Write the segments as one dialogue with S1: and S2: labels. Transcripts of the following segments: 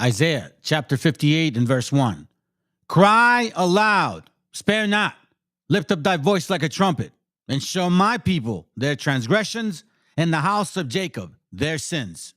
S1: Isaiah chapter 58 and verse 1. Cry aloud, spare not, lift up thy voice like a trumpet, and show my people their transgressions, and the house of Jacob their sins.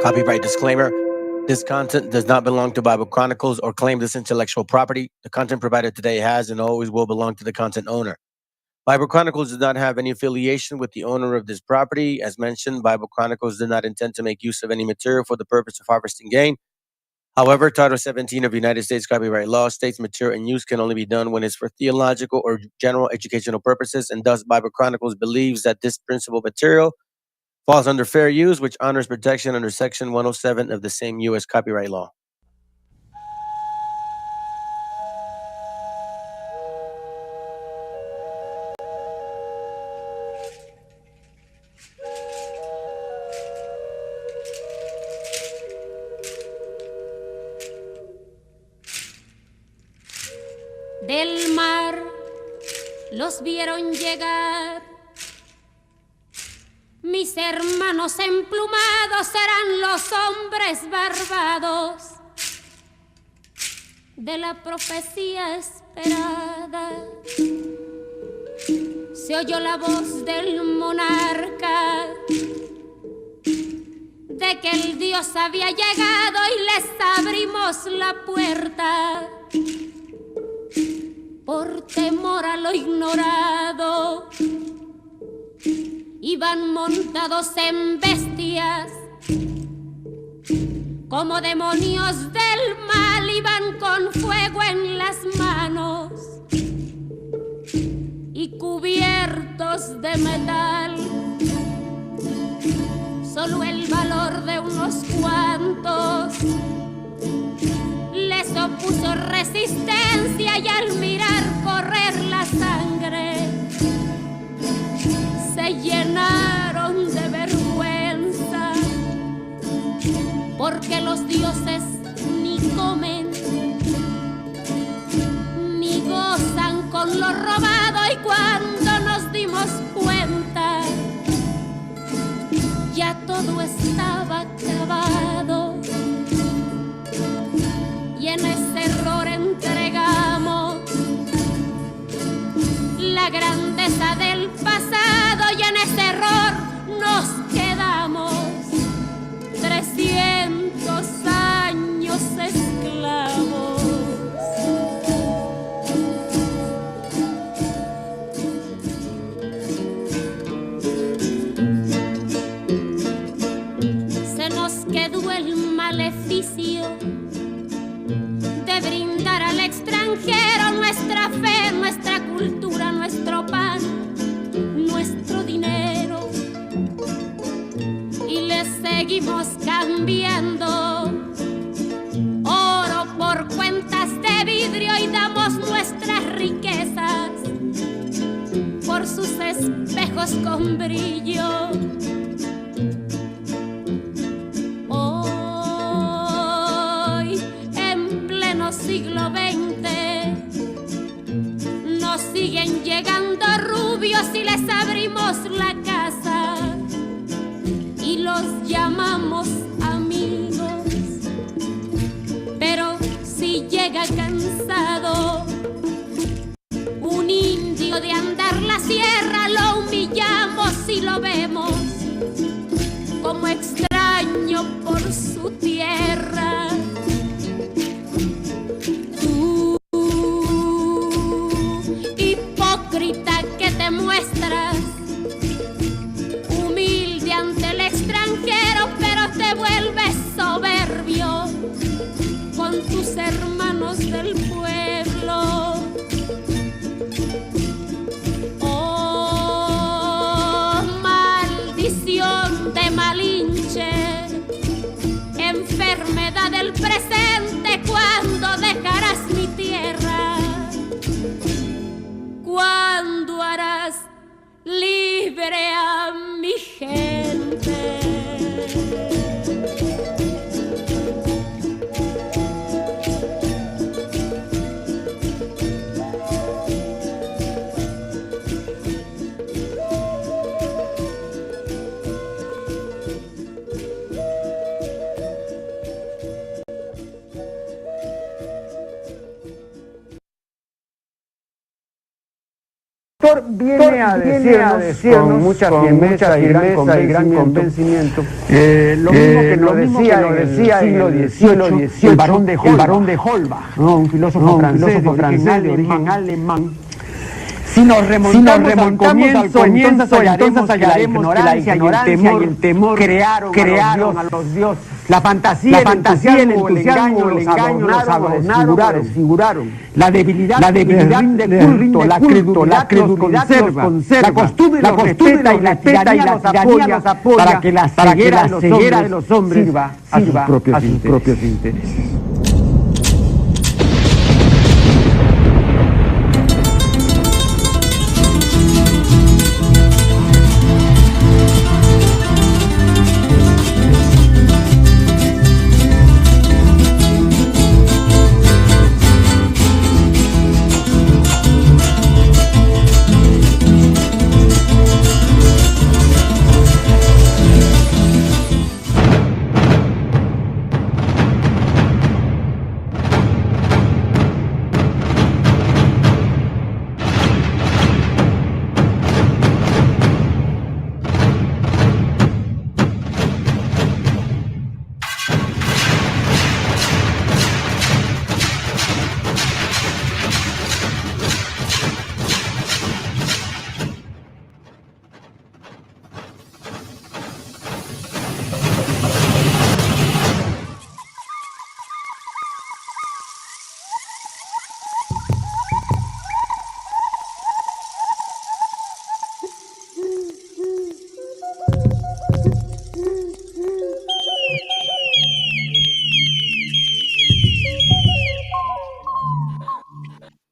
S2: Copyright disclaimer. This content does not belong to Bible Chronicles or claim this intellectual property. The content provided today has and always will belong to the content owner. Bible Chronicles does not have any affiliation with the owner of this property. As mentioned, Bible Chronicles did not intend to make use of any material for the purpose of harvesting gain. However, Title 17 of United States copyright law states material in use can only be done when it's for theological or general educational purposes, and thus Bible Chronicles believes that this principal material falls under fair use, which honors protection under Section 107 of the same U.S. copyright law.
S3: Del mar los vieron llegar, mis hermanos emplumados serán los hombres barbados de la profecía esperada. Se oyó la voz del monarca de que el Dios había llegado y les abrimos la puerta. Por temor a lo ignorado, iban montados en bestias, como demonios del mal, iban con fuego en las manos y cubiertos de metal. Solo el valor de unos cuantos les opuso resistencia, y al mirar correr la sangre se llenaron de vergüenza, porque los dioses ni comen ni gozan con lo robado. Y cuando nos dimos cuenta, ya todo estaba acabado, y en ese error entregamos la grandeza del pasado, y en ese error nos quedamos 300 años esclavos. Se nos quedó el maleficio de brindar al extranjero nuestra fe, nuestra cultura, nuestro pan, nuestro dinero, y le seguimos cambiando oro por cuentas de vidrio, y damos nuestras riquezas por sus espejos con brillo. Siglo XX nos siguen llegando rubios y les abrimos la casa y los llamamos amigos, pero si llega cansado un indio de andar la sierra, lo humillamos y lo vemos como extraño por su tierra. libre a mi gente.
S4: Viene a decirnos con mucha firmeza y gran convencimiento lo mismo que nos decía en el siglo XVIII el barón de Holbach, ¿no? un filósofo francés de origen alemán. Si nos remontamos al comienzo, entonces hallaremos que la ignorancia y el temor crearon a los dioses. La fantasía, el entusiasmo, el engaño los adornaron, La debilidad rinde culto, la credulidad los conserva, la costumbre los respeta y la tiranía los apoya para que la ceguera de los hombres sirva a sus propios intereses.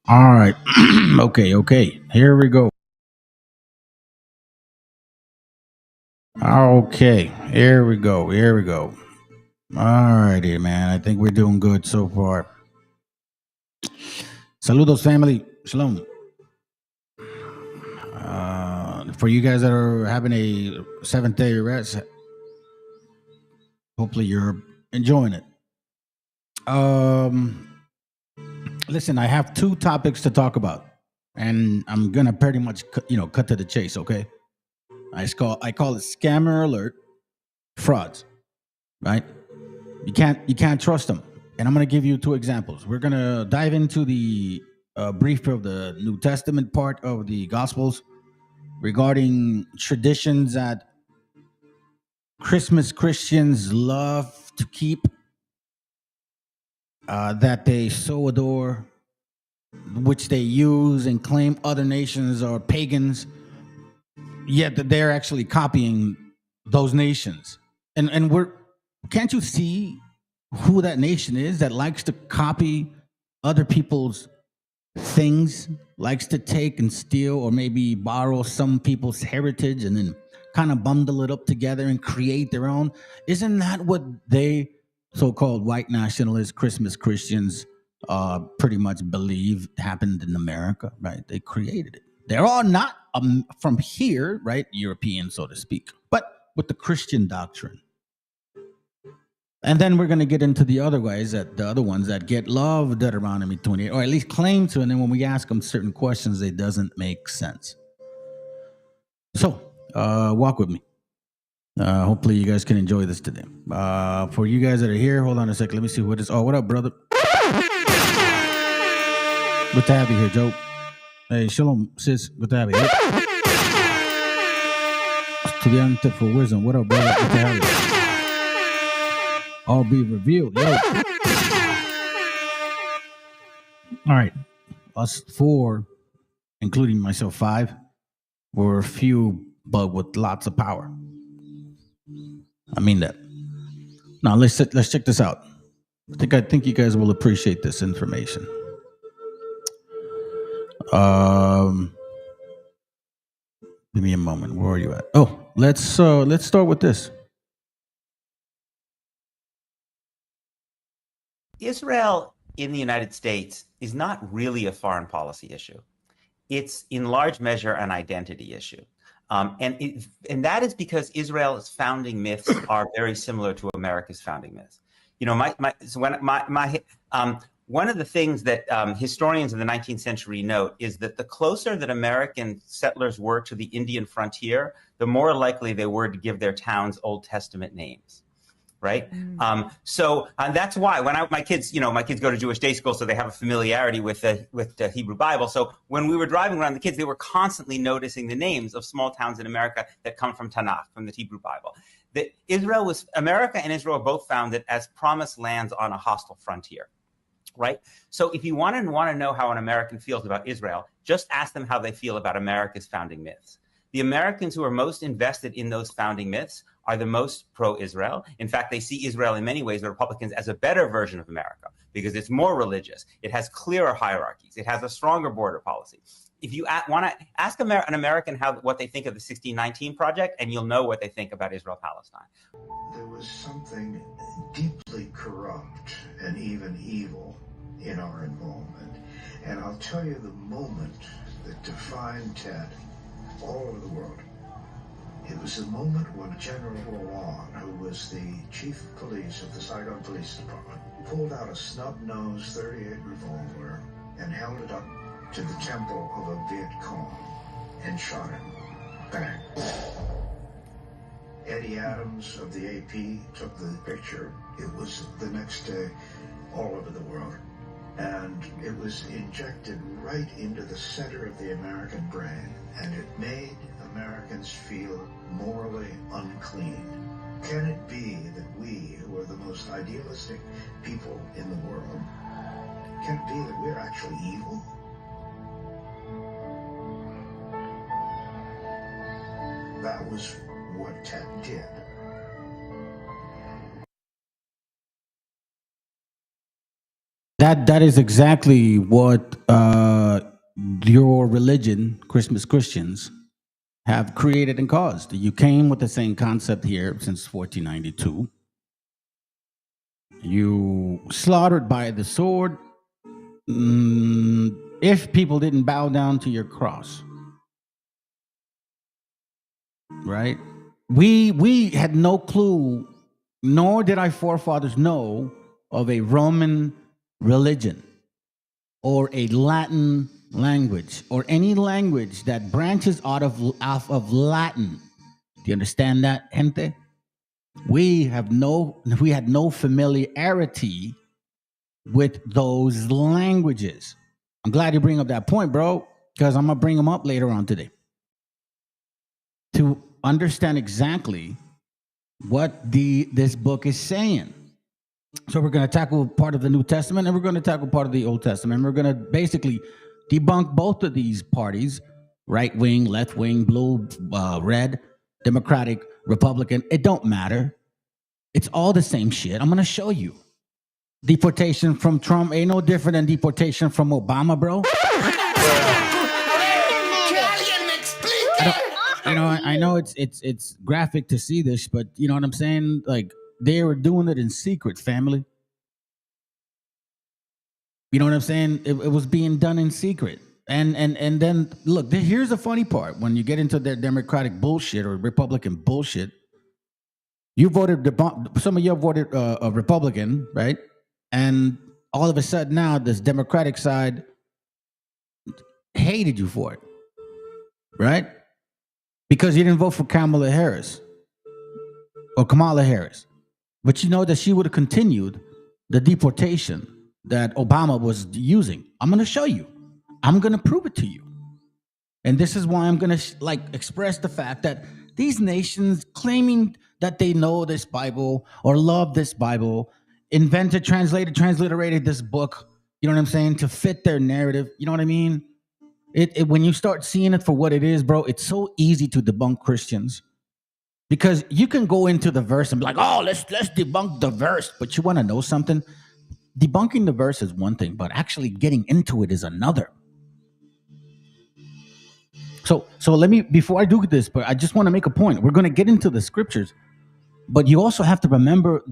S1: All right. Okay. Here we go. Okay. Here we go. All righty, man. I think we're doing good so far. Saludos, family. Shalom. For you guys that are having a 7th-day rest, hopefully you're enjoying it. Listen, I have 2 topics to talk about, and I'm gonna pretty much cut to the chase. Okay, I call it scammer alert, frauds. Right? You can't trust them, and I'm gonna give you 2 examples. We're gonna dive into the brief of the New Testament part of the Gospels regarding traditions that Christmas Christians love to keep, that they so adore, which they use and claim other nations are pagans, yet that they're actually copying those nations. And can't you see who that nation is that likes to copy other people's things, likes to take and steal or maybe borrow some people's heritage and then kind of bundle it up together and create their own? Isn't that what they so-called white nationalist Christmas Christians pretty much believe happened in America, right? They created it. They're all not from here, right? European, so to speak, but with the Christian doctrine. And then we're going to get into the other ones that get love Deuteronomy 28, or at least claim to, and then when we ask them certain questions, it doesn't make sense. So walk with me. Hopefully you guys can enjoy this today. For you guys that are here, hold on a second. Let me see what is. Oh, what up, brother? Good to have you here, Joe. Hey, shalom, sis. Good to have you here. Estudiante for wisdom. What up, brother? Good to have you. All be revealed. Yo. All right. Us 4, including myself 5, were few, but with lots of power. I mean that. Now let's check this out. I think you guys will appreciate this information. Give me a moment. Where are you at? Oh, let's start with this.
S5: Israel in the United States is not really a foreign policy issue. It's in large measure an identity issue. And that is because Israel's founding myths are very similar to America's founding myths. You know, one of the things that historians of the 19th century note is that the closer that American settlers were to the Indian frontier, the more likely they were to give their towns Old Testament names. Right. So that's why when my kids go to Jewish day school, so they have a familiarity with the Hebrew Bible. So when we were driving around the kids, they were constantly noticing the names of small towns in America that come from Tanakh, from the Hebrew Bible. America and Israel were both founded as promised lands on a hostile frontier. Right. So if you want to know how an American feels about Israel, just ask them how they feel about America's founding myths. The Americans who are most invested in those founding myths are the most pro-Israel. In fact, they see Israel in many ways, the Republicans, as a better version of America because it's more religious. It has clearer hierarchies. It has a stronger border policy. If you want to ask an American what they think of the 1619 Project, and you'll know what they think about Israel-Palestine.
S6: There was something deeply corrupt and even evil in our involvement. And I'll tell you the moment that defined Ted all over the world. It was the moment when General Rowan, who was the chief of police of the Saigon Police Department, pulled out a snub-nosed .38 revolver and held it up to the temple of a Viet Cong and shot him. Bang. Eddie Adams of the AP took the picture. It was the next day all over the world. And it was injected right into the center of the American brain. And it made Americans feel morally unclean. Can it be that we, who are the most idealistic people in the world, can it be that we're actually evil? That was what Ted did.
S1: That is exactly what your religion, Christians, have created and caused. You came with the same concept here since 1492. You slaughtered by the sword if people didn't bow down to your cross. Right? We had no clue, nor did our forefathers know of a Roman religion or a Latin language or any language that branches out of Latin. Do you understand that, gente? We had no familiarity with those languages. I'm glad you bring up that point, bro, because I'm gonna bring them up later on today to understand exactly what this book is saying. So we're going to tackle part of the New Testament and we're going to tackle part of the Old Testament. And we're going to basically debunk both of these parties, right wing, left wing, blue, red, Democratic, Republican. It don't matter. It's all the same shit. I'm going to show you. Deportation from Trump ain't no different than deportation from Obama, bro. I know it's graphic to see this, but you know what I'm saying? Like, they were doing it in secret, family. You know what I'm saying? It was being done in secret. And then, look, here's the funny part. When you get into their Democratic bullshit or Republican bullshit, some of you voted a Republican, right? And all of a sudden now, this Democratic side hated you for it, right? Because you didn't vote for Kamala Harris. But you know that she would have continued the deportation that Obama was using. I'm going to show you. I'm going to prove it to you. And this is why I'm going to express the fact that these nations claiming that they know this Bible or love this Bible, invented, transliterated this book, you know what I'm saying, to fit their narrative. You know what I mean? When you start seeing it for what it is, bro, it's so easy to debunk Christians. Because you can go into the verse and be like, oh, let's debunk the verse. But you want to know something? Debunking the verse is one thing, but actually getting into it is another. So let me, before I do this, but I just want to make a point. We're going to get into the scriptures, but you also have to remember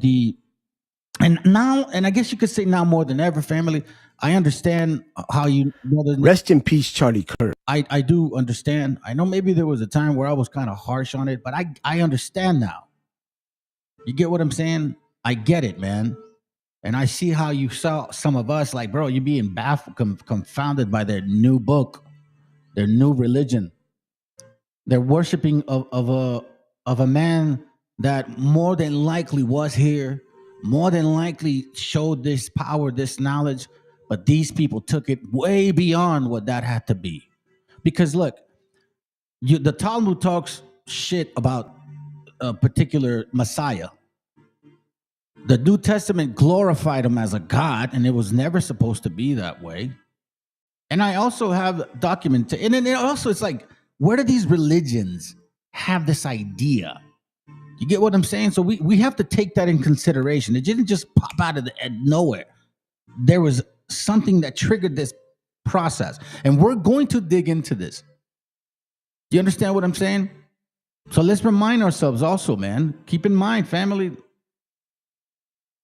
S1: and I guess you could say now more than ever, family, I understand how you know
S7: Rest in peace, Charlie Kirk.
S1: I do understand. I know maybe there was a time where I was kind of harsh on it, but I understand now. You get what I'm saying? I get it, man. And I see how you saw some of us, like, bro, you're being baffled, confounded by their new book, their new religion. They're worshiping of a man that more than likely was here, more than likely showed this power, this knowledge, but these people took it way beyond what that had to be. Because look, the Talmud talks shit about a particular Messiah. The New Testament glorified him as a god, and it was never supposed to be that way. And I also have documentation, and then also it's like, where do these religions have this idea? You get what I'm saying? So we have to take that in consideration. It didn't just pop out of nowhere. There was something that triggered this process, and we're going to dig into this. Do you understand what I'm saying? So let's remind ourselves also, man. Keep in mind, family,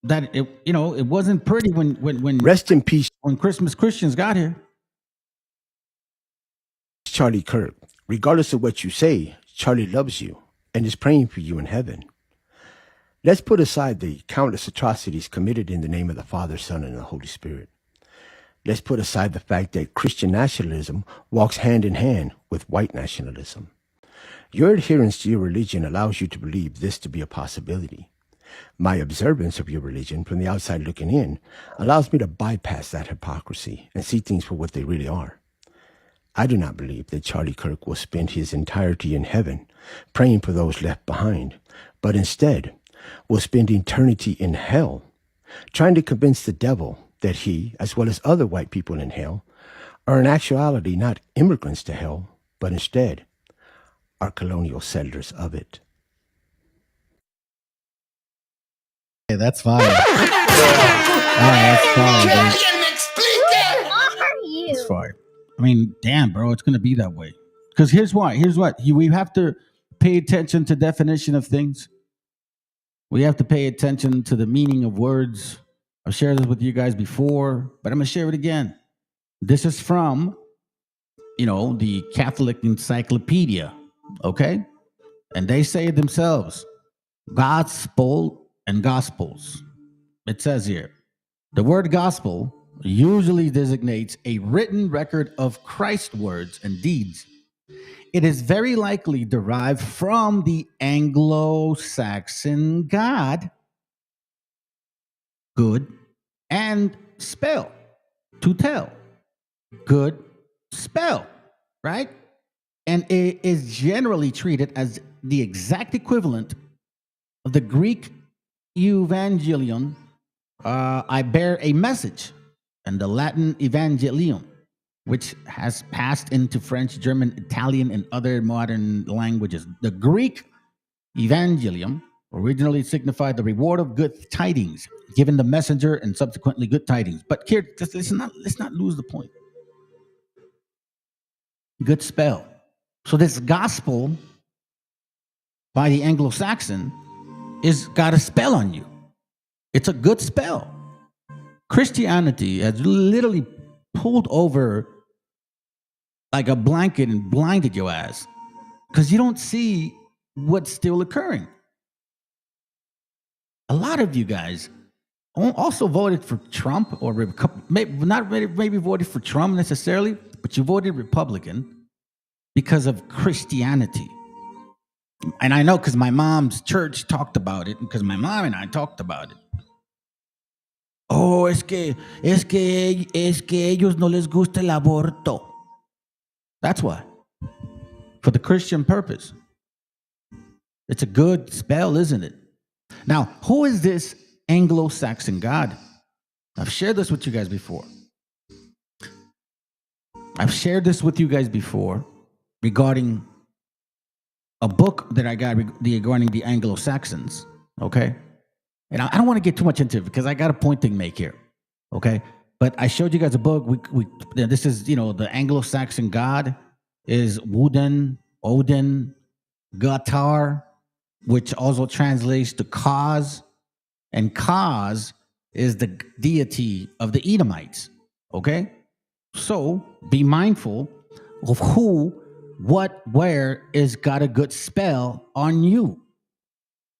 S1: that it wasn't pretty when
S7: Rest in peace,
S1: when Christmas Christians got here.
S7: Charlie Kirk. Regardless of what you say, Charlie loves you and is praying for you in heaven. Let's put aside the countless atrocities committed in the name of the Father, Son, and the Holy Spirit. Let's put aside the fact that Christian nationalism walks hand in hand with white nationalism. Your adherence to your religion allows you to believe this to be a possibility. My observance of your religion from the outside looking in allows me to bypass that hypocrisy and see things for what they really are. I do not believe that Charlie Kirk will spend his entirety in heaven praying for those left behind, but instead will spend eternity in hell trying to convince the devil that he, as well as other white people in hell, are in actuality not immigrants to hell, but instead are colonial settlers of it.
S1: Hey, that's fine. That's fine. It's fine. I mean, damn, bro, it's gonna be that way. Because here's why. We have to pay attention to definition of things. We have to pay attention to the meaning of words. I've shared this with you guys before, but I'm gonna share it again. This is from, the Catholic Encyclopedia, okay? And they say it themselves, gospel and gospels. It says here, the word gospel usually designates a written record of Christ's words and deeds. It is very likely derived from the Anglo-Saxon God, good, and spell, to tell, good, spell, right? And it is generally treated as the exact equivalent of the Greek Evangelion, I bear a message, and the Latin Evangelium, which has passed into French, German, Italian, and other modern languages. The Greek Evangelium originally signified the reward of good tidings, given the messenger and subsequently good tidings. But here, let's not lose the point. Good spell. So this gospel by the Anglo-Saxon is got a spell on you. It's a good spell. Christianity has literally pulled over like a blanket and blinded your ass because you don't see what's still occurring. A lot of you guys also voted for Trump, or maybe voted for Trump necessarily, but you voted Republican because of Christianity. And I know because my mom's church talked about it, because my mom and I talked about it. Oh, es que ellos no les gusta el aborto. That's why. For the Christian purpose. It's a good spell, isn't it? Now, who is this Anglo-Saxon God? I've shared this with you guys before. Regarding a book that I got regarding the Anglo-Saxons, okay? And I don't want to get too much into it because I got a point to make here, okay? But I showed you guys a book. This is, the Anglo-Saxon God. is Wooden, Odin, Gatar, which also translates to cause. And Kaz is the deity of the Edomites. Okay? So be mindful of who, what, where is got a good spell on you.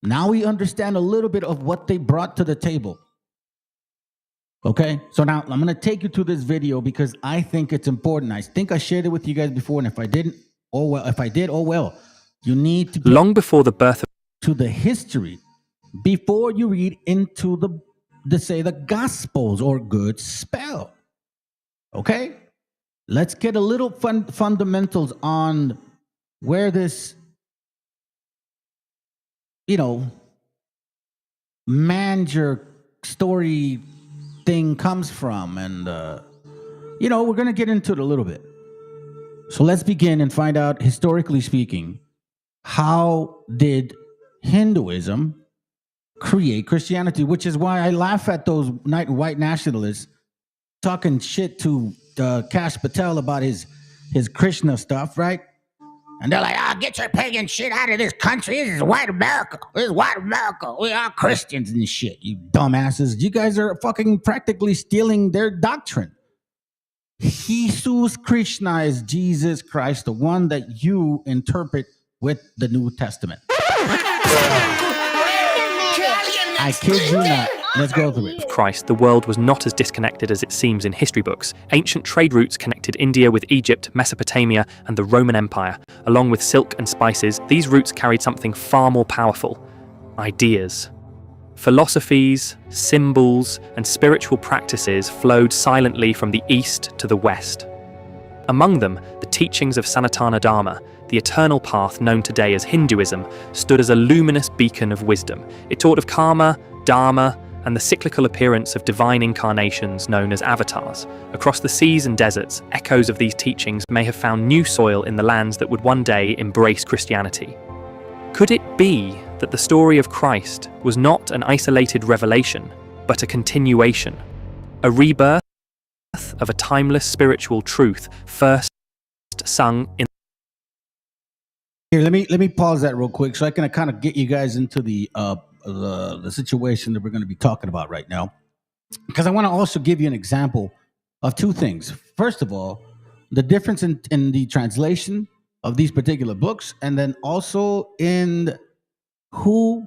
S1: Now we understand a little bit of what they brought to the table. Okay? So now I'm going to take you to this video because I think it's important. I think I shared it with you guys before, and if I didn't, oh well. If I did, oh well. You need to
S8: Long before the birth of
S1: to the history before you read into the Gospels or good spell. Okay? Let's get a little fundamentals on where this, manger story thing comes from. And, we're going to get into it a little bit. So let's begin and find out, historically speaking, how did Hinduism create Christianity? Which is why I laugh at those white nationalists talking shit to Kash Patel about his Krishna stuff, right? And they're like, get your pagan shit out of this country. This is white America. This is white America. We are Christians and shit, you dumbasses. You guys are fucking practically stealing their doctrine. Jesus Krishna is Jesus Christ, the one that you interpret with the New Testament. I kid you not. Let's go through it.
S8: Christ, the world was not as disconnected as it seems in history books. Ancient trade routes connected India with Egypt, Mesopotamia, and the Roman Empire. Along with silk and spices, these routes carried something far more powerful: ideas. Philosophies, symbols, and spiritual practices flowed silently from the east to the west. Among them, the teachings of Sanatana Dharma, the eternal path known today as Hinduism, stood as a luminous beacon of wisdom. It taught of karma, dharma, and the cyclical appearance of divine incarnations known as avatars. Across the seas and deserts, echoes of these teachings may have found new soil in the lands that would one day embrace Christianity. Could it be that the story of Christ was not an isolated revelation, but a continuation, a rebirth of a timeless spiritual truth first sung in...
S1: Here, let me pause that real quick so I can kind of get you guys into the situation that we're going to be talking about right now, because I want to also give you an example of two things. First of all, the difference in the translation of these particular books, and then also in who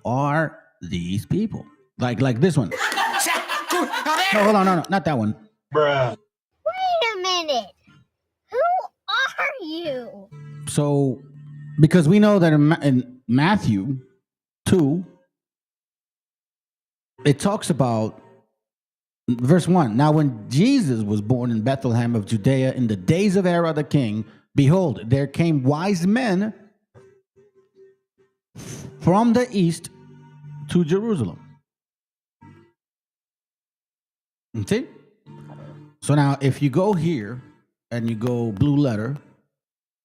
S1: are these people, like this one. No, hold on, no, not that one.
S9: Bruh. Wait a minute. Who are you?
S1: So, because we know that in Matthew 2, it talks about verse 1. Now, when Jesus was born in Bethlehem of Judea in the days of Herod the king, behold, there came wise men from the east to Jerusalem. See? So now, if you go here and you go blue letter,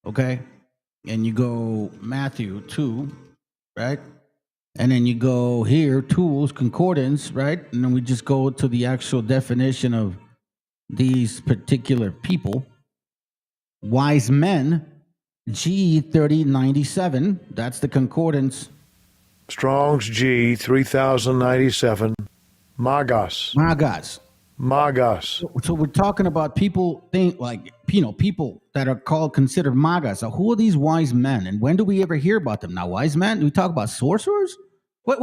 S1: okay, and you go Matthew 2, right? And then you go here, tools, concordance, right? And then we just go to the actual definition of these particular people. Wise men, G3097, that's the concordance.
S10: Strong's G 3097. Magos.
S1: So we're talking about people people that are considered magas. So who are these wise men, and when do we ever hear about them? Now, wise men? Do we talk about sorcerers? What?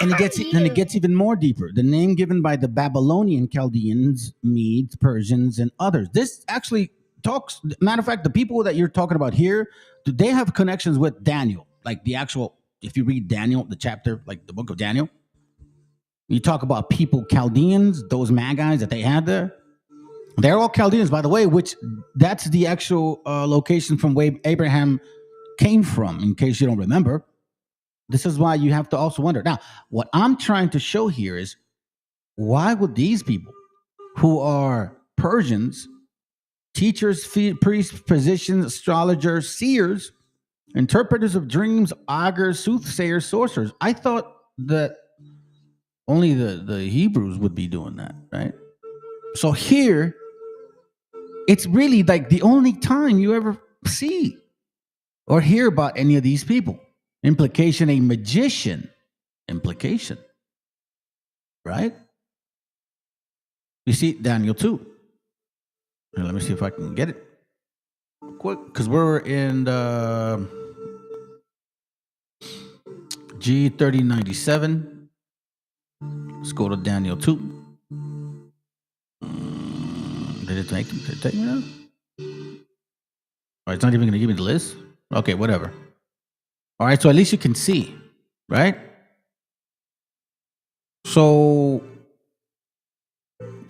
S1: And it gets even more deeper. The name given by the Babylonian, Chaldeans, Medes, Persians, and others. This actually talks. Matter of fact, the people that you're talking about here, they have connections with Daniel, like the actual. If you read Daniel, the chapter, like the book of Daniel, you talk about people, Chaldeans, those Magi's that they had there. They're all Chaldeans, by the way, which that's the actual location from where Abraham came from, in case you don't remember. This is why you have to also wonder. Now, what I'm trying to show here is, why would these people who are Persians, teachers, priests, physicians, astrologers, seers, interpreters of dreams, augurs, soothsayers, sorcerers. I thought that only the Hebrews would be doing that, right? So here, it's really like the only time you ever see or hear about any of these people. Implication, a magician. Implication. Right? You see Daniel 2. Here, let me see if I can get it quick, because we're in the G3097. Let's go to Daniel 2. Did it take me now? All right, it's not even going to give me the list. Okay, whatever. All right, so at least you can see, right? So,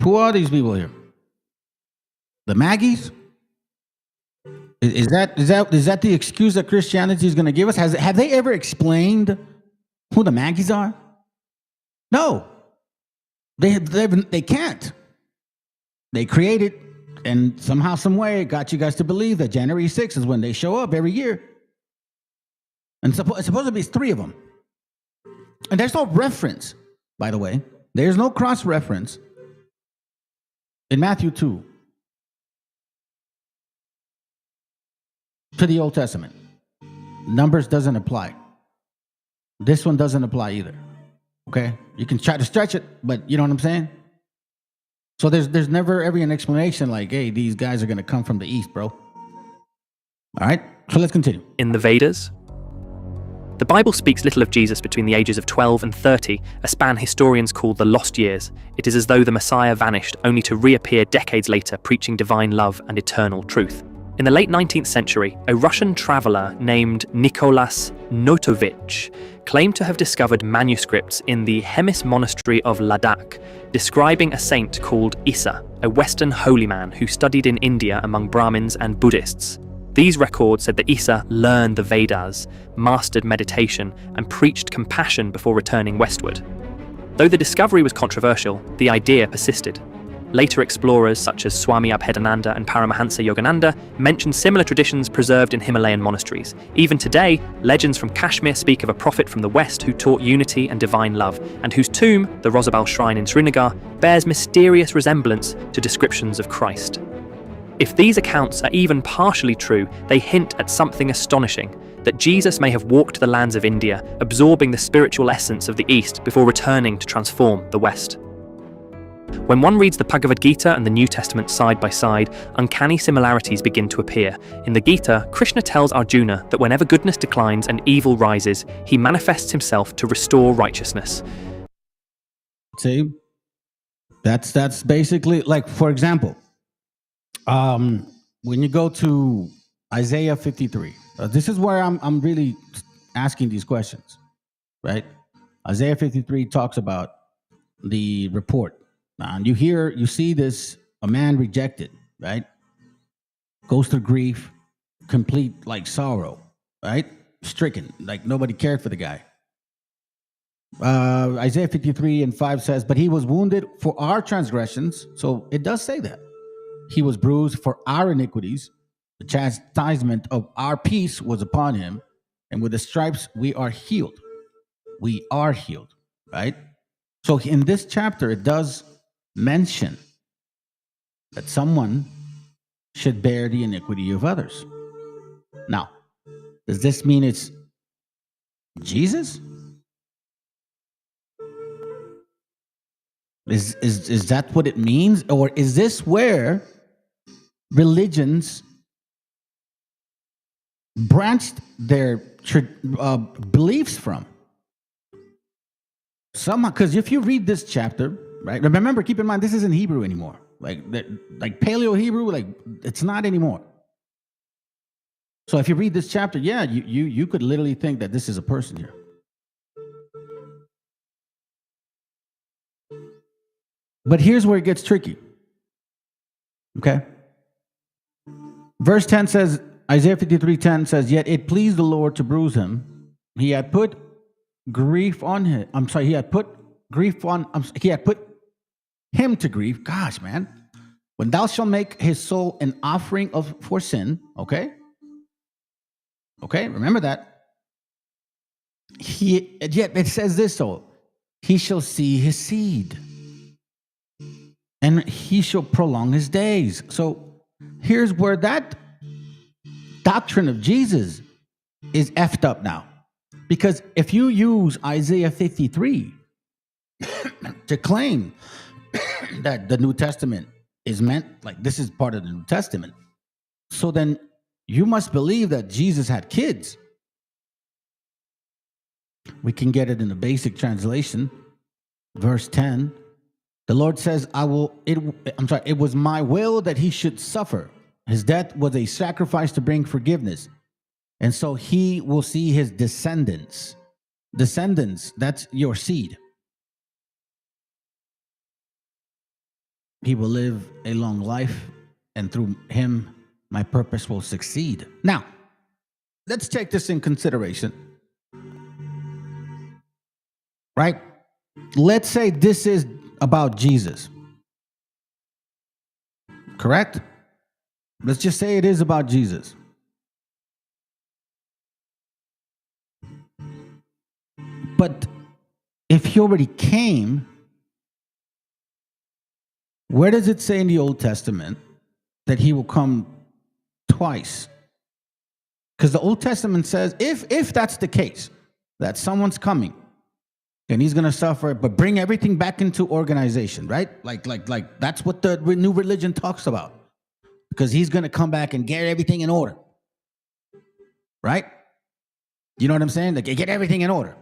S1: who are these people here? The Maggies? Is that the excuse that Christianity is going to give us? Have they ever explained who the Maggies are? No, they can't. They created, and somehow, some way, got you guys to believe that January 6th is when they show up every year. And supposedly it's 3 of them. And there's no reference, by the way. There's no cross-reference in Matthew 2 to the Old Testament. Numbers doesn't apply. This one doesn't apply either. Okay? You can try to stretch it, but you know what I'm saying? So there's never ever an explanation like, hey, these guys are going to come from the east, bro. All right? So let's continue.
S8: In the Vedas, the Bible speaks little of Jesus between the ages of 12 and 30, a span historians call the lost years. It is as though the Messiah vanished, only to reappear decades later, preaching divine love and eternal truth. In the late 19th century, a Russian traveller named Nicholas Notovich claimed to have discovered manuscripts in the Hemis monastery of Ladakh, describing a saint called Issa, a Western holy man who studied in India among Brahmins and Buddhists. These records said that Issa learned the Vedas, mastered meditation, and preached compassion before returning westward. Though the discovery was controversial, the idea persisted. Later explorers such as Swami Abhedananda and Paramahansa Yogananda mentioned similar traditions preserved in Himalayan monasteries. Even today, legends from Kashmir speak of a prophet from the west who taught unity and divine love, and whose tomb, the Rosabal shrine in Srinagar, bears mysterious resemblance to descriptions of Christ. If these accounts are even partially true, they hint at something astonishing, that Jesus may have walked the lands of India, absorbing the spiritual essence of the East before returning to transform the West. When one reads the Bhagavad Gita and the New Testament side by side, uncanny similarities begin to appear. In the Gita, Krishna tells Arjuna that whenever goodness declines and evil rises, he manifests himself to restore righteousness.
S1: See? That's basically, like, for example, when you go to Isaiah 53, this is where I'm really asking these questions, right? Isaiah 53 talks about the report. And you see this, a man rejected, right? Goes through grief, complete like sorrow, right? Stricken, like nobody cared for the guy. Isaiah 53:5 says, but he was wounded for our transgressions. So it does say that. He was bruised for our iniquities. The chastisement of our peace was upon him. And with the stripes, we are healed. We are healed, right? So in this chapter, it does mention that someone should bear the iniquity of others. Now, does this mean it's Jesus? Is that what it means? Or is this where religions branched their beliefs from? Somehow, because if you read this chapter, right? Remember, keep in mind, this isn't Hebrew anymore. Like Paleo Hebrew, like it's not anymore. So if you read this chapter, yeah, you could literally think that this is a person here. But here's where it gets tricky. Okay? Verse 10 says, Isaiah 53:10 says, yet it pleased the Lord to bruise him. He had put grief on him. He had put him to grief. Gosh, man. When thou shalt make his soul an offering for sin, okay? Okay, remember that. Yet it says this, so he shall see his seed and he shall prolong his days. So here's where that doctrine of Jesus is effed up now. Because if you use Isaiah 53 to claim that the New Testament is meant, like this is part of the New Testament, so then you must believe that Jesus had kids. We can get it in the basic translation. Verse 10, the Lord says, it was my will that he should suffer. His death was a sacrifice to bring forgiveness. And so he will see his descendants. Descendants, that's your seed. He will live a long life, and through him, my purpose will succeed. Now, let's take this in consideration. Right? Let's say this is about Jesus. Correct? Let's just say it is about Jesus. But if he already came, where does it say in the Old Testament that he will come twice? Because the Old Testament says, if that's the case, that someone's coming and he's going to suffer, but bring everything back into organization, right? Like that's what the new religion talks about. Because he's going to come back and get everything in order. Right? You know what I'm saying? Like, get everything in order.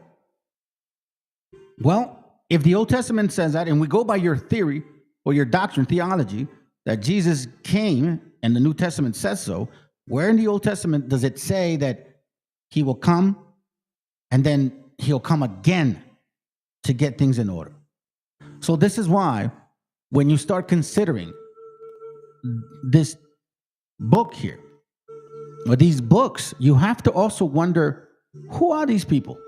S1: Well, if the Old Testament says that, and we go by your theory or your doctrine, theology, that Jesus came and the New Testament says so, where in the Old Testament does it say that he will come and then he'll come again to get things in order? So this is why when you start considering this book here, or these books, you have to also wonder, who are these people?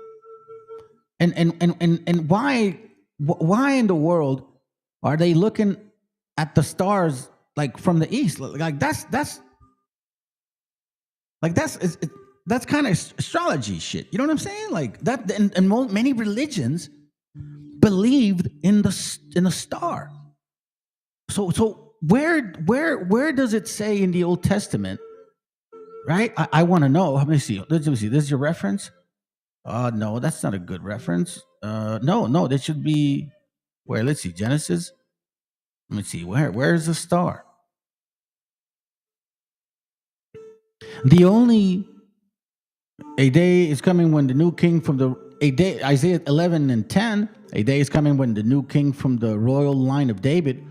S1: And why in the world are they looking at the stars like from the east? Like that's kind of astrology shit. You know what I'm saying? Like that, and many religions believed in the star. So where does it say in the Old Testament? Right? I want to know. Let me see. This is your reference. No, that's not a good reference. No, that should be where? Let's see, Genesis. Let me see, where's the star? A day is coming when the new king Isaiah 11 and 10, a day is coming when the new king from the royal line of David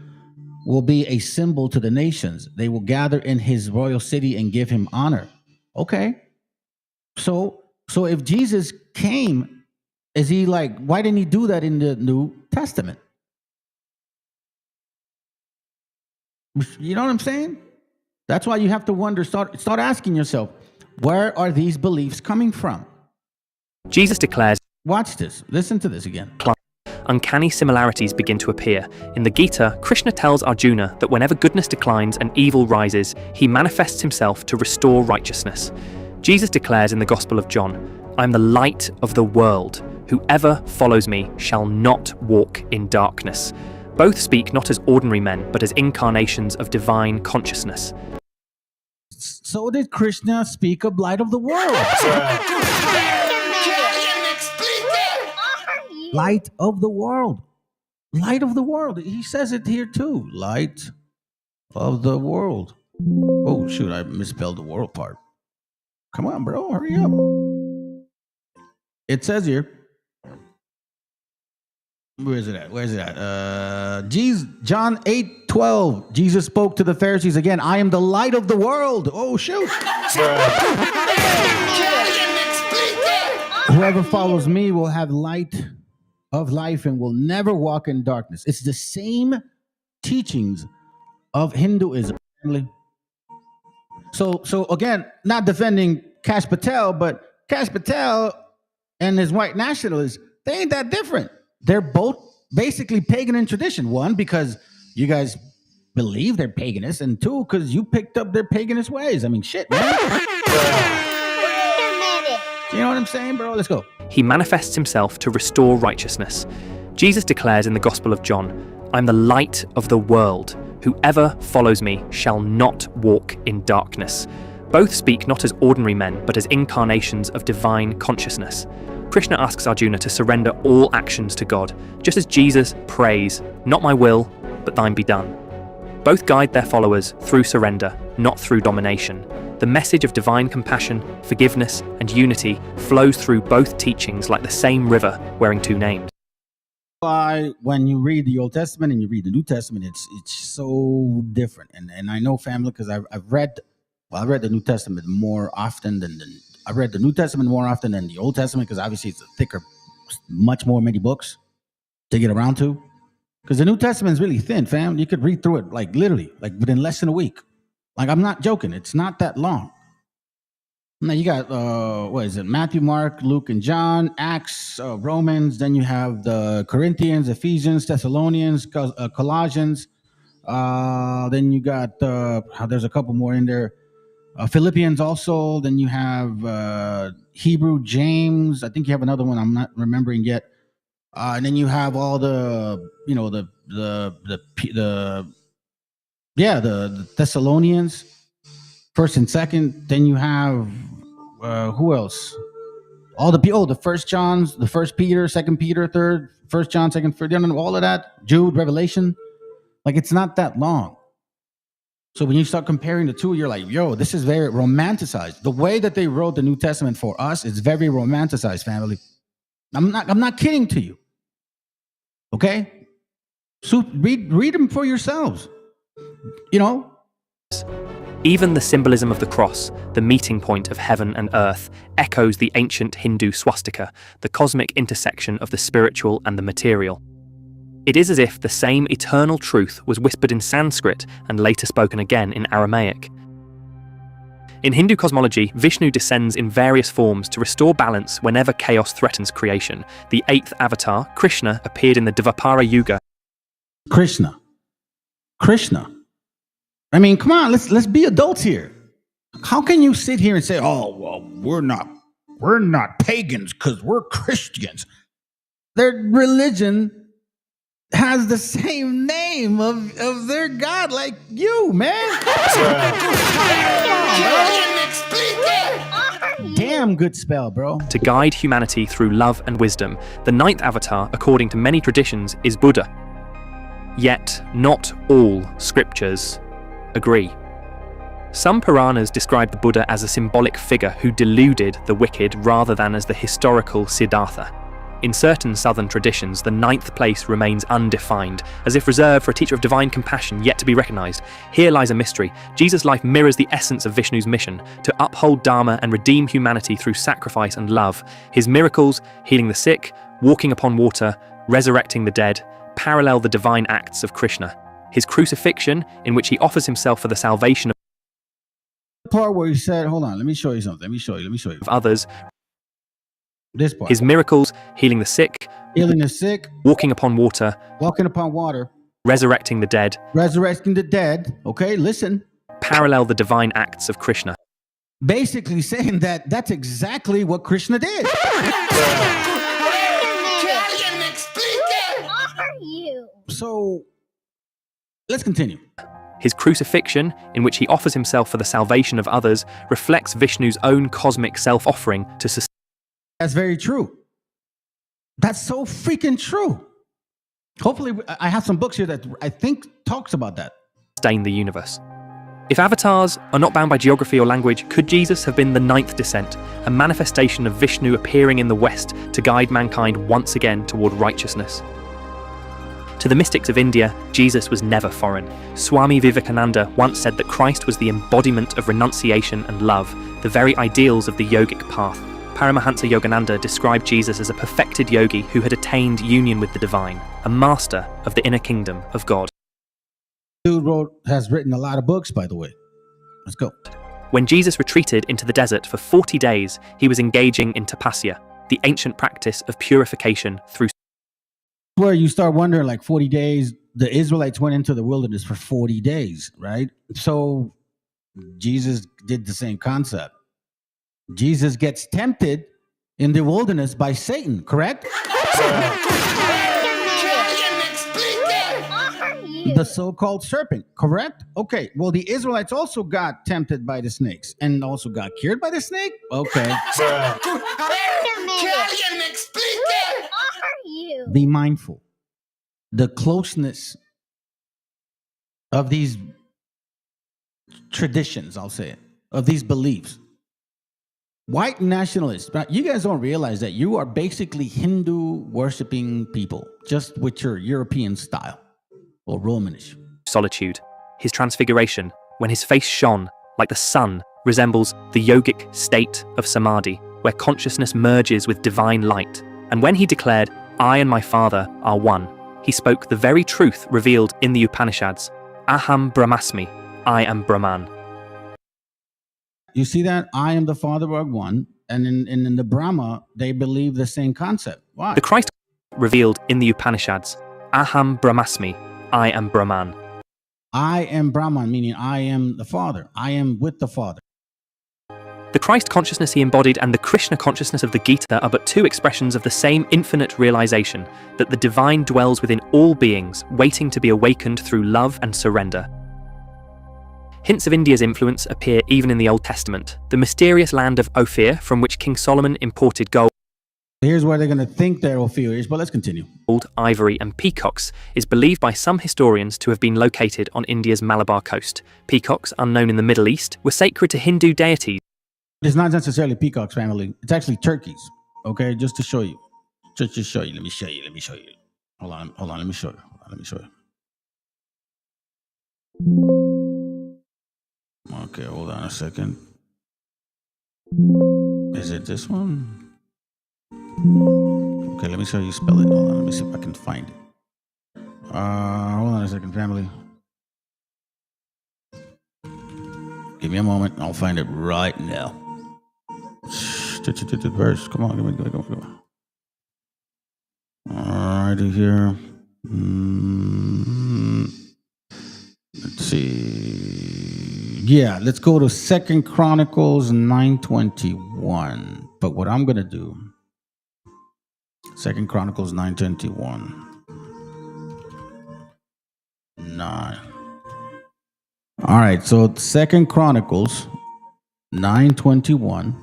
S1: will be a symbol to the nations. They will gather in his royal city and give him honor. Okay. So if Jesus came, is he like, why didn't he do that in the New Testament? You know what I'm saying? That's why you have to wonder, start asking yourself, where are these beliefs coming from?
S8: Jesus declares,
S1: watch this, listen to this again.
S8: Uncanny similarities begin to appear. In the Gita, Krishna tells Arjuna that whenever goodness declines and evil rises, he manifests himself to restore righteousness. Jesus declares in the Gospel of John, I am the light of the world. Whoever follows me shall not walk in darkness. Both speak not as ordinary men, but as incarnations of divine consciousness.
S1: So did Krishna speak of light of the world. Light of the world. Light of the world. He says it here too. Light of the world. Oh, shoot, I misspelled the world part. Come on, bro, hurry up. It says here. Where is it at? John 8:12. Jesus spoke to the Pharisees again. I am the light of the world. Oh, shoot. Whoever follows me will have light of life and will never walk in darkness. It's the same teachings of Hinduism. So again, not defending Kash Patel, but Kash Patel and his white nationalists, they ain't that different. They're both basically pagan in tradition. One, because you guys believe they're paganists, and two, because you picked up their paganist ways. I mean, shit, man. You know what I'm saying, bro? Let's go.
S8: He manifests himself to restore righteousness. Jesus declares in the Gospel of John, I'm the light of the world. Whoever follows me shall not walk in darkness. Both speak not as ordinary men, but as incarnations of divine consciousness. Krishna asks Arjuna to surrender all actions to God, just as Jesus prays, "Not my will, but thine be done." Both guide their followers through surrender, not through domination. The message of divine compassion, forgiveness, and unity flows through both teachings like the same river wearing two names.
S1: Why, when you read the Old Testament and you read the New Testament, it's so different. And I know, family, because I've read the New Testament more often than I read the New Testament more often than the Old Testament, because obviously it's a thicker, much more many books to get around to. Because the New Testament is really thin, fam. You could read through it like literally, like within less than a week. Like, I'm not joking. It's not that long. Now you got what is it? Matthew, Mark, Luke, and John, Acts, Romans. Then you have the Corinthians, Ephesians, Thessalonians, Colossians. Then you got there's a couple more in there. Philippians also. Then you have Hebrew, James. I think you have another one I'm not remembering yet. And then you have all the the Thessalonians, first and second. Then you have who else? All the First Johns, the First Peter, Second Peter, Third, First John, Second, Third. All of that. Jude, Revelation. Like, it's not that long. So when you start comparing the two, you're like, yo, this is very romanticized. The way that they wrote the New Testament for us is very romanticized, family. I'm not kidding to you. Okay? So read them for yourselves. You know?
S8: Even the symbolism of the cross, the meeting point of heaven and earth, echoes the ancient Hindu swastika, the cosmic intersection of the spiritual and the material. It is as if the same eternal truth was whispered in Sanskrit and later spoken again in Aramaic. In Hindu cosmology, Vishnu descends in various forms to restore balance whenever chaos threatens creation. The eighth avatar, Krishna, appeared in the Dvapara Yuga.
S1: Krishna. I mean, come on, let's be adults here. How can you sit here and say, "Oh, well, we're not pagans because we're Christians"? Their religion has the same name of their God like you, man. Damn good spell, bro.
S8: To guide humanity through love and wisdom, the ninth avatar, according to many traditions, is Buddha. Yet, not all scriptures agree. Some Puranas describe the Buddha as a symbolic figure who deluded the wicked rather than as the historical Siddhartha. In certain southern traditions, the ninth place remains undefined, as if reserved for a teacher of divine compassion yet to be recognized. Here lies a mystery. Jesus' life mirrors the essence of Vishnu's mission, to uphold Dharma and redeem humanity through sacrifice and love. His miracles, healing the sick, walking upon water, resurrecting the dead, parallel the divine acts of Krishna. His crucifixion, in which he offers himself for the salvation of
S1: The part where he said, hold on, let me show you something. Let me show you.
S8: Others.
S1: This part.
S8: His miracles, healing the sick, walking upon water, resurrecting the dead.
S1: Okay, listen.
S8: Parallel the divine acts of Krishna.
S1: Basically saying that that's exactly what Krishna did. So, let's continue.
S8: His crucifixion, in which he offers himself for the salvation of others, reflects Vishnu's own cosmic self-offering to sustain.
S1: That's very true. That's so freaking true. Hopefully, I have some books here that I think talks about that.
S8: Sustain the universe. If avatars are not bound by geography or language, could Jesus have been the ninth descent, a manifestation of Vishnu appearing in the West to guide mankind once again toward righteousness? To the mystics of India, Jesus was never foreign. Swami Vivekananda once said that Christ was the embodiment of renunciation and love, the very ideals of the yogic path. Paramahansa Yogananda described Jesus as a perfected yogi who had attained union with the divine, a master of the inner kingdom of God.
S1: Dude has written a lot of books, by the way. Let's go.
S8: When Jesus retreated into the desert for 40 days, he was engaging in tapasya, the ancient practice of purification through.
S1: Where you start wondering, like 40 days, the Israelites went into the wilderness for 40 days, right? So Jesus did the same concept. Jesus gets tempted in the wilderness by Satan, correct? The so-called serpent, correct? Okay, well, the Israelites also got tempted by the snakes and also got cured by the snake? Okay.
S9: Wait a minute. Who are you?
S1: Be mindful. The closeness of these traditions, I'll say it, of these beliefs. White nationalists, right? You guys don't realize that you are basically Hindu worshiping people, just with your European style or Romanish.
S8: Solitude. His transfiguration, when his face shone like the sun, resembles the yogic state of samadhi, where consciousness merges with divine light. And when he declared, "I and my Father are one," he spoke the very truth revealed in the Upanishads. Aham Brahmasmi, I am Brahman.
S1: You see that? I am the Father of one. And in the Brahma, they believe the same concept. Why?
S8: The Christ revealed in the Upanishads. Aham Brahmasmi, I am Brahman.
S1: I am Brahman, meaning I am the Father. I am with the Father.
S8: The Christ consciousness he embodied and the Krishna consciousness of the Gita are but two expressions of the same infinite realization that the divine dwells within all beings, waiting to be awakened through love and surrender. Hints of India's influence appear even in the Old Testament. The mysterious land of Ophir, from which King Solomon imported gold,
S1: Here's where they're going to think they're Ophirians, but let's continue.
S8: ivory, and peacocks, is believed by some historians to have been located on India's Malabar coast. Peacocks, unknown in the Middle East, were sacred to Hindu deities.
S1: It's not necessarily peacocks, family. It's actually turkeys. Okay, just to show you. Just to show you. Let me show you. Hold on. Let me show you. Okay, hold on a second. Is it this one? Okay, let me show you spell it. Hold on, let me see if I can find it. Hold on a second, family. Give me a moment. I'll find it right now. Verse. Come on. Alrighty here. Let's see. Yeah, let's go to 2 Chronicles 9:21. But what I'm going to do, 2 Chronicles 9:21. 9. All right, so 2 Chronicles 9:21.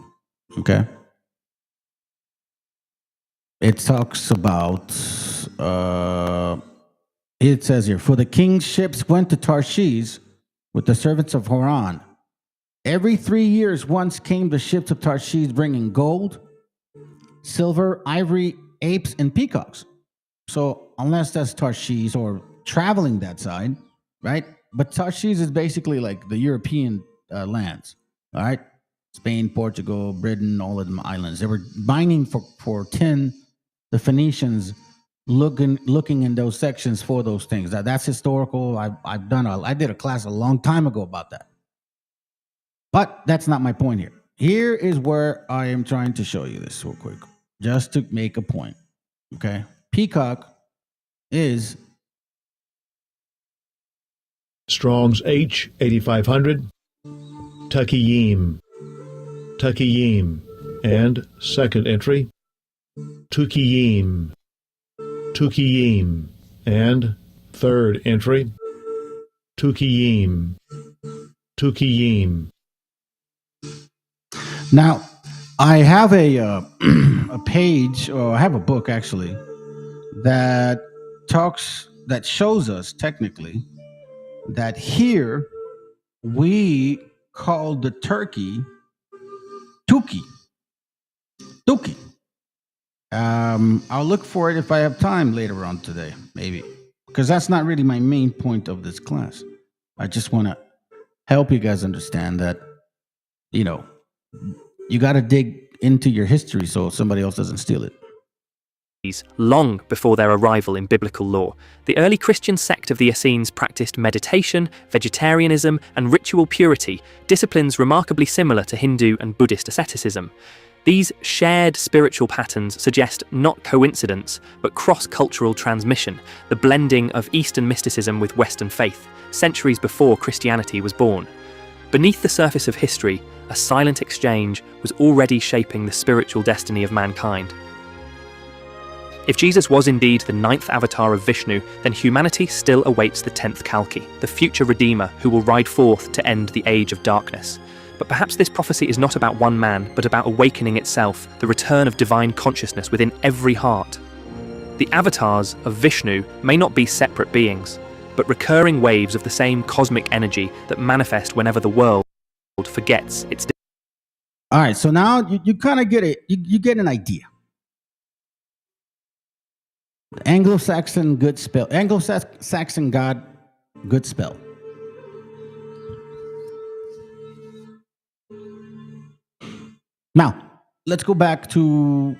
S1: Okay. It talks about, it says here, for the king's ships went to Tarshish with the servants of Haran. Every 3 years once came the ships of Tarshish bringing gold, silver, ivory, apes, and peacocks. So unless that's Tarshish or traveling that side, right? But Tarshish is basically like the European lands, all right? Spain, Portugal, Britain, all of them islands. They were mining for tin. The Phoenicians looking in those sections for those things. That's historical. I did a class a long time ago about that. But that's not my point here. Here is where I am trying to show you this real quick, just to make a point. Okay, peacock is
S10: Strong's H 8500, Tukiyim, and second entry, Tukiyim, and third entry, Tukiyim.
S1: Now, I have a page, or I have a book actually, that shows us technically that here we call the turkey Tuki. I'll look for it if I have time later on today, maybe, because that's not really my main point of this class. I just want to help you guys understand that, you know, you got to dig into your history so somebody else doesn't steal it.
S8: Long before their arrival in biblical law, the early Christian sect of the Essenes practiced meditation, vegetarianism, and ritual purity, disciplines remarkably similar to Hindu and Buddhist asceticism. These shared spiritual patterns suggest not coincidence, but cross-cultural transmission, the blending of Eastern mysticism with Western faith, centuries before Christianity was born. Beneath the surface of history, a silent exchange was already shaping the spiritual destiny of mankind. If Jesus was indeed the 9th avatar of Vishnu, then humanity still awaits the 10th Kalki, the future Redeemer who will ride forth to end the age of darkness. But perhaps this prophecy is not about one man, but about awakening itself, the return of divine consciousness within every heart. The avatars of Vishnu may not be separate beings, but recurring waves of the same cosmic energy that manifest whenever the world forgets its.
S1: All right, so now you kind of get it. You get an idea. Anglo-Saxon good spell. Anglo-Saxon God, good spell. Now, let's go back to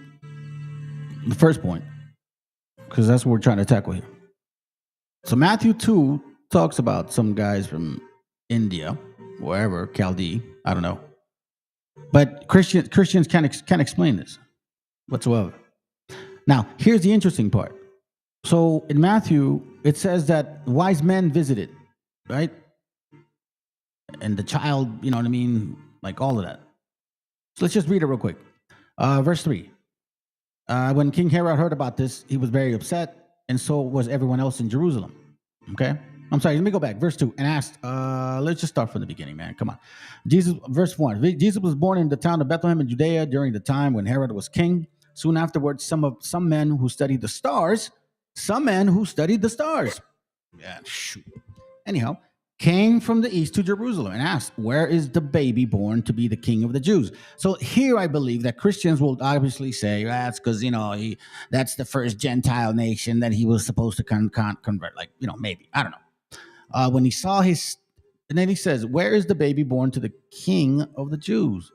S1: the first point, because that's what we're trying to tackle here. So Matthew 2 talks about some guys from India, wherever, Chaldee, I don't know. But Christians can't explain this whatsoever. Now, here's the interesting part. So in Matthew, it says that wise men visited, right? And the child, you know what I mean? Like all of that. So let's just read it real quick. Verse 3. When King Herod heard about this, he was very upset, and so was everyone else in Jerusalem. Okay? I'm sorry, let me go back. Verse 2, and asked, let's just start from the beginning, man. Come on. Verse 1. Jesus was born in the town of Bethlehem in Judea during the time when Herod was king. Soon afterwards, some men who studied the stars, yeah, shoot. Anyhow, came from the east to Jerusalem and asked, where is the baby born to be the king of the Jews? So here I believe that Christians will obviously say, that's because, that's the first Gentile nation that he was supposed to convert. Like, maybe. I don't know. When he saw his, and then he says, where is the baby born to the king of the Jews?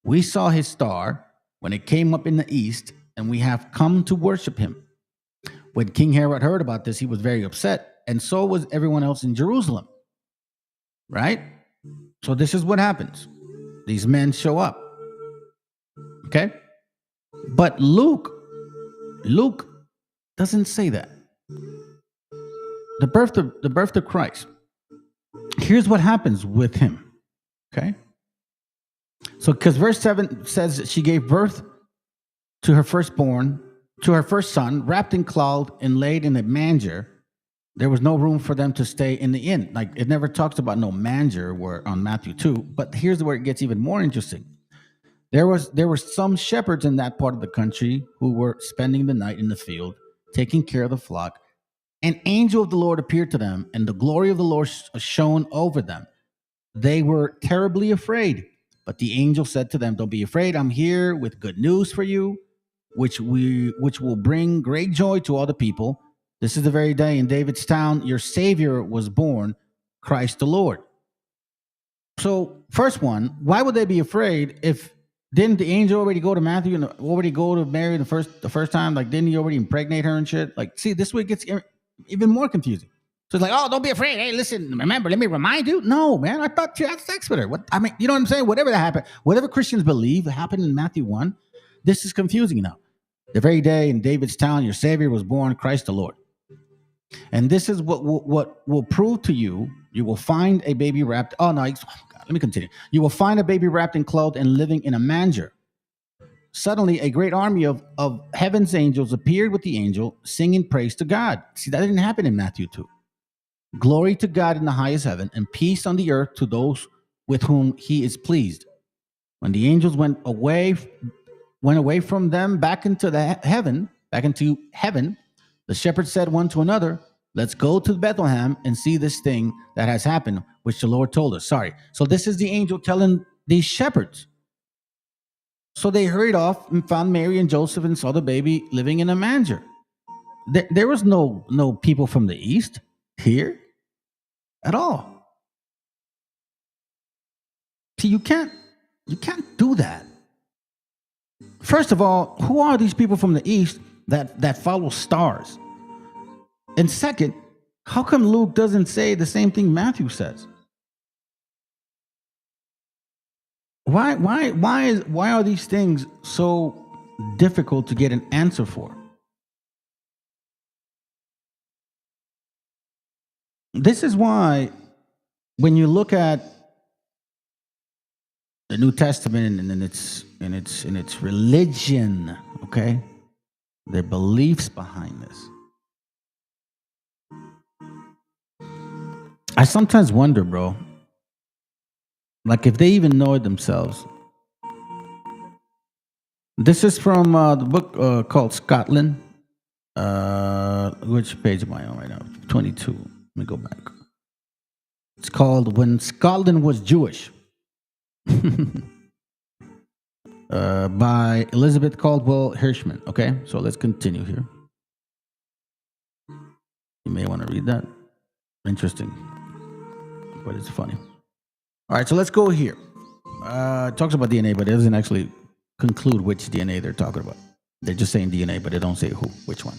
S1: We saw his star when it came up in the east, and we have come to worship him. When King Herod heard about this, he was very upset, and so was everyone else in Jerusalem. Right? So this is what happens. These men show up. Okay? But Luke doesn't say that. The birth of Christ. Here's what happens with him. Okay? So because verse 7 says that she gave birth to her first son, wrapped in cloth and laid in a manger. There was no room for them to stay in the inn. Like, it never talks about no manger on Matthew 2, but here's where it gets even more interesting. There were some shepherds in that part of the country who were spending the night in the field, taking care of the flock. An angel of the Lord appeared to them, and the glory of the Lord shone over them. They were terribly afraid, but the angel said to them, don't be afraid. I'm here with good news for you, which will bring great joy to all the people. This is the very day in David's town your Savior was born, Christ the Lord. So, first one, why would they be afraid if didn't the angel already go to Matthew and already go to Mary the first time? Like, didn't he already impregnate her and shit? Like, see, this way it gets even more confusing. So it's like, oh, don't be afraid. Hey, listen, remember, let me remind you. No, man, I thought you had sex with her. You know what I'm saying? Whatever that happened, whatever Christians believe happened in Matthew 1, this is confusing now. The very day in David's town your Savior was born, Christ the Lord. And this is what will prove to you. You will find a baby wrapped. Oh, no. Let me continue. You will find a baby wrapped in cloth and living in a manger. Suddenly, a great army of heaven's angels appeared with the angel, singing praise to God. See, that didn't happen in Matthew 2. Glory to God in the highest heaven, and peace on the earth to those with whom he is pleased. When the angels went away from them back into heaven, the shepherds said one to another, let's go to Bethlehem and see this thing that has happened, which the Lord told us. Sorry. So this is the angel telling these shepherds. So they hurried off and found Mary and Joseph and saw the baby living in a manger. There was no people from the east here at all. See, you can't do that. First of all, who are these people from the east that follow stars? And second, how come Luke doesn't say the same thing Matthew says? Why are these things so difficult to get an answer for? This is why when you look at the New Testament and its religion, okay? their beliefs behind this. I sometimes wonder, bro, like if they even know it themselves. This is from the book called Scotland. Which page am I on right now? 22. Let me go back. It's called When Scotland Was Jewish. By Elizabeth Caldwell Hirschman. Okay, so let's continue here. You may want to read that. Interesting, but it's funny. All right, so let's go here. It talks about DNA, but it doesn't actually conclude which DNA they're talking about. They're just saying DNA, but they don't say which one.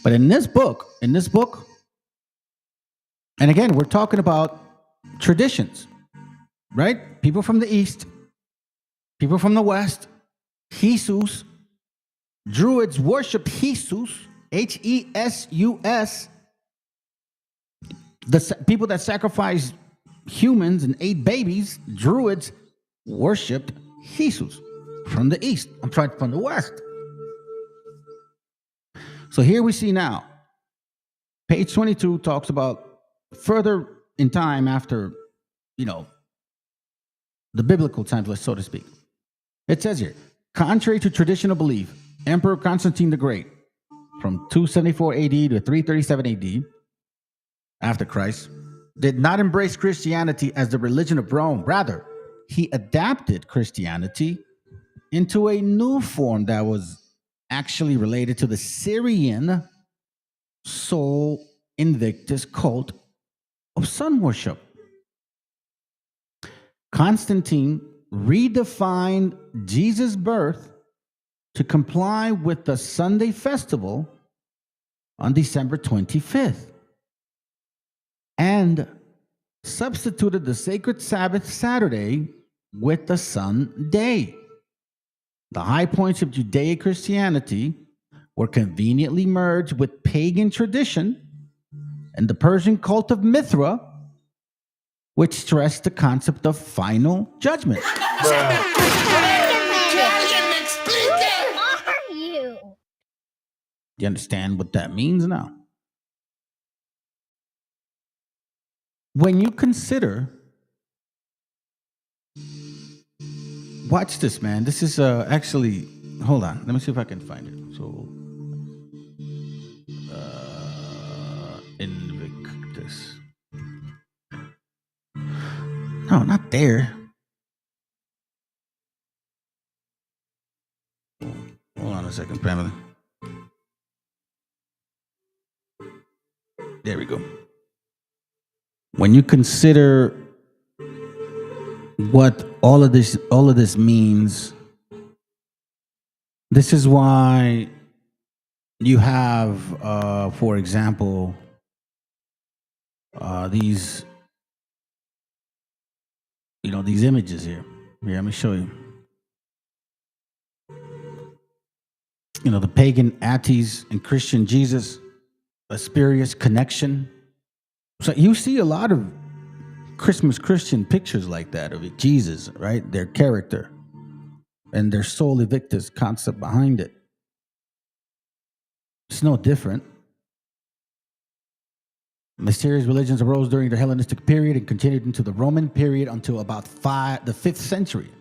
S1: But in this book, and again, we're talking about traditions, right? People from the East, people from the West, Jesus, Druids worship Jesus, Hesus. The people that sacrificed humans and ate babies, Druids worshipped Jesus from the East. I'm sorry, from the West. So here we see now, page 22 talks about further in time after, the biblical times, so to speak. It says here, contrary to traditional belief, Emperor Constantine the Great, from 274 AD to 337 AD, after Christ, did not embrace Christianity as the religion of Rome. Rather, he adapted Christianity into a new form that was actually related to the Syrian Sol Invictus cult of sun worship. Constantine redefined Jesus' birth to comply with the Sunday festival on December 25th and substituted the sacred Sabbath Saturday with the sun day. The high points of Judaic Christianity were conveniently merged with pagan tradition and the Persian cult of Mithra, which stressed the concept of final judgment.
S9: Who are you?
S1: Do you understand what that means now? When you consider, watch this, man. This is actually, hold on. Let me see if I can find it. So, Invictus. No, not there. Hold on a second, family. There we go. When you consider what all of this means, this is why you have, for example, these images here. Here, let me show you. The pagan Attis and Christian Jesus, a spurious connection. So you see a lot of Christmas Christian pictures like that of Jesus, right? Their character and their Sol Invictus concept behind it. It's no different. Mysterious religions arose during the Hellenistic period and continued into the Roman period until about the 5th century,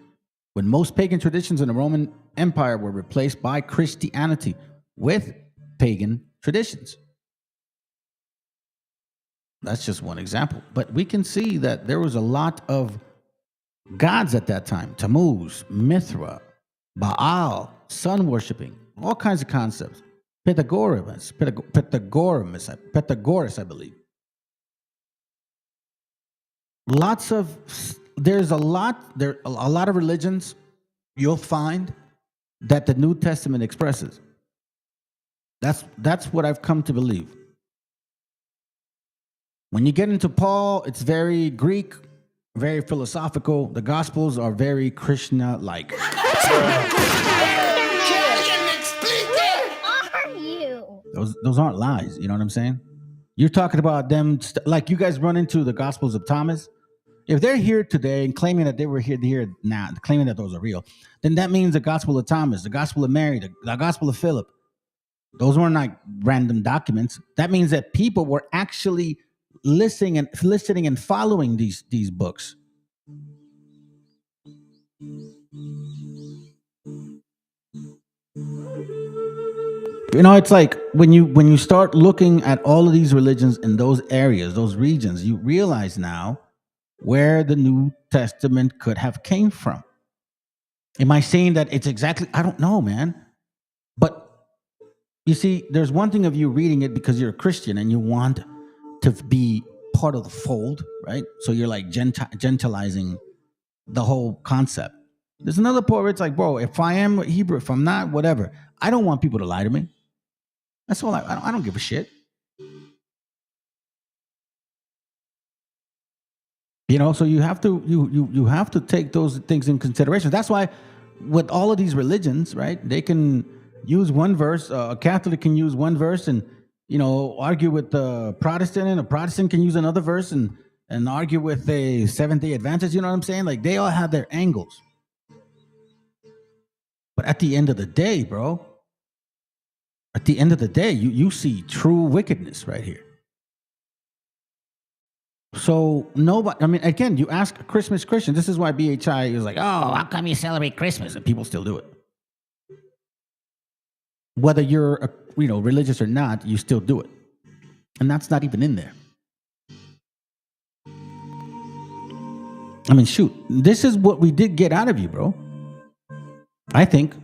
S1: when most pagan traditions in the Roman Empire were replaced by Christianity with pagan traditions. That's just one example. But we can see that there was a lot of gods at that time. Tammuz, Mithra, Baal, sun worshiping, all kinds of concepts. Pythagoras, I believe. There's a lot of religions you'll find that the New Testament expresses. That's what I've come to believe. When you get into Paul, it's very Greek, very philosophical. The Gospels are very Krishna-like.
S9: Who are you?
S1: Those aren't lies. You know what I'm saying? You're talking about them, like you guys run into the Gospels of Thomas. If they're here today and claiming that they were here now, claiming that those are real, then that means the Gospel of Thomas, the Gospel of Mary, the Gospel of Philip, Those weren't like random documents. That means that people were actually listening and following these books. You know, it's like when you start looking at all of these religions in those areas, those regions, you realize now where the New Testament could have came from. Am I saying that it's exactly? I don't know, man. But you see, there's one thing of you reading it because you're a Christian and you want to be part of the fold, right? So you're like gentilizing the whole concept. There's another part where it's like, bro, if I am Hebrew, if I'm not, whatever. I don't want people to lie to me. That's all. I don't give a shit. You know, so you have to you have to take those things in consideration. That's why with all of these religions, right? They can use one verse. A Catholic can use one verse and, you know, argue with the Protestant, and a Protestant can use another verse and argue with a Seventh-day Adventist. You know what I'm saying? Like, they all have their angles. But at the end of the day, bro, at the end of the day, you see true wickedness right here. So nobody, I mean, again, you ask a Christmas Christian. This is why BHI is like, oh, how come you celebrate Christmas? And people still do it. Whether you're, religious or not, you still do it. And that's not even in there. I mean, shoot, this is what we did get out of you, bro. I think.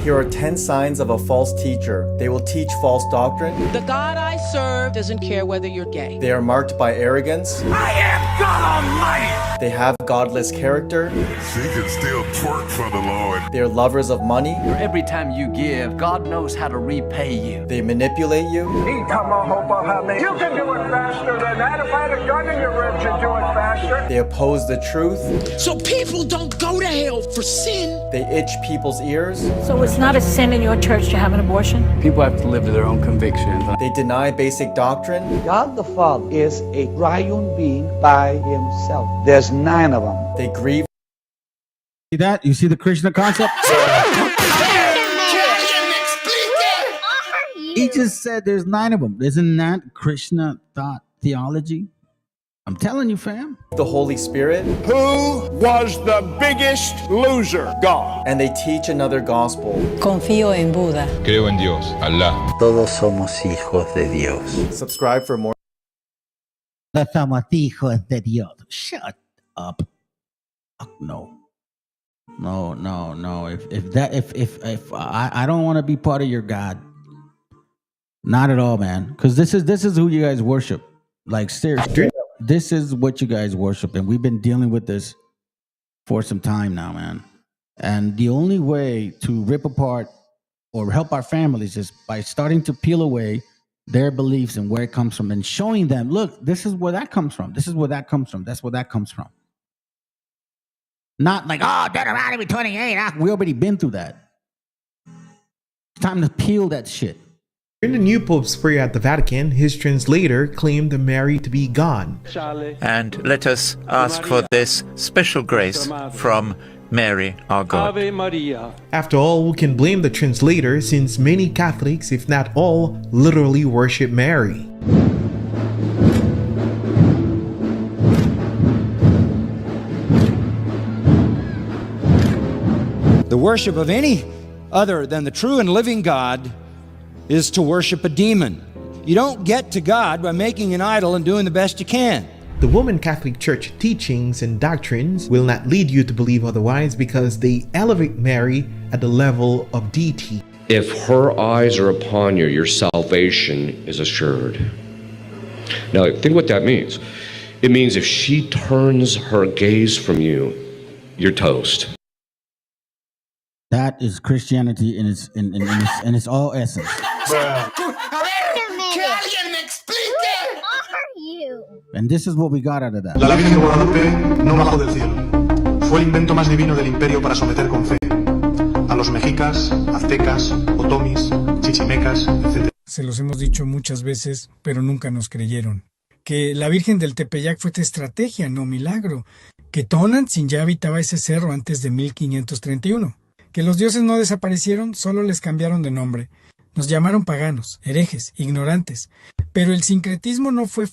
S11: Here are 10 signs of a false teacher. They will teach false doctrine.
S12: The God I serve doesn't care whether you're gay.
S11: They are marked by arrogance.
S13: I am God Almighty!
S11: They have godless character.
S13: She can still twerk for the Lord.
S11: They are lovers of money.
S14: Every time you give, God knows how to repay you.
S11: They manipulate you.
S15: You can do it faster than that. If I had a gun in your ribs, you'd do it faster.
S11: They oppose the truth.
S12: So people don't go to hell for sin.
S11: They itch people's ears.
S16: So it's not a sin in your church to have an abortion?
S14: People have to live to their own convictions.
S11: They deny basic doctrine.
S17: God the Father is a triune being by himself. There's 9 of them.
S11: They grieve.
S1: See that? You see the Krishna concept? He just said there's 9 of them. Isn't that Krishna thought theology? I'm telling you, fam.
S11: The Holy Spirit.
S15: Who was the biggest loser? God.
S11: And they teach another gospel.
S16: Confío en Buda.
S18: Creo en Dios, Allah.
S17: Todos somos hijos de Dios.
S11: Subscribe for more.
S1: Somos hijos de Dios. Shut up. No. If I don't want to be part of your God. Not at all, man. Because this is who you guys worship. Like, seriously. This is what you guys worship, and we've been dealing with this for some time now, man. And the only way to rip apart or help our families is by starting to peel away their beliefs and where it comes from, and showing them, look, this is where that comes from. This is where that comes from. That's where that comes from. Not like, oh, Deuteronomy 28. We already been through that. It's time to peel that shit.
S19: During the new Pope's prayer at the Vatican, his translator claimed Mary to be God.
S20: And let us ask for this special grace from Mary, our God.
S19: After all, who can blame the translator, since many Catholics, if not all, literally worship Mary?
S21: The worship of any other than the true and living God is to worship a demon. You don't get to God by making an idol and doing the best you can.
S19: The Roman Catholic Church teachings and doctrines will not lead you to believe otherwise, because they elevate Mary at the level of deity.
S22: If her eyes are upon you, your salvation is assured. Now, think what that means. It means if she turns her gaze from you, you're toast.
S1: That is Christianity in its all essence. And this is what we got out of that.
S23: La Virgen de Guadalupe no bajó del cielo. Fue el invento más divino del imperio para someter con fe a los mexicas, aztecas, otomis, chichimecas, etc.
S24: Se los hemos dicho muchas veces, pero nunca nos creyeron.
S2: que la Virgen del Tepeyac fue estrategia, no milagro, que Tonantzin ya habitaba ese cerro antes de 1531, que los dioses no desaparecieron, solo les cambiaron de nombre. Nos llamaron paganos, herejes, ignorantes, pero el sincretismo no fue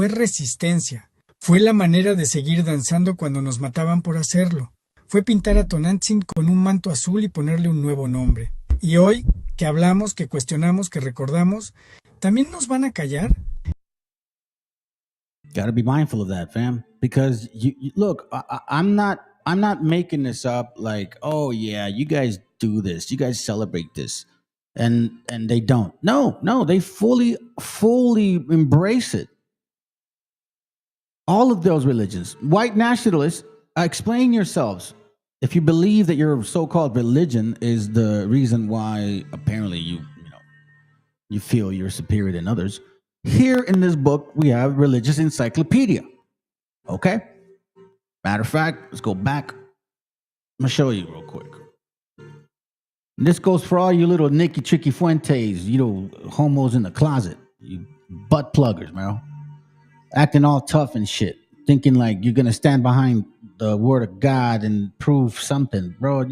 S2: resistencia, fue la manera de seguir danzando cuando nos mataban por hacerlo. Fue pintar a Tonantzin con un manto azul y ponerle un nuevo nombre. Y hoy, que hablamos, que cuestionamos, que recordamos, ¿también nos van a callar?
S1: Got to be mindful of that, fam, because you look. I'm not making this up. Like, oh yeah, you guys do this, you guys celebrate this, and they don't. No, they fully embrace it. All of those religions, white nationalists, explain yourselves. If you believe that your so-called religion is the reason why apparently you feel you're superior than others, here in this book we have religious encyclopedia. Okay? Matter of fact, let's go back. I'm gonna show you real quick. And this goes for all you little Nicky Tricky Fuentes, homos in the closet, you butt pluggers, man. Acting all tough and shit, thinking like you're gonna stand behind the word of God and prove something, bro.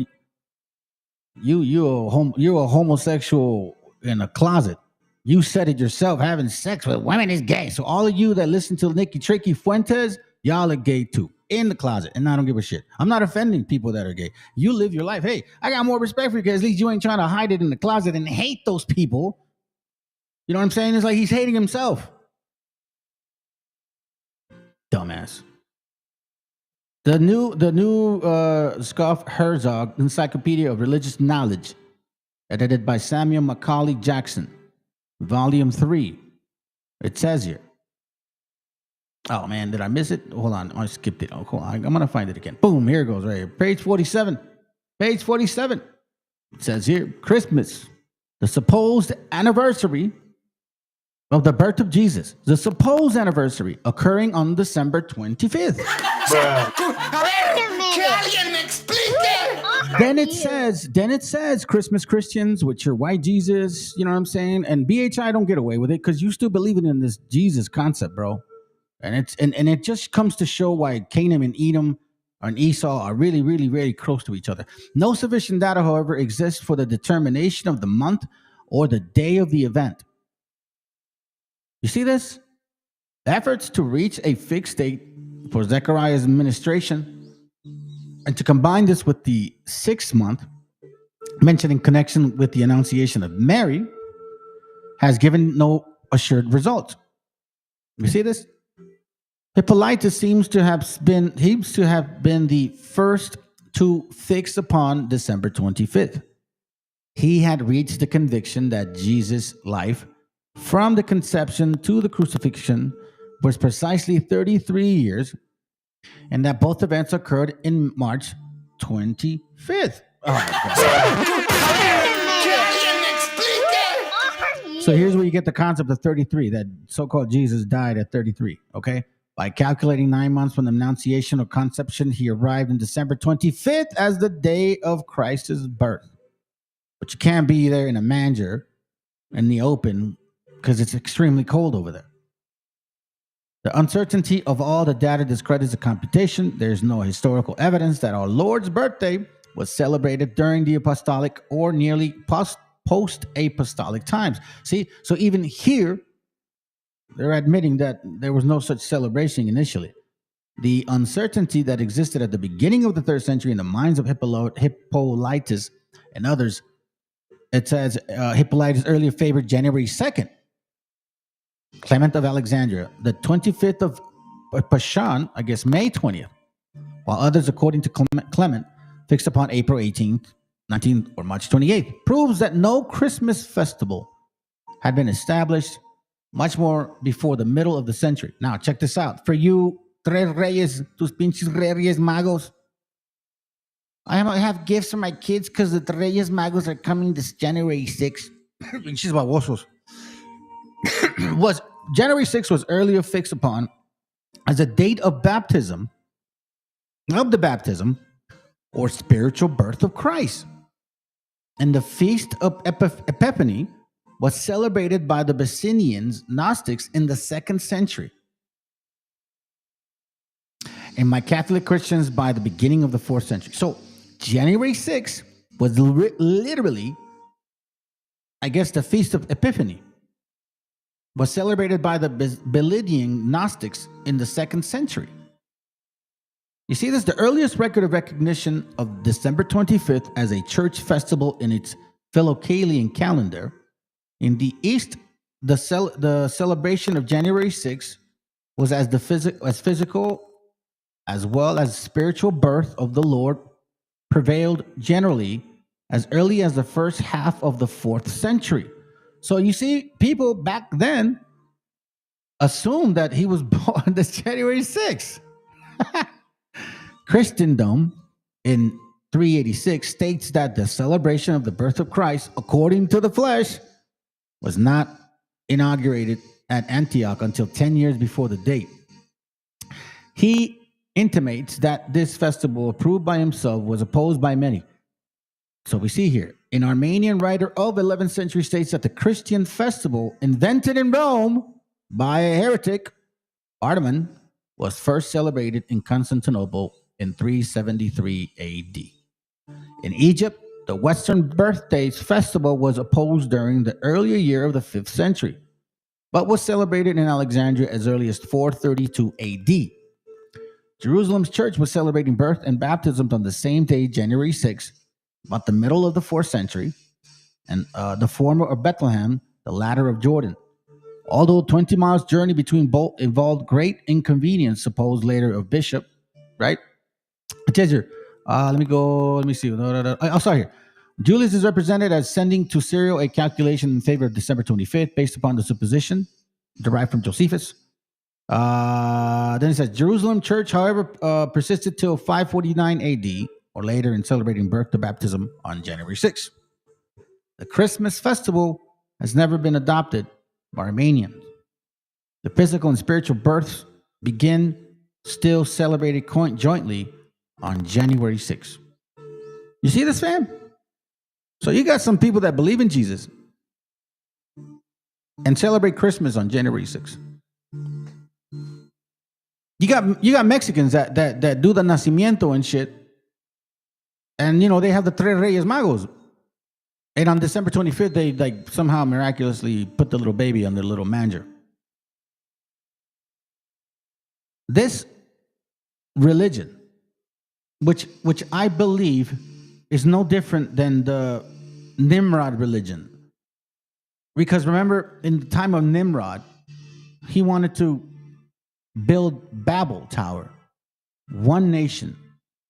S1: You're a homosexual in a closet. You said it yourself. Having sex with women is gay. So all of you that listen to Nicky Tricky Fuentes, y'all are gay too, in the closet. And I don't give a shit. I'm not offending people that are gay. You live your life. Hey, I got more respect for you because at least you ain't trying to hide it in the closet and hate those people. You know what I'm saying? It's like he's hating himself. Dumbass. The new Scoff Herzog Encyclopedia of Religious Knowledge, edited by Samuel Macaulay Jackson, Volume 3. It says here. Oh man, did I miss it? Hold on, I skipped it. Oh, hold on. I'm gonna find it again. Boom, here it goes right here. Page 47. Page 47. It says here, Christmas, the supposed anniversary of the birth of Jesus, the supposed anniversary occurring on December 25th. Then it says Christmas Christians with your white Jesus, you know what I'm saying? And BHI don't get away with it because you still believing in this Jesus concept, bro. And it just comes to show why Canaan and Edom and Esau are really, really, really close to each other. No sufficient data, however, exists for the determination of the month or the day of the event. You see this? Efforts to reach a fixed date for Zechariah's administration and to combine this with the 6th month mentioned in connection with the Annunciation of Mary has given no assured result. You see this? Hippolytus seems to have been the first to fix upon December 25th. He had reached the conviction that Jesus' life from the conception to the crucifixion was precisely 33 years, and that both events occurred in March 25th. So here's where you get the concept of 33, that so-called Jesus died at 33, okay? By calculating 9 months from the Annunciation or conception, he arrived in December 25th as the day of Christ's birth. But you can't be there in a manger in the open because it's extremely cold over there. The uncertainty of all the data discredits the computation. There's no historical evidence that our Lord's birthday was celebrated during the apostolic or nearly post-apostolic times. See, so even here, they're admitting that there was no such celebration initially. The uncertainty that existed at the beginning of the 3rd century in the minds of Hippolytus and others, it says Hippolytus earlier favored January 2nd. Clement of Alexandria, the 25th of Pashan, I guess May 20th, while others, according to Clement, fixed upon April 18th, 19th, or March 28th, proves that no Christmas festival had been established much more before the middle of the century. Now, check this out. For you, Tres Reyes, tus pinches Reyes Magos, I have gifts for my kids because the Reyes Magos are coming this January 6th. Pinches babosos. January 6th was earlier fixed upon as a date of baptism, or spiritual birth of Christ. And the feast of Epiphany was celebrated by the Byzantine Gnostics in the 2nd century. and my Catholic Christians by the beginning of the 4th century. So January 6th was literally, I guess, the Feast of Epiphany, was celebrated by the Belidian Gnostics in the 2nd century. You see, this is the earliest record of recognition of December 25th as a church festival in its Philocalian calendar. In the East, the celebration of January 6th was as physical as well as spiritual birth of the Lord prevailed generally as early as the first half of the 4th century. So you see, people back then assumed that he was born this January 6th. Christendom in 386 states that the celebration of the birth of Christ, according to the flesh, was not inaugurated at Antioch until 10 years before the date. He intimates that this festival, approved by himself, was opposed by many. So we see here, an Armenian writer of 11th century states that the Christian festival invented in Rome by a heretic, Arteman, was first celebrated in Constantinople in 373 AD. In Egypt, the Western Birthdays Festival was opposed during the earlier year of the 5th century, but was celebrated in Alexandria as early as 432 AD. Jerusalem's church was celebrating birth and baptisms on the same day, January 6th, about the middle of the 4th century, and the former of Bethlehem, the latter of Jordan. Although 20 miles journey between both involved great inconvenience, supposed later of Bishop, right? It says here, let me see. Oh, sorry here. Julius is represented as sending to Cyril a calculation in favor of December 25th based upon the supposition derived from Josephus. Then it says, Jerusalem church, however, persisted till 549 AD or later in celebrating birth to baptism on January 6th. The Christmas festival has never been adopted by Armenians. The physical and spiritual births begin still celebrated jointly on January 6th. You see this, fam? So you got some people that believe in Jesus and celebrate Christmas on January 6th. You got Mexicans that do the nacimiento and shit, and they have the Tres Reyes Magos, and on December 25th they somehow miraculously put the little baby on their little manger. This religion, which I believe is no different than the Nimrod religion, because remember, in the time of Nimrod, he wanted to build Babel Tower, one nation,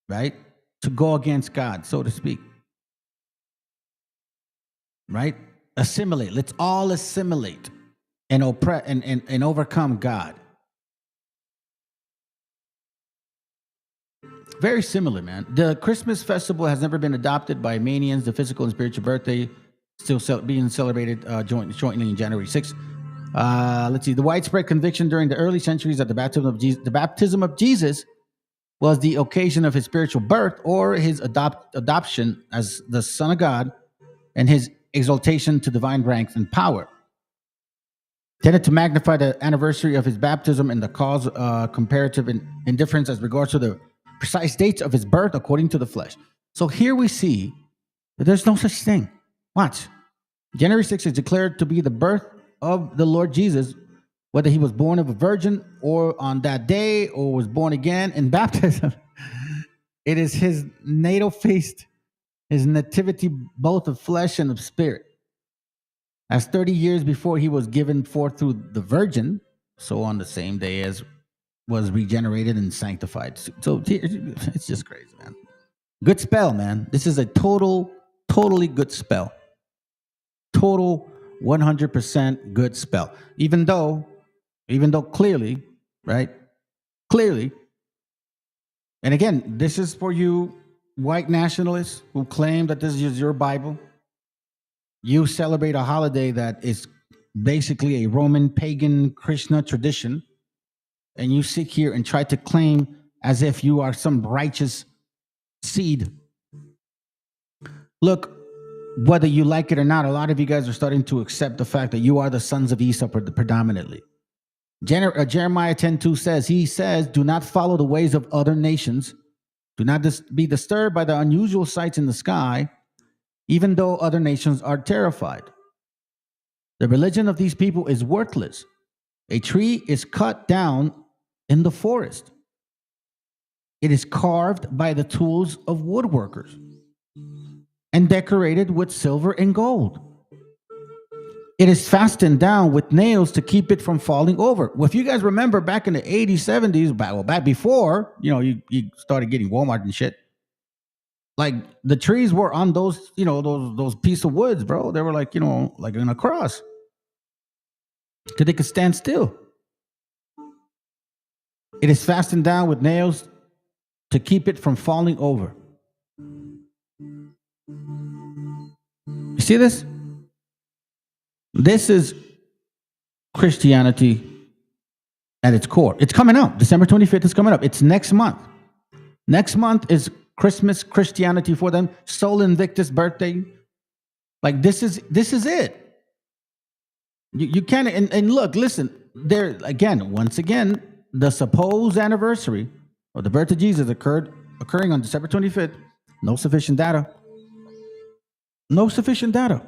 S1: right, to go against God, so to speak, right? Assimilate. Let's all assimilate and oppress and overcome God. Very similar, man. The Christmas festival has never been adopted by Armenians. The physical and spiritual birthday still being celebrated jointly in January 6th. Let's see. The widespread conviction during the early centuries that the baptism of Jesus was the occasion of his spiritual birth or his adoption as the Son of God and his exaltation to divine ranks and power. Tended to magnify the anniversary of his baptism and the cause comparative indifference as regards to the precise dates of his birth according to the flesh. So here we see that there's no such thing. Watch. January 6th is declared to be the birth of the Lord Jesus, whether he was born of a virgin or on that day or was born again in baptism. It is his natal feast, his nativity, both of flesh and of spirit. As 30 years before he was given forth through the virgin, so on the same day as was regenerated and sanctified. So it's just crazy, man. Good spell, man. This is a totally good spell. Total 100% good spell. Even though clearly, right? Clearly. And again, this is for you white nationalists who claim that this is your Bible. You celebrate a holiday that is basically a Roman pagan Krishna tradition, and you sit here and try to claim as if you are some righteous seed. Look, whether you like it or not, a lot of you guys are starting to accept the fact that you are the sons of Esau predominantly. Jeremiah 10:2 says, he says, do not follow the ways of other nations. Do not be disturbed by the unusual sights in the sky, even though other nations are terrified. The religion of these people is worthless. A tree is cut down in the forest. It is carved by the tools of woodworkers and decorated with silver and gold. It is fastened down with nails to keep it from falling over. Well, if you guys remember back in the 80s, 70s, back before, you started getting Walmart and shit, like the trees were on those, those piece of woods, bro. They were like, like in a cross. Because they could stand still. It is fastened down with nails to keep it from falling over. You see this? This is Christianity at its core. It's coming out. December 25th is coming up. It's next month. Next month is Christmas Christianity for them. Sol Invictus birthday. Like this is it. You can't, and look, listen, there again, once again, the supposed anniversary of the birth of Jesus occurring on December 25th. No sufficient data. No sufficient data.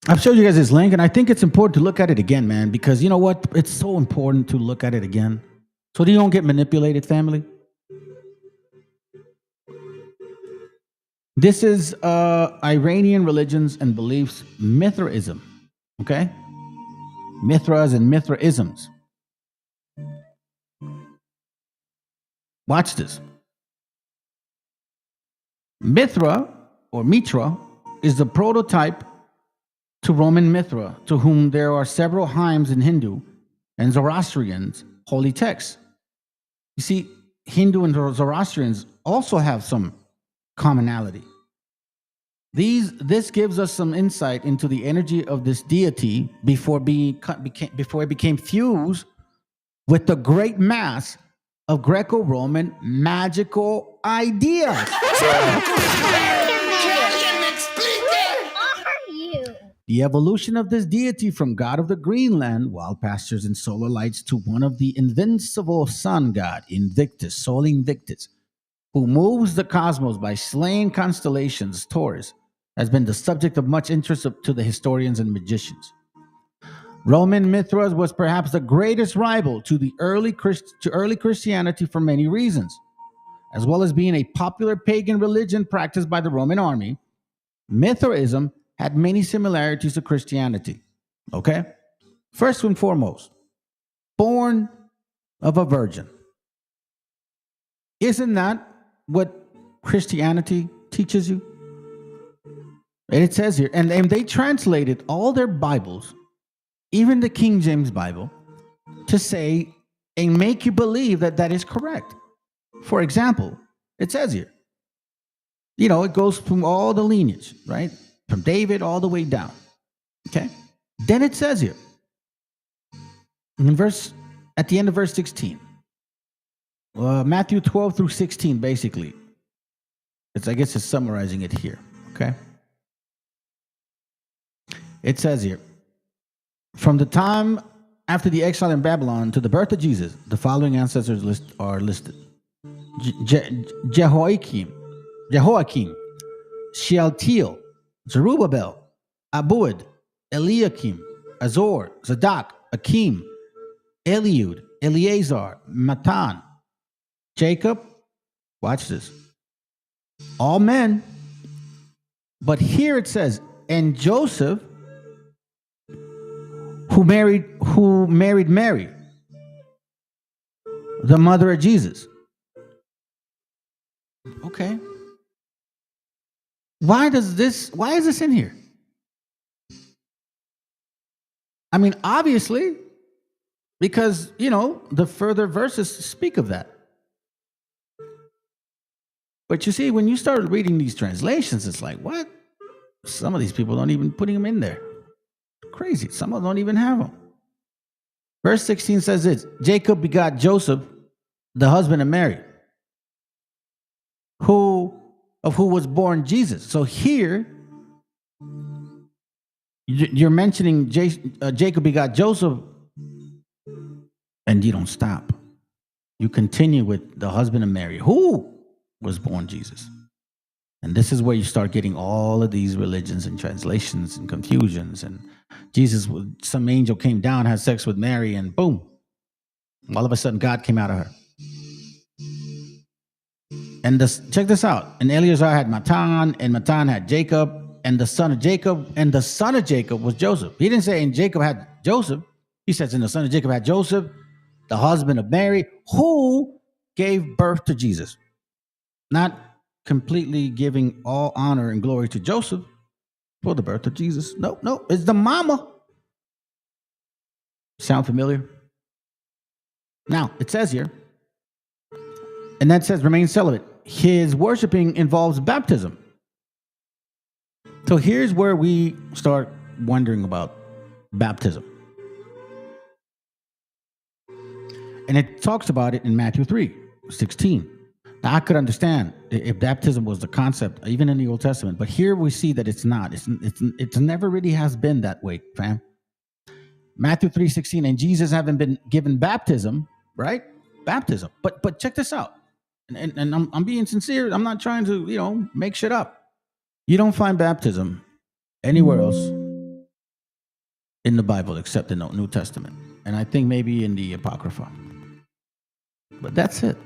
S1: I've showed you guys this link, and I think it's important to look at it again, man, because you know what? It's so important to look at it again so that you don't get manipulated, family. This is Iranian religions and beliefs, Mithraism, okay? Mithras and Mithraisms. Watch this. Mithra, or Mitra, is the prototype to Roman Mithra, to whom there are several hymns in Hindu and Zoroastrians' holy texts. You see, Hindu and Zoroastrians also have some commonality. This gives us some insight into the energy of this deity before it became fused with the great mass of Greco-Roman magical ideas. The evolution of this deity from god of the Greenland, wild pastures and solar lights, to one of the invincible sun god, Invictus, Sol Invictus, who moves the cosmos by slaying constellations, Taurus, has been the subject of much interest to the historians and magicians. Roman Mithras was perhaps the greatest rival to early Christianity for many reasons. As well as being a popular pagan religion practiced by the Roman army, Mithraism had many similarities to Christianity. Okay? First and foremost, born of a virgin. Isn't that what Christianity teaches you? And it says here, and they translated all their Bibles, even the King James Bible, to say and make you believe that that is correct. For example, it says here, it goes from all the lineage, right? From David all the way down. Okay? Then it says here, at the end of verse 16, Matthew 12 through 16, basically. I guess it's summarizing it here. Okay? It says here, from the time after the exile in Babylon to the birth of Jesus, the following ancestors are listed. Jehoiakim, Shealtiel, Zerubbabel, Abuad, Eliakim, Azor, Zadok, Akim, Eliud, Eleazar, Matan, Jacob, watch this, all men, but here it says, and Joseph, who married Mary, the mother of Jesus. Okay. Why is this in here? I mean, obviously, because, the further verses speak of that. But you see, when you start reading these translations, it's like, what? Some of these people don't even putting them in there. Crazy. Some of them don't even have them. Verse 16 says this, Jacob begot Joseph, the husband of Mary, of who was born Jesus. So here, You're mentioning Jacob begot Joseph, and you don't stop. You continue with the husband of Mary, who was born Jesus. And this is where you start getting all of these religions and translations and confusions. And Jesus, some angel came down, had sex with Mary, and boom, all of a sudden God came out of her. And check this out. And Eleazar had Matan, and Matan had Jacob, and the son of Jacob, and the son of Jacob was Joseph. He didn't say, and Jacob had Joseph. He says, and the son of Jacob had Joseph, the husband of Mary, who gave birth to Jesus. Not completely giving all honor and glory to Joseph for the birth of Jesus. No, it's the mama. Sound familiar? Now, it says here, and that says remain celibate. His worshiping involves baptism. So here's where we start wondering about baptism. And it talks about it in Matthew 3:16. Now, I could understand if baptism was the concept, even in the Old Testament, but here we see that it's not. It's never really has been that way, fam. Matthew 3:16, and Jesus having been given baptism, right? Baptism. But check this out. And I'm being sincere. I'm not trying to, make shit up. You don't find baptism anywhere else in the Bible except in the New Testament. And I think maybe in the Apocrypha. But that's it.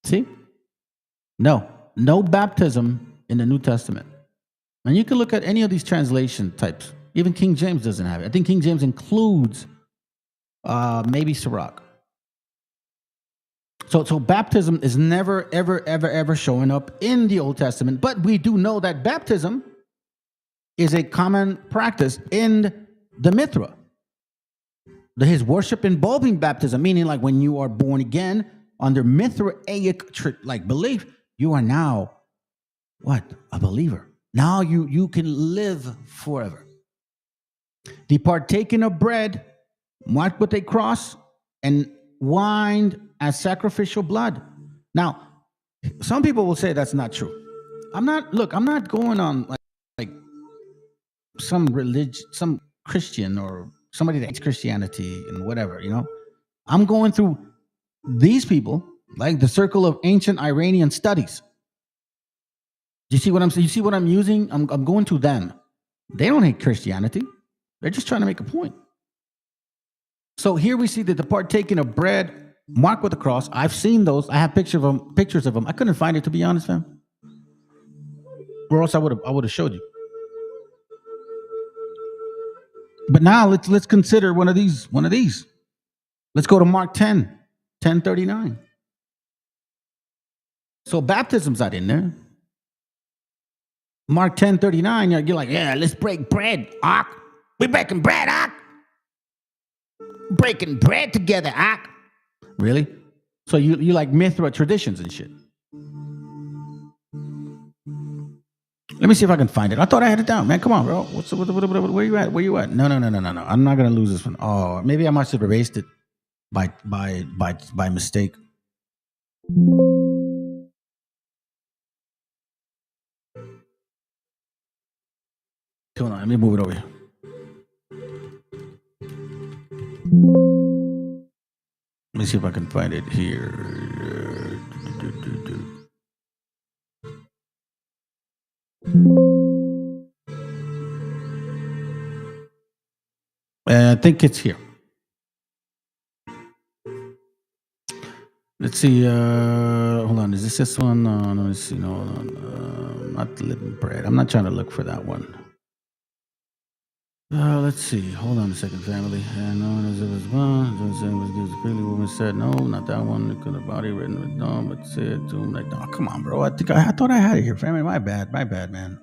S1: See? No baptism in the New Testament. And you can look at any of these translation types. Even King James doesn't have it. I think King James includes maybe Sirach. So baptism is never, ever showing up in the Old Testament. But we do know that baptism is a common practice in the Mithra. His worship involving baptism, meaning like when you are born again under Mithraic belief, you are now what? A believer. Now you can live forever. The partaking of bread marked with a cross and wine as sacrificial blood. Now, some people will say that's not true. I'm not going on like some religion, some Christian or somebody that hates Christianity and whatever, I'm going through these people, like the Circle of Ancient Iranian Studies. Do you see what I'm saying? You see what I'm using? I'm going to them. They don't hate Christianity. They're just trying to make a point. So here we see that the partaking of bread marked with the cross. I've seen those. I have pictures of them. I couldn't find it, to be honest, fam. Or else I would have showed you. But now let's consider one of these. Let's go to Mark 10:39. So baptism's not in there. Mark 10:39, you're like, yeah, let's break bread, Ark. We're breaking bread, Ark. Breaking bread together, Ark. Really? So you like Mithra traditions and shit. Let me see if I can find it. I thought I had it down, man. Come on, bro. Where you at? No. I'm not gonna lose this one. Oh, maybe I must have erased it by mistake. Hold on, let me move it over here. Let me see if I can find it here. I think it's here. Let's see. Hold on. Is this one? No, let me see. No, not the living bread. I'm not trying to look for that one. Let's see. Hold on a second, family. And as it was one, was freely. Woman said, no, not that one. It could have body written with no, but said to him like, oh, come on, bro. I thought I had it here, family. My bad, man.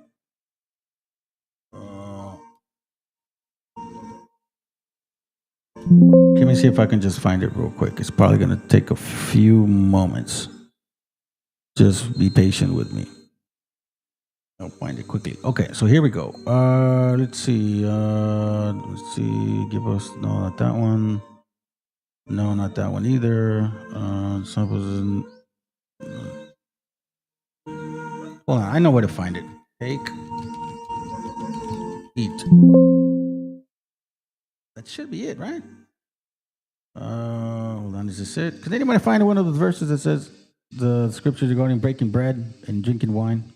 S1: Let me see if I can just find it real quick. It's probably going to take a few moments. Just be patient with me. I'll find it quickly. Okay, so here we go. Let's see. Give us not that one. No, not that one either. Hold on, I know where to find it. Take eat. That should be it, right? Hold on, is this it? Can anybody find one of the verses that says the scriptures regarding breaking bread and drinking wine?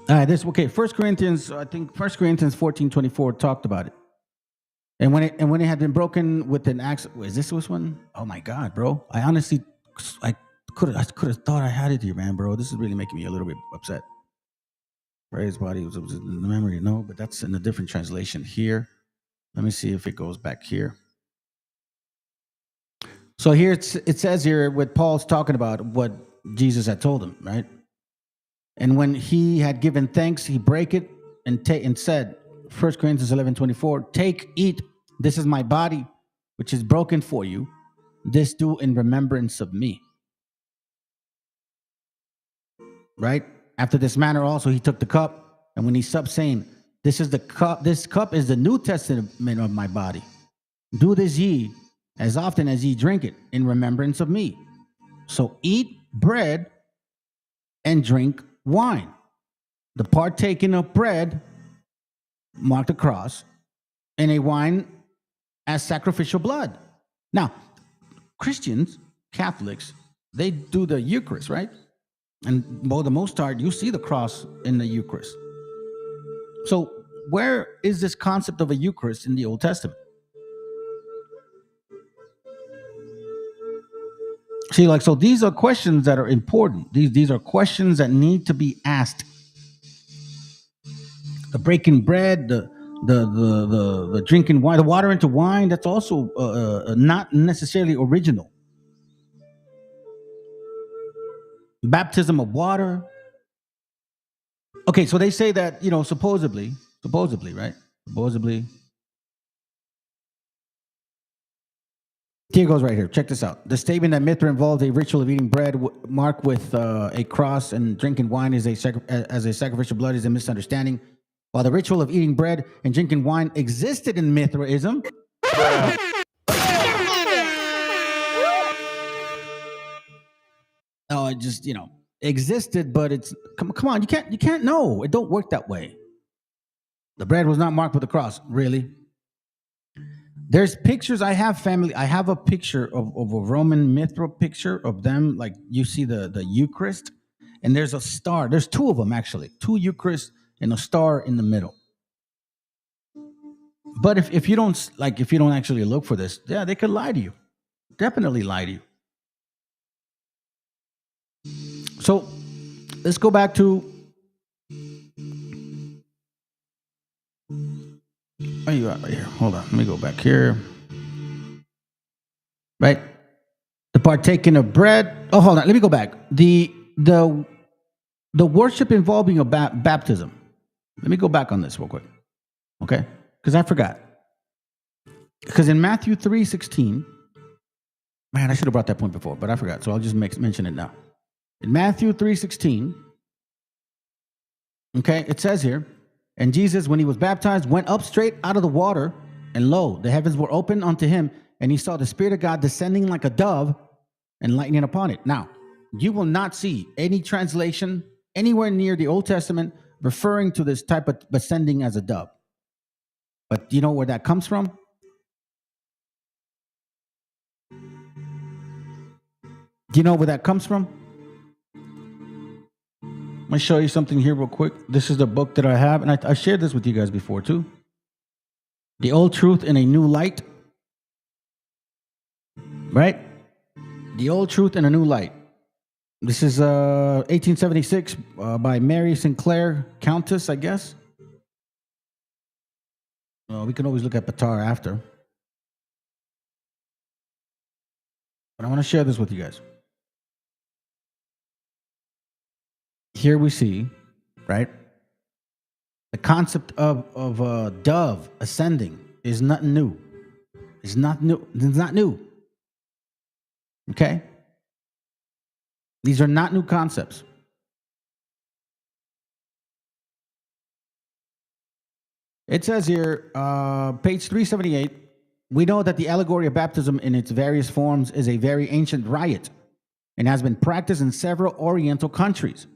S1: All right, okay. 1 Corinthians 14:24 talked about it. And when it had been broken with an axe, is this one? Oh my God, bro! I honestly, I could have thought I had it here, man, bro. This is really making me a little bit upset. Praise body was in the memory, no, but that's in a different translation here. Let me see if it goes back here. So here it says here what Paul's talking about what Jesus had told him, right? And when he had given thanks, he brake it and said, 1 Corinthians 11:24, take, eat, this is my body, which is broken for you. This do in remembrance of me. Right? After this manner also he took the cup, and when he supped, saying, this cup is the New Testament of my body. Do this ye as often as ye drink it in remembrance of me. So eat bread and drink wine. The partaking of bread marked the cross, and a wine as sacrificial blood. Now, Christians, Catholics, they do the Eucharist, right? And for the most part, you see the cross in the Eucharist. So where is this concept of a Eucharist in the Old Testament? See, so these are questions that are important. These are questions that need to be asked. The breaking bread, the drinking wine, the water into wine, that's also not necessarily original. Baptism of water. Okay, so they say that, supposedly, right? Supposedly. Here goes right here. Check this out. The statement that Mithra involves a ritual of eating bread marked with a cross and drinking wine as a sacrificial blood is a misunderstanding. While the ritual of eating bread and drinking wine existed in Mithraism, it just existed, but it's come on, you can't know. It don't work that way. The bread was not marked with the cross, really. There's pictures. I have a picture of a Roman Mithra picture of them. Like you see the Eucharist, and there's a star. There's two of them actually, two Eucharists and a star in the middle. But if you don't actually look for this, yeah, they could lie to you. Definitely lie to you. So let's go back to. Where you at right here? Hold on. Let me go back here. Right? The partaking of bread. Oh, hold on. Let me go back. The worship involving a baptism. Let me go back on this real quick. Okay? Because I forgot. Because in Matthew 3:16, man, I should have brought that point before, but I forgot. So I'll just mention it now. In Matthew 3:16, okay, it says here, and Jesus, when he was baptized, went up straight out of the water, and lo, the heavens were opened unto him, and he saw the Spirit of God descending like a dove and lightning upon it. Now, you will not see any translation anywhere near the Old Testament referring to this type of descending as a dove. But do you know where that comes from? Do you know where that comes from? I'm going to show you something here real quick. This is the book that I have, and I shared this with you guys before too. The Old Truth in a New Light. Right? The Old Truth in a New Light. This is 1876 by Mary Sinclair, Countess, I guess. We can always look at Patar after. But I want to share this with you guys. Here we see, right? The concept of a dove ascending is nothing new. It's not new. It's not new. Okay? These are not new concepts. It says here, page 378, we know that the allegory of baptism in its various forms is a very ancient rite and has been practiced in several Oriental countries.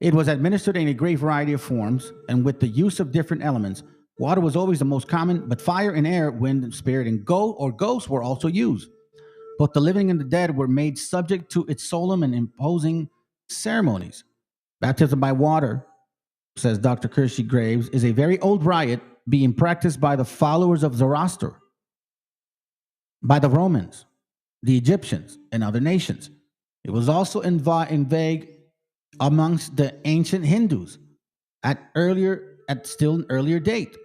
S1: It was administered in a great variety of forms and with the use of different elements. Water was always the most common, but fire and air, wind, spirit, and ghosts were also used. Both the living and the dead were made subject to its solemn and imposing ceremonies. Baptism by water, says Dr. Kirsty Graves, is a very old rite being practiced by the followers of Zoroaster, by the Romans, the Egyptians, and other nations. It was also in vague amongst the ancient Hindus at still an earlier date.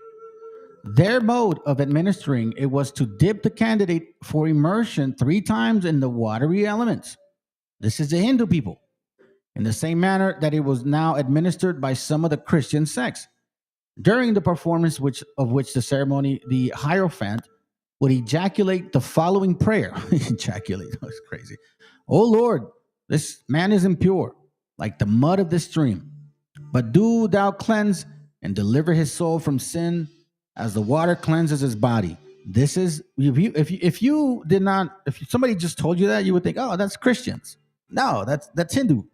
S1: Their mode of administering it was to dip the candidate for immersion 3 times in the watery elements. This is the Hindu people. In the same manner that it was now administered by some of the Christian sects. During the performance of which the ceremony, the Hierophant would ejaculate the following prayer. Ejaculate, that's crazy. Oh Lord, this man is impure, like the mud of this stream. But do thou cleanse and deliver his soul from sin as the water cleanses his body. This is, if somebody just told you that, you would think, oh, that's Christians. No, that's Hindu.
S9: Who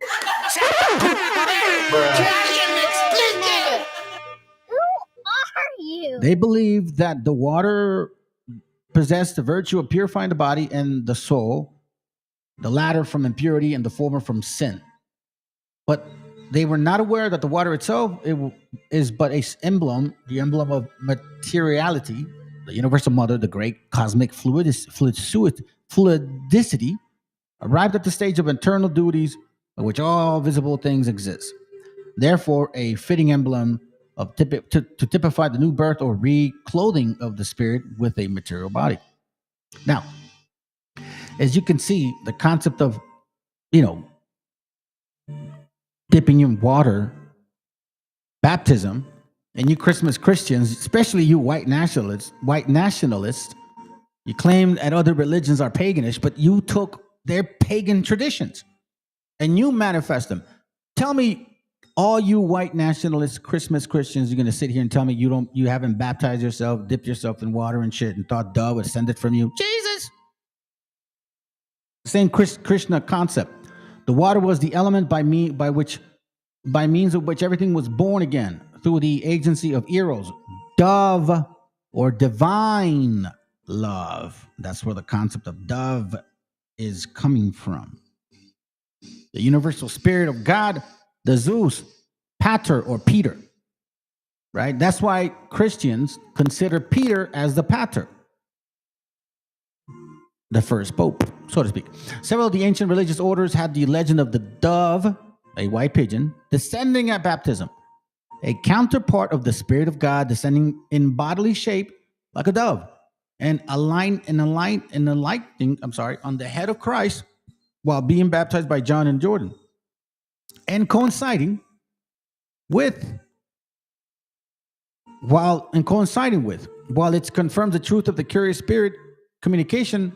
S9: are you?
S1: They believe that the water possessed the virtue of purifying the body and the soul, the latter from impurity and the former from sin. But they were not aware that the water itself is but a emblem, the emblem of materiality, the universal mother, the great cosmic fluidicity, arrived at the stage of eternal duties by which all visible things exist. Therefore, a fitting emblem of to typify the new birth or reclothing of the spirit with a material body. Now, as you can see, the concept of, dipping in water, baptism, and you Christmas Christians, especially you white nationalists, you claim that other religions are paganish, but you took their pagan traditions and you manifest them. Tell me, all you white nationalist Christmas Christians, you're going to sit here and tell me you haven't baptized yourself, dipped yourself in water and shit, and thought dove would send it from you. Jesus! Same Krishna concept. The water was the element by means of which everything was born again through the agency of eros, dove, or divine love. That's where the concept of dove is coming from. The universal spirit of God, the Zeus, Pater, or Peter. Right? That's why Christians consider Peter as the Pater, the first pope, so to speak. Several of the ancient religious orders had the legend of the dove, a white pigeon, descending at baptism, a counterpart of the Spirit of God descending in bodily shape like a dove, and alighting on the head of Christ while being baptized by John and Jordan, and coinciding with, while it confirms the truth of the curious spirit communication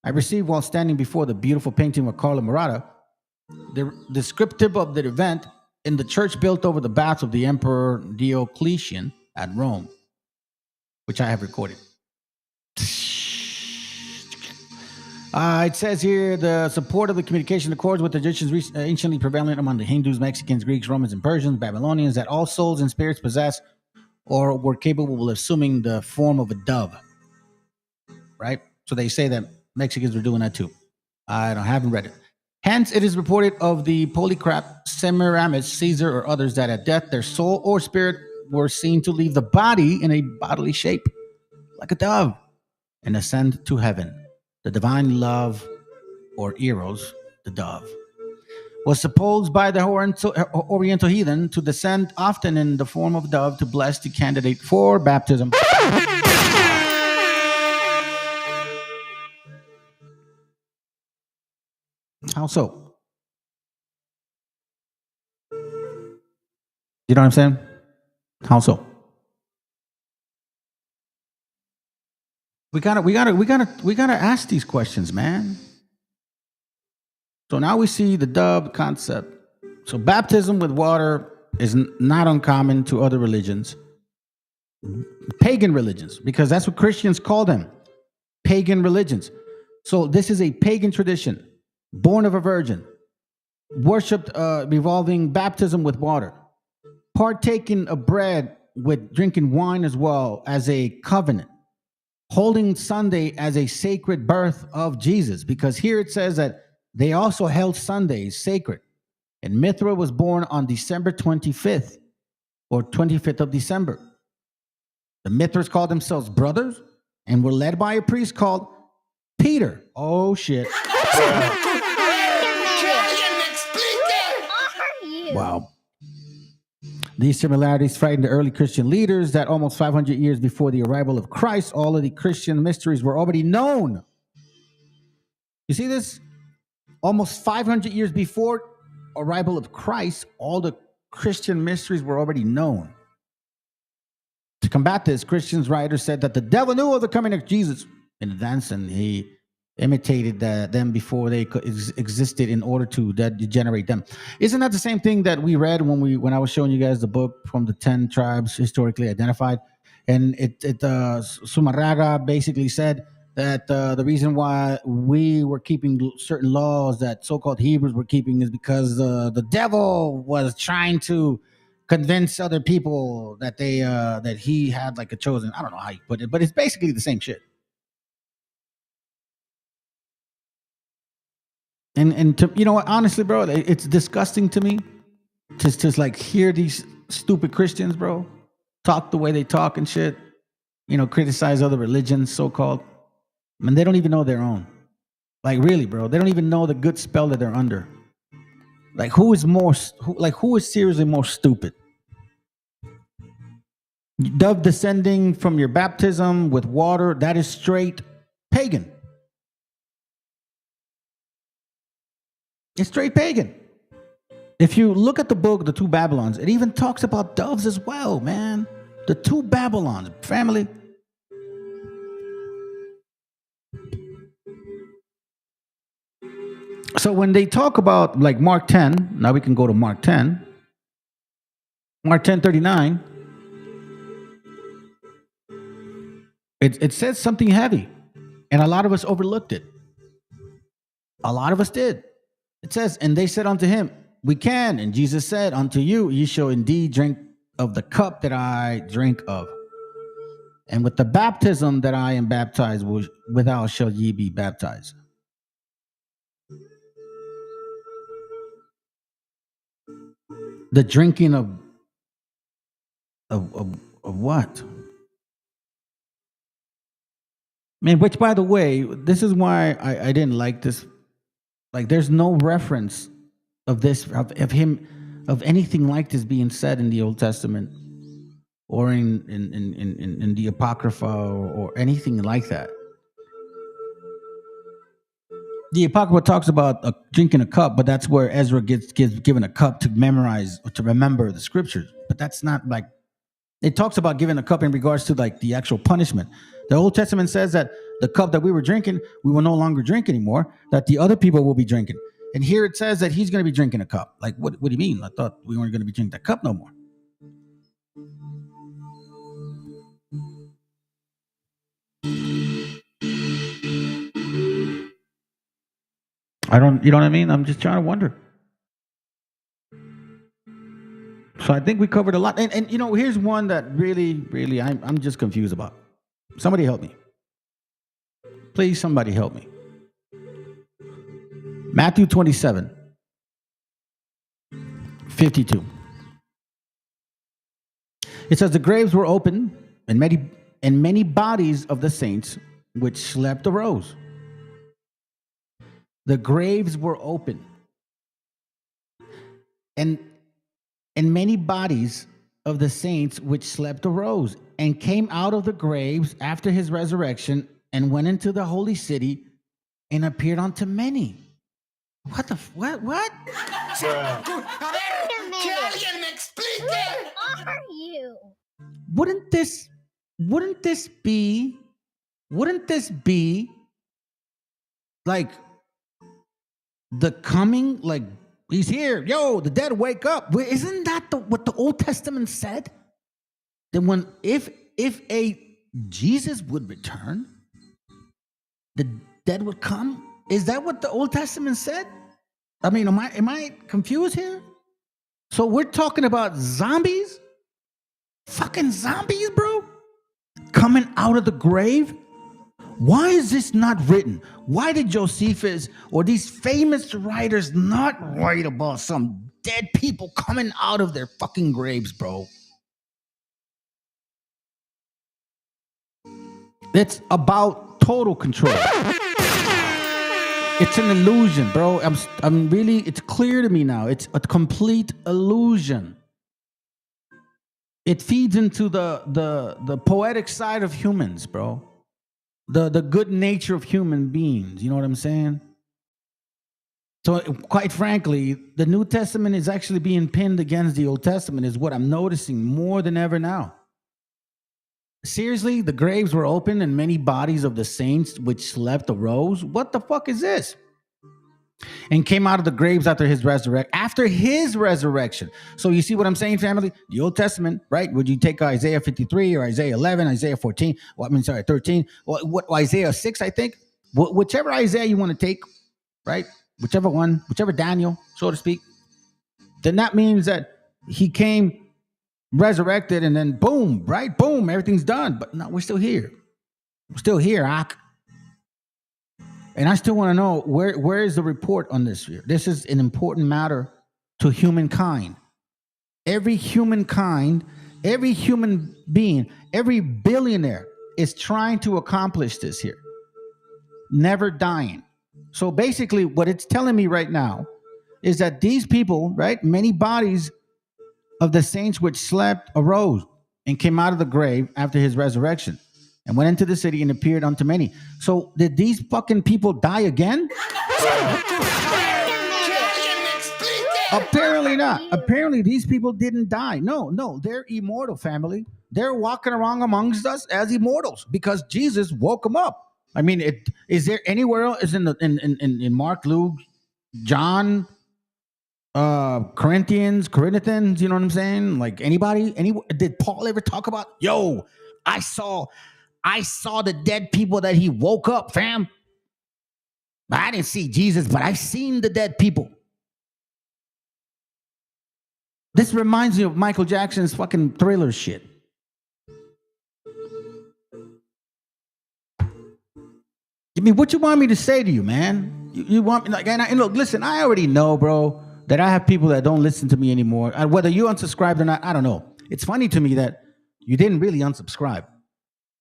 S1: I received while standing before the beautiful painting of Carlo Murata, the descriptive of the event in the church built over the baths of the Emperor Diocletian at Rome, which I have recorded. It says here, the support of the communication accords with the traditions anciently prevalent among the Hindus, Mexicans, Greeks, Romans, and Persians, Babylonians, that all souls and spirits possess or were capable of assuming the form of a dove. Right? So they say that Mexicans were doing that too. I haven't read it. Hence, it is reported of the Polycarp, Semiramis, Caesar, or others that at death their soul or spirit were seen to leave the body in a bodily shape, like a dove, and ascend to heaven. The divine love, or eros, the dove, was supposed by the Oriental heathen to descend often in the form of a dove to bless the candidate for baptism. How so? You know what I'm saying? How so? We gotta ask these questions, man. So now we see the dove concept. So baptism with water is not uncommon to other religions, pagan religions, because that's what Christians call them, pagan religions. So this is a pagan tradition, born of a virgin. worshipped revolving baptism with water, partaking of bread with drinking wine as well as a covenant, holding Sunday as a sacred birth of Jesus, because here it says that they also held Sundays sacred. And Mithra was born on December 25th or 25th of December. The Mithras called themselves brothers and were led by a priest called Peter. Oh, shit. Wow. These similarities frightened the early Christian leaders that almost 500 years before the arrival of Christ, all of the Christian mysteries were already known. You see this? Almost 500 years before arrival of Christ, all the Christian mysteries were already known. To combat this, Christians writers said that the devil knew of the coming of Jesus in advance, and he imitated them before they existed in order to degenerate them. Isn't that the same thing that we read when I was showing you guys the book from the 10 tribes historically identified? And Sumarraga basically said that the reason why we were keeping certain laws that so-called Hebrews were keeping is because the devil was trying to convince other people that that he had like a chosen. I don't know how you put it, but it's basically the same shit. And to, you know what, honestly, bro, it's disgusting to me to just like hear these stupid Christians, bro, talk the way they talk and shit, you know, criticize other religions, so-called. I mean, they don't even know their own. Like, really, bro, they don't even know the good spell that they're under. Like, who is seriously more stupid? Dove descending from your baptism with water, that is straight pagan. It's straight pagan. If you look at the book, The Two Babylons, it even talks about doves as well, man. The two Babylons, family. So when they talk about like Mark 10, now we can go to Mark 10. Mark 10:39. It says something heavy, and a lot of us overlooked it. A lot of us did. It says, and they said unto him, we can. And Jesus said unto you, ye shall indeed drink of the cup that I drink of. And with the baptism that I am baptized, withal shall ye be baptized. The drinking of what? Man, which, by the way, this is why I didn't like this. Like, there's no reference of this, of him, of anything like this being said in the Old Testament or in the Apocrypha or anything like that. The Apocrypha talks about drinking a cup, but that's where Ezra gets given a cup to memorize or to remember the scriptures. But that's not like, it talks about giving a cup in regards to like the actual punishment. The Old Testament says that the cup that we were drinking, we will no longer drink anymore, that the other people will be drinking. And here it says that he's going to be drinking a cup. Like, what do you mean? I thought we weren't going to be drinking that cup no more. You know what I mean? I'm just trying to wonder. So I think we covered a lot. And you know, here's one that really, I'm just confused about. Somebody help me. Please, somebody help me. Matthew 27:52. It says, the graves were open, and many bodies of the saints which slept arose. The graves were open, and many bodies of the saints which slept arose and came out of the graves after his resurrection and went into the holy city and appeared unto many. What?
S9: Who are you?
S1: Wouldn't this be like the coming, like he's here, yo, the dead wake up? Isn't that what the Old Testament said? That if a Jesus would return, the dead would come? Is that what the Old Testament said? I mean, am I confused here? So we're talking about zombies? Fucking zombies, bro? Coming out of the grave? Why is this not written? Why did Josephus or these famous writers not write about some dead people coming out of their fucking graves, bro? It's about total control. It's an illusion, bro. I'm really, it's clear to me now. It's a complete illusion. It feeds into the poetic side of humans, bro. The good nature of human beings. You know what I'm saying? So quite frankly, the New Testament is actually being pinned against the Old Testament is what I'm noticing more than ever now. Seriously, the graves were open and many bodies of the saints which slept arose. What the fuck is this? And came out of the graves after his resurrection. So you see what I'm saying, family? The Old Testament, right? Would you take Isaiah 53 or Isaiah 11, Isaiah 14? Well, 13. What Isaiah 6, I think. Whichever Isaiah you want to take, right? Whichever one, whichever Daniel, so to speak. Then that means that he came resurrected and then boom, right? Boom, everything's done. But no, we're still here. We're still here, Ak. And I still want to know where is the report on this here? This is an important matter to humankind. Every humankind, every human being, every billionaire is trying to accomplish this here. Never dying. So basically what it's telling me right now is that these people, right, many bodies of the saints which slept arose and came out of the grave after his resurrection and went into the city and appeared unto many. So did these fucking people die again? Apparently not. Apparently these people didn't die. No, they're immortal, family. They're walking around amongst us as immortals because Jesus woke them up. I mean, is there anywhere else? Is in Mark, Luke, John, Corinthians, you know what I'm saying? Like anybody, did Paul ever talk about, yo, I saw the dead people that he woke up, fam. I didn't see Jesus, but I've seen the dead people. This reminds me of Michael Jackson's fucking Thriller shit. I mean, what you want me to say to you, man? You want me like, and look, listen, I already know, bro, that I have people that don't listen to me anymore. Whether you unsubscribed or not, I don't know. It's funny to me that you didn't really unsubscribe.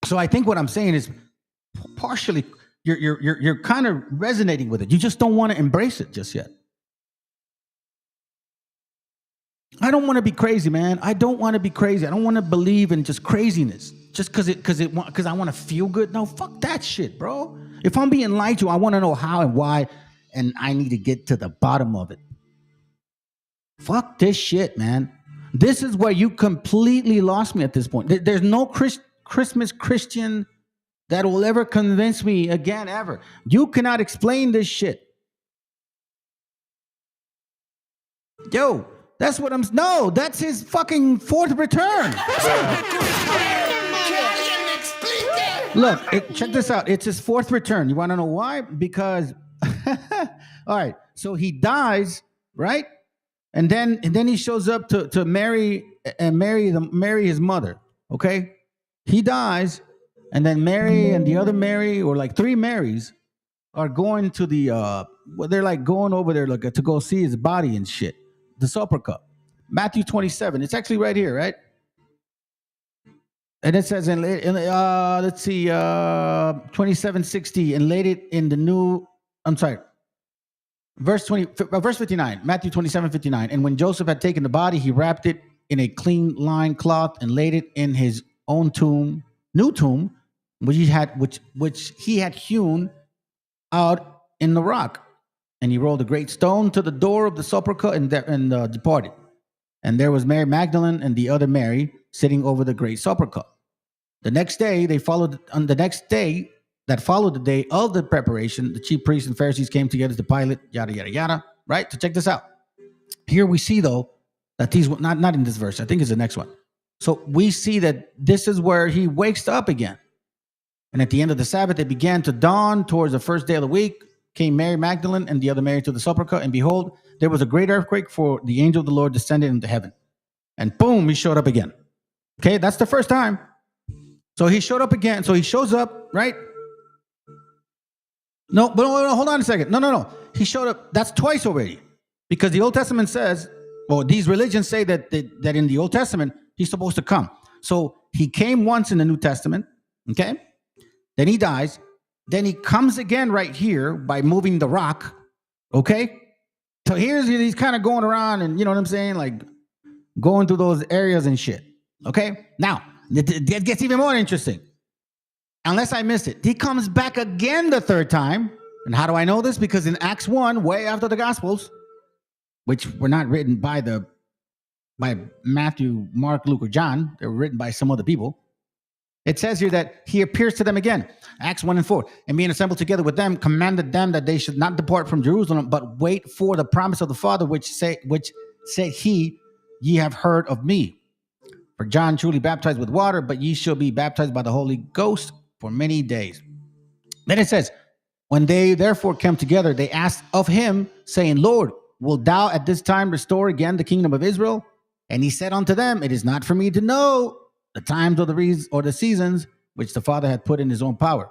S1: So I think what I'm saying is partially you're kind of resonating with it. You just don't want to embrace it just yet. I don't want to be crazy, man. I don't want to be crazy. I don't want to believe in just craziness just because I want to feel good. No, fuck that shit, bro. If I'm being lied to, I want to know how and why, and I need to get to the bottom of it. Fuck this shit, man. This is where you completely lost me at this point. There's no Christmas Christian that will ever convince me again, ever. You cannot explain this shit. Yo, that's what no, that's his fucking fourth return. Look, check this out. It's his fourth return. You want to know why? Because, all right, so he dies, right? And then he shows up to marry his mother. Okay, he dies, and then Mary and the other Mary, or like three Marys, are going to the they're like going over there like to go see his body and shit. The sepulchre. Matthew 27. It's actually right here, right? And it says let's see, 27:60, and laid it in the new. I'm sorry. Verse 59, Matthew 27:59. And when Joseph had taken the body, he wrapped it in a clean lined cloth and laid it in his own new tomb, which he had hewn out in the rock. And he rolled a great stone to the door of the sepulchre and departed. And there was Mary Magdalene and the other Mary sitting over the great sepulchre. The next day that followed the day of the preparation, the chief priests and Pharisees came together to Pilate, yada, yada, yada, right? So check this out. Here we see, though, that these, not in this verse, I think it's the next one. So we see that this is where he wakes up again. And at the end of the Sabbath, it began to dawn towards the first day of the week. came Mary Magdalene and the other Mary to the sepulchre, and behold, there was a great earthquake, for the angel of the Lord descended into heaven. And boom, he showed up again. Okay, that's the first time. So he showed up again. So he shows up, right? No, but no, hold on a second. No. He showed up. That's twice already. Because the Old Testament says, well, these religions say that in the Old Testament, he's supposed to come. So he came once in the New Testament, okay? Then he dies. Then he comes again right here by moving the rock, okay? So he's kind of going around and, you know what I'm saying? Like going through those areas and shit, okay? Now, it gets even more interesting. Unless I missed it. He comes back again the third time. And how do I know this? Because in Acts 1, way after the Gospels, which were not written by Matthew, Mark, Luke, or John. They were written by some other people. It says here that he appears to them again. Acts 1 and 4. And being assembled together with them, commanded them that they should not depart from Jerusalem, but wait for the promise of the Father, which said he, ye have heard of me. For John truly baptized with water, but ye shall be baptized by the Holy Ghost for many days. Then it says, when they therefore came together, they asked of him, saying, Lord, wilt thou at this time restore again the kingdom of Israel? And he said unto them, it is not for me to know the times or the seasons which the Father had put in his own power.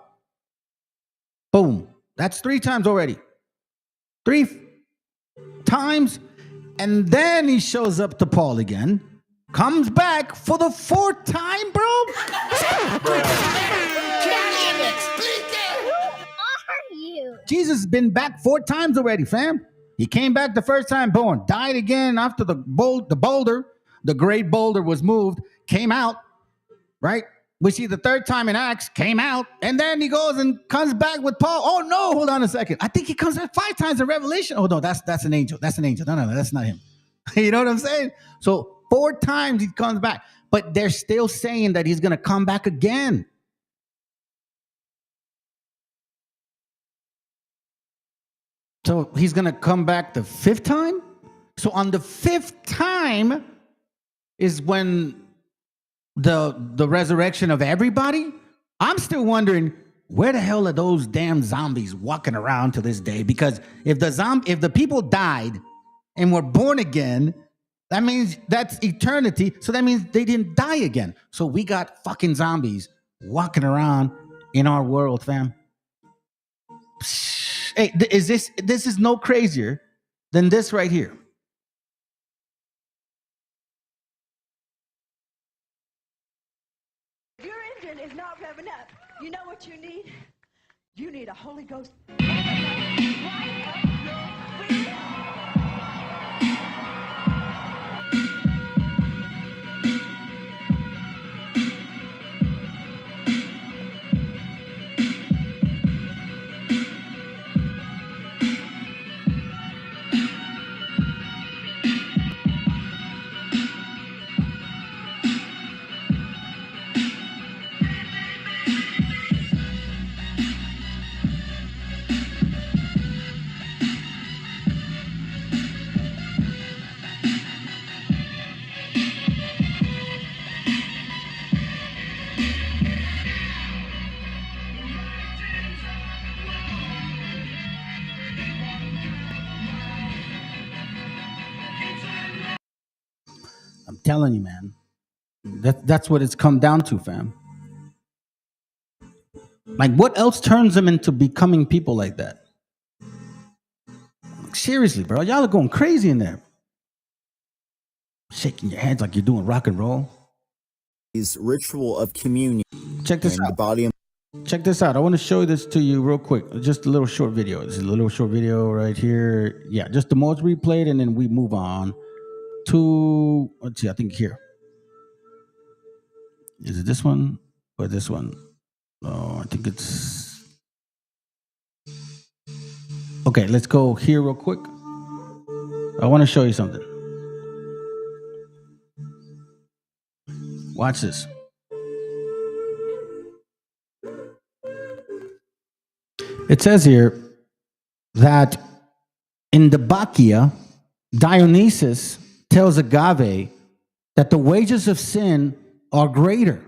S1: Boom. That's 3 times already. 3 times. And then he shows up to Paul again, comes back for the 4th time, bro. Jesus has been back 4 times already, fam. He came back the first time, born, died again after the boulder, the great boulder was moved, came out, right? We see the 3rd time in Acts, came out, and then he goes and comes back with Paul. Oh no, hold on a second. I think he comes back 5 times in Revelation. Oh no, that's an angel. That's an angel. No, that's not him. You know what I'm saying? So 4 times he comes back, but they're still saying that he's going to come back again. So he's going to come back the 5th time? So on the 5th time is when the resurrection of everybody? I'm still wondering, where the hell are those damn zombies walking around to this day? Because if the people died and were born again, that means that's eternity. So that means they didn't die again. So we got fucking zombies walking around in our world, fam. Hey, this is no crazier than this right here.
S3: If your engine is not revving up, you know what you need? You need a Holy Ghost.
S1: I'm telling you, man. That's what it's come down to, fam. Like, what else turns them into becoming people like that? Seriously, bro. Y'all are going crazy in there. Shaking your heads like you're doing rock and roll.
S4: Ritual of communion.
S1: Check this out. Check this out. I want to show this to you real quick. Just a little short video. This is a little short video right here. Yeah, just the most replayed, and then we move on to, let's see, I think here. Is it this one or this one? Oh, I think it's... Okay, let's go here real quick. I want to show you something. Watch this. It says here that in the Bacchia, Dionysus tells Agave that the wages of sin are greater,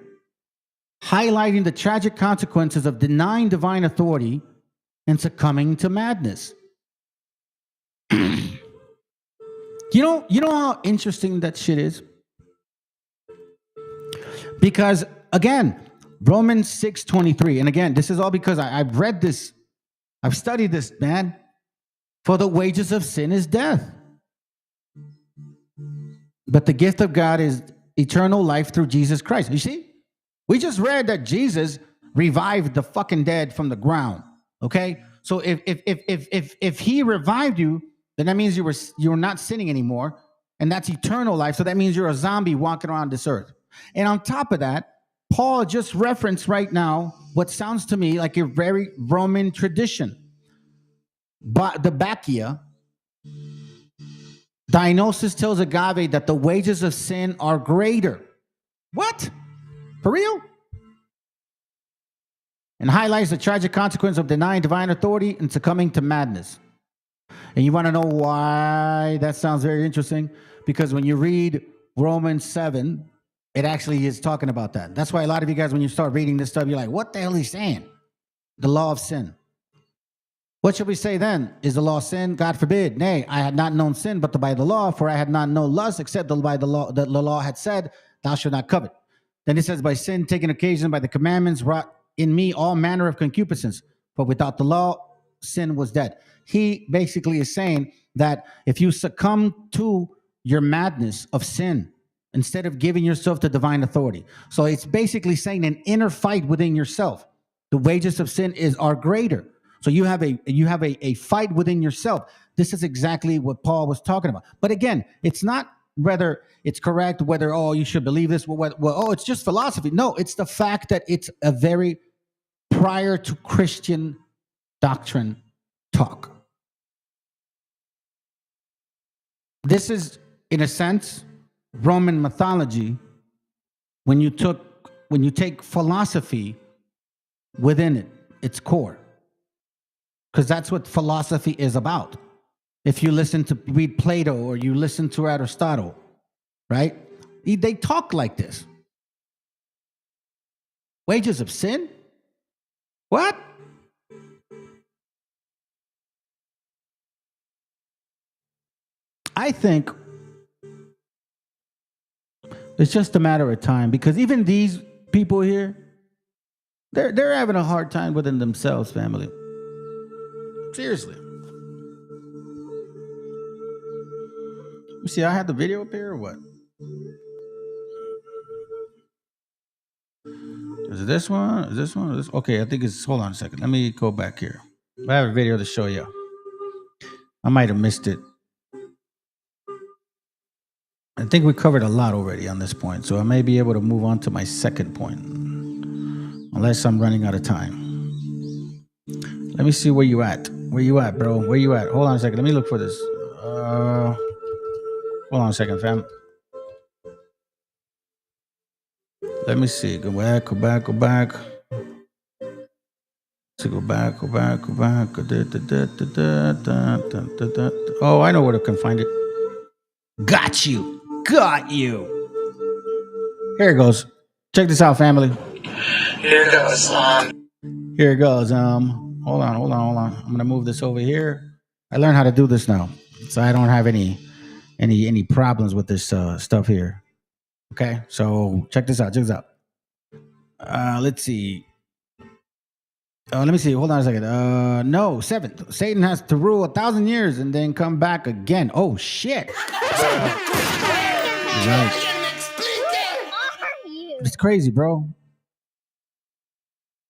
S1: highlighting the tragic consequences of denying divine authority and succumbing to madness. You know how interesting that shit is? Because again, Romans 6:23, and again, this is all because I've read this, I've studied this, man. For the wages of sin is death, but the gift of God is eternal life through Jesus Christ. You see? We just read that Jesus revived the fucking dead from the ground. Okay? So if he revived you, then that means you were not sinning anymore, and that's eternal life. So that means you're a zombie walking around this earth. And on top of that, Paul just referenced right now what sounds to me like a very Roman tradition. But the Bacchia, Dionysus tells Agave that the wages of sin are greater. What? For real? And highlights the tragic consequence of denying divine authority and succumbing to madness. And you want to know why that sounds very interesting? Because when you read Romans 7, it actually is talking about that. That's why a lot of you guys, when you start reading this stuff, you're like, what the hell is he saying? The law of sin. What should we say then? Is the law sin? God forbid. Nay, I had not known sin but by the law, for I had not known lust except by the law. The law had said, thou shalt not covet. Then it says, by sin taken occasion by the commandments wrought in me all manner of concupiscence. For without the law, sin was dead. He basically is saying that if you succumb to your madness of sin, instead of giving yourself to divine authority. So it's basically saying an inner fight within yourself. The wages of sin are greater. So you have a fight within yourself. This is exactly what Paul was talking about. But again, it's not whether it's correct, whether, oh, you should believe this, it's just philosophy. No, it's the fact that it's a very prior to Christian doctrine talk. This is, in a sense, Roman mythology when you take philosophy within it, its core. Because that's what philosophy is about. If you read Plato or you listen to Aristotle, right? They talk like this. Wages of sin? What? I think it's just a matter of time, because even these people here, they're having a hard time within themselves, family. Seriously. Let me see, I had the video up here or what? Is it this one? Is this one? Okay, I think it's, hold on a second. Let me go back here. I have a video to show you. I might have missed it. I think we covered a lot already on this point, so I may be able to move on to my second point, unless I'm running out of time. Let me see where you at. Where you at, bro? Where you at? Hold on a second. Let me look for this. Hold on a second, fam. Let me see. Go back. So go back. Oh, I know where to can find it. Got you. Here it goes. Check this out, family. Here it goes. Hold on. I'm gonna move this over here. I learned how to do this now, so I don't have any problems with this stuff here. Okay, so check this out. Let's see. Let me see. Hold on a second. No, 7th. Satan has to rule 1,000 years and then come back again. Oh shit! Right. It's crazy, bro.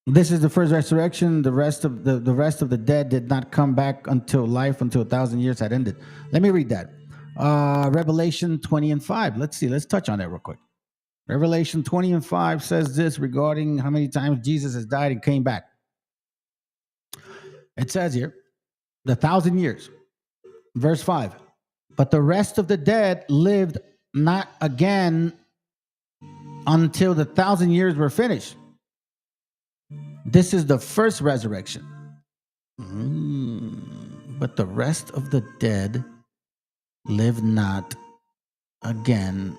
S1: This is the first resurrection. The rest of the dead did not come back until 1,000 years had ended. Let me read that. Revelation 20:5. Let's see. Let's touch on that real quick. Revelation 20:5 says this regarding how many times Jesus has died and came back. It says here, the 1,000 years. Verse 5. But the rest of the dead lived not again until the 1,000 years were finished. This is the first resurrection. But the rest of the dead lived not again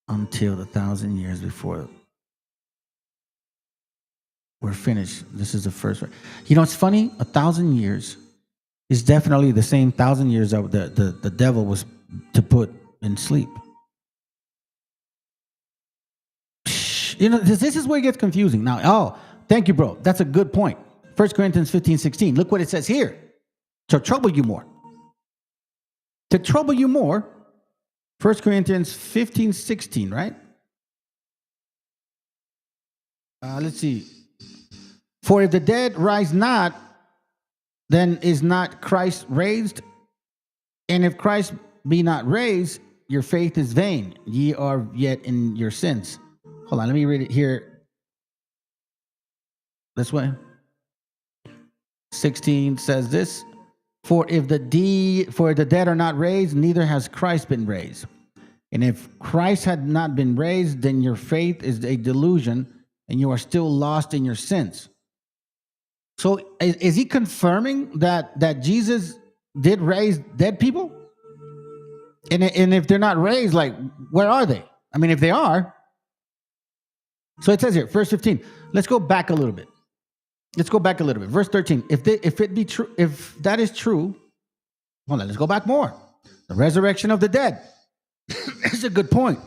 S1: until the 1,000 years before. We're finished. This is the first one. You know, it's funny. 1,000 years is definitely the same 1,000 years that the devil was to put in sleep. You know, this is where it gets confusing. Now, oh, thank you, bro. That's a good point. 1 Corinthians 15:16. Look what it says here. To trouble you more. To trouble you more. 1 Corinthians 15:16, right? Let's see. For if the dead rise not, then is not Christ raised? And if Christ be not raised, your faith is vain. Ye are yet in your sins. Hold on, let me read it here. This way. 16 says this. For if the dead are not raised, neither has Christ been raised. And if Christ had not been raised, then your faith is a delusion, and you are still lost in your sins. So is he confirming that Jesus did raise dead people? And if they're not raised, like, where are they? I mean, if they are. So it says here, verse 15. Let's go back a little bit. Verse 13. If that is true, hold on, let's go back more. The resurrection of the dead. It's a good point.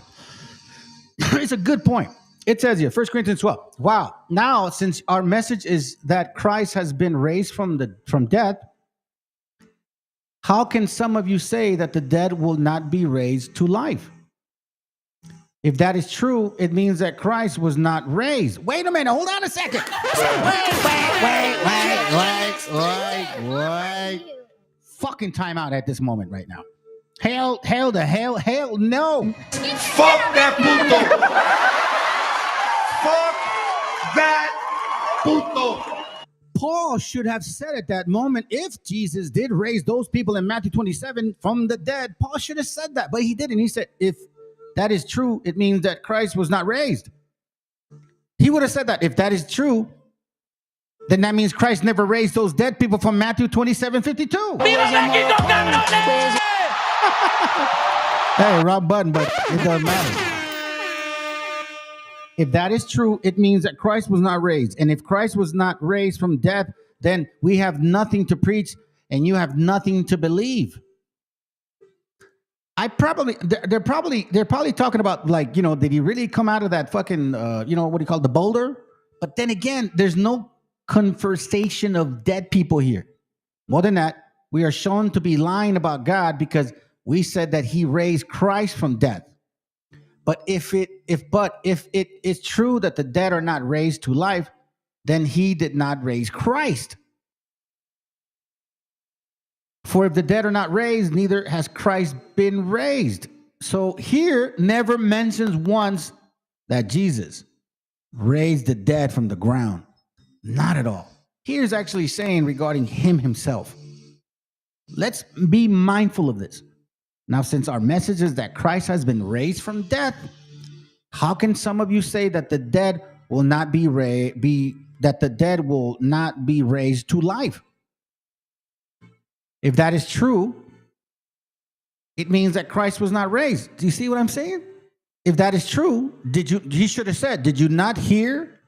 S1: It's a good point. It says here, 1 Corinthians 12. Wow. Now, since our message is that Christ has been raised from death, how can some of you say that the dead will not be raised to life? If that is true, it means that Christ was not raised. Wait a minute. Hold on a second. Wait. Fucking time out at this moment right now. Hell no.
S15: Fuck that puto. Fuck that puto.
S1: Paul should have said at that moment, if Jesus did raise those people in Matthew 27 from the dead, Paul should have said that, but he didn't. He said, if that is true, it means that Christ was not raised. He would have said that. If that is true, then that means Christ never raised those dead people from Matthew 27:52. Hey, wrong button, but it doesn't matter. If that is true, it means that Christ was not raised. And if Christ was not raised from death, then we have nothing to preach and you have nothing to believe. They're probably talking about, like, you know, did he really come out of that fucking, what do you call it, the boulder? But then again, there's no conversation of dead people here. More than that, we are shown to be lying about God because we said that he raised Christ from death. But if it is true that the dead are not raised to life, then he did not raise Christ. For if the dead are not raised, neither has Christ been raised. So here never mentions once that Jesus raised the dead from the ground. Not at all. Here's actually saying regarding him himself. Let's be mindful of this. Now, since our message is that Christ has been raised from death, how can some of you say that the dead will not be raised to life? If that is true, it means that Christ was not raised. Do you see what I'm saying? If that is true, he should have said, did you not hear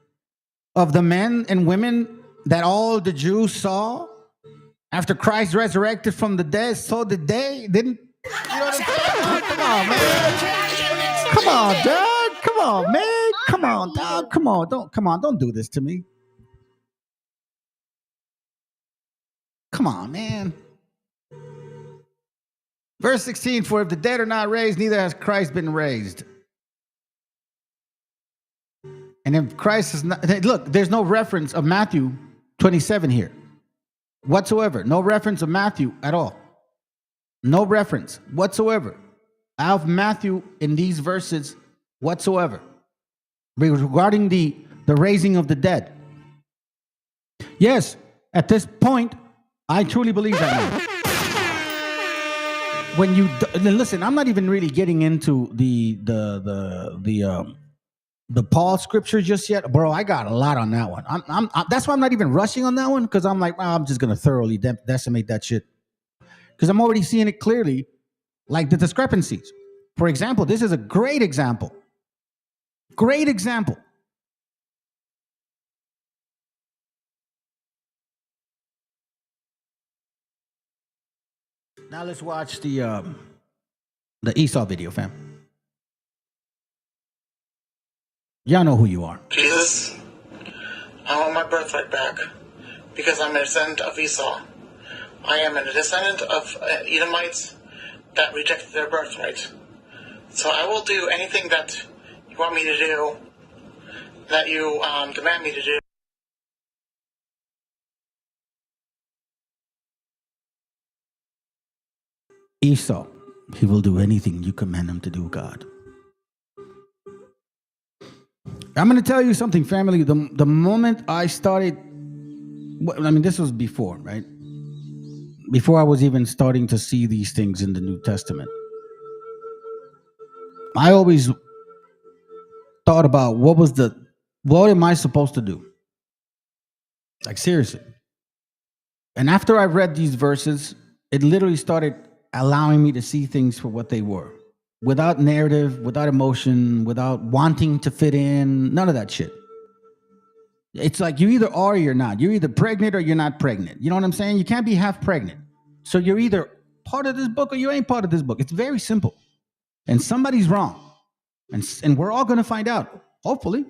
S1: of the men and women that all the Jews saw after Christ resurrected from the dead? So did they? Didn't you know what I'm saying? Come on, man. Come on, dog. Come on, man. Come on, dog. Come on. Don't do this to me. Come on, man. Verse 16, for if the dead are not raised, neither has Christ been raised. And if Christ is not, look, there's no reference of Matthew 27 here whatsoever. No reference of Matthew at all. No reference whatsoever of Matthew in these verses whatsoever regarding the raising of the dead. Yes, at this point, I truly believe that. When you listen, I'm not even really getting into the Paul scripture just yet, bro. I got a lot on that one. That's why I'm not even rushing on that one, because I'm like, I'm just gonna thoroughly decimate that shit, because I'm already seeing it clearly, like the discrepancies. For example, this is a great example. Great example. Now let's watch the Esau video, fam. Y'all know who you are.
S5: Jesus, I want my birthright back because I'm a descendant of Esau. I am a descendant of Edomites that rejected their birthright. So I will do anything that you want me to do, that you demand me to do.
S1: Esau, he will do anything you command him to do, God. I'm going to tell you something, family. The moment I started, I mean, this was before, right? Before I was even starting to see these things in the New Testament. I always thought about what am I supposed to do? Like, seriously. And after I read these verses, it literally started allowing me to see things for what they were. Without narrative, without emotion, without wanting to fit in, none of that shit. It's like you either are or you're not. You're either pregnant or you're not pregnant. You know what I'm saying? You can't be half pregnant. So you're either part of this book or you ain't part of this book. It's very simple. And somebody's wrong. And we're all going to find out, hopefully.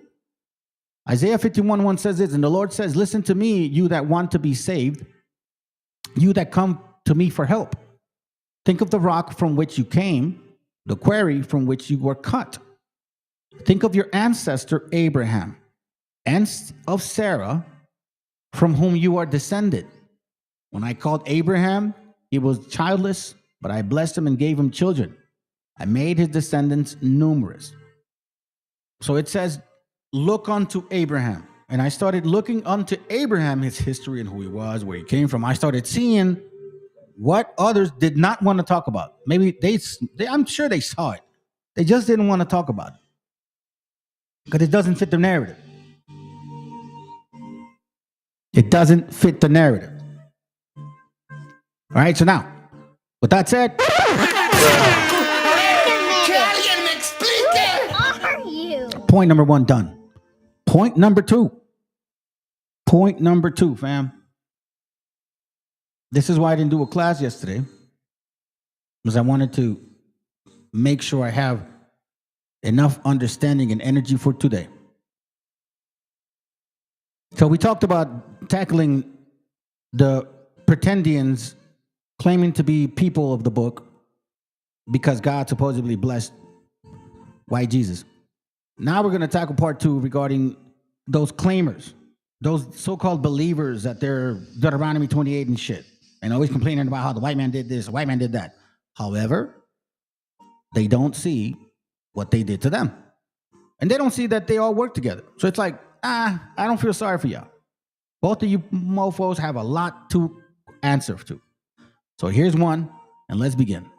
S1: Isaiah 51:1 says this, and the Lord says, listen to me, you that want to be saved, you that come to me for help. Think of the rock from which you came, the quarry from which you were cut. Think of your ancestor Abraham, and of Sarah, from whom you are descended. When I called Abraham, he was childless, but I blessed him and gave him children. I made his descendants numerous. So it says, look unto Abraham. And I started looking unto Abraham, his history and who he was, where he came from. I started seeing what others did not want to talk about. Maybe I'm sure they saw it. They just didn't want to talk about it because it doesn't fit the narrative. It doesn't fit the narrative. All right, so now, with that said, point number 1 done. Point number 2. Point number 2, fam. This is why I didn't do a class yesterday, because I wanted to make sure I have enough understanding and energy for today. So we talked about tackling the pretendians claiming to be people of the book because God supposedly blessed white Jesus. Now we're going to tackle part 2 regarding those claimers, those so-called believers that they're Deuteronomy 28 and shit, and always complaining about how the white man did this, the white man did that. However, they don't see what they did to them. And they don't see that they all work together. So it's like, I don't feel sorry for y'all. Both of you mofos have a lot to answer to. So here's one, and let's begin.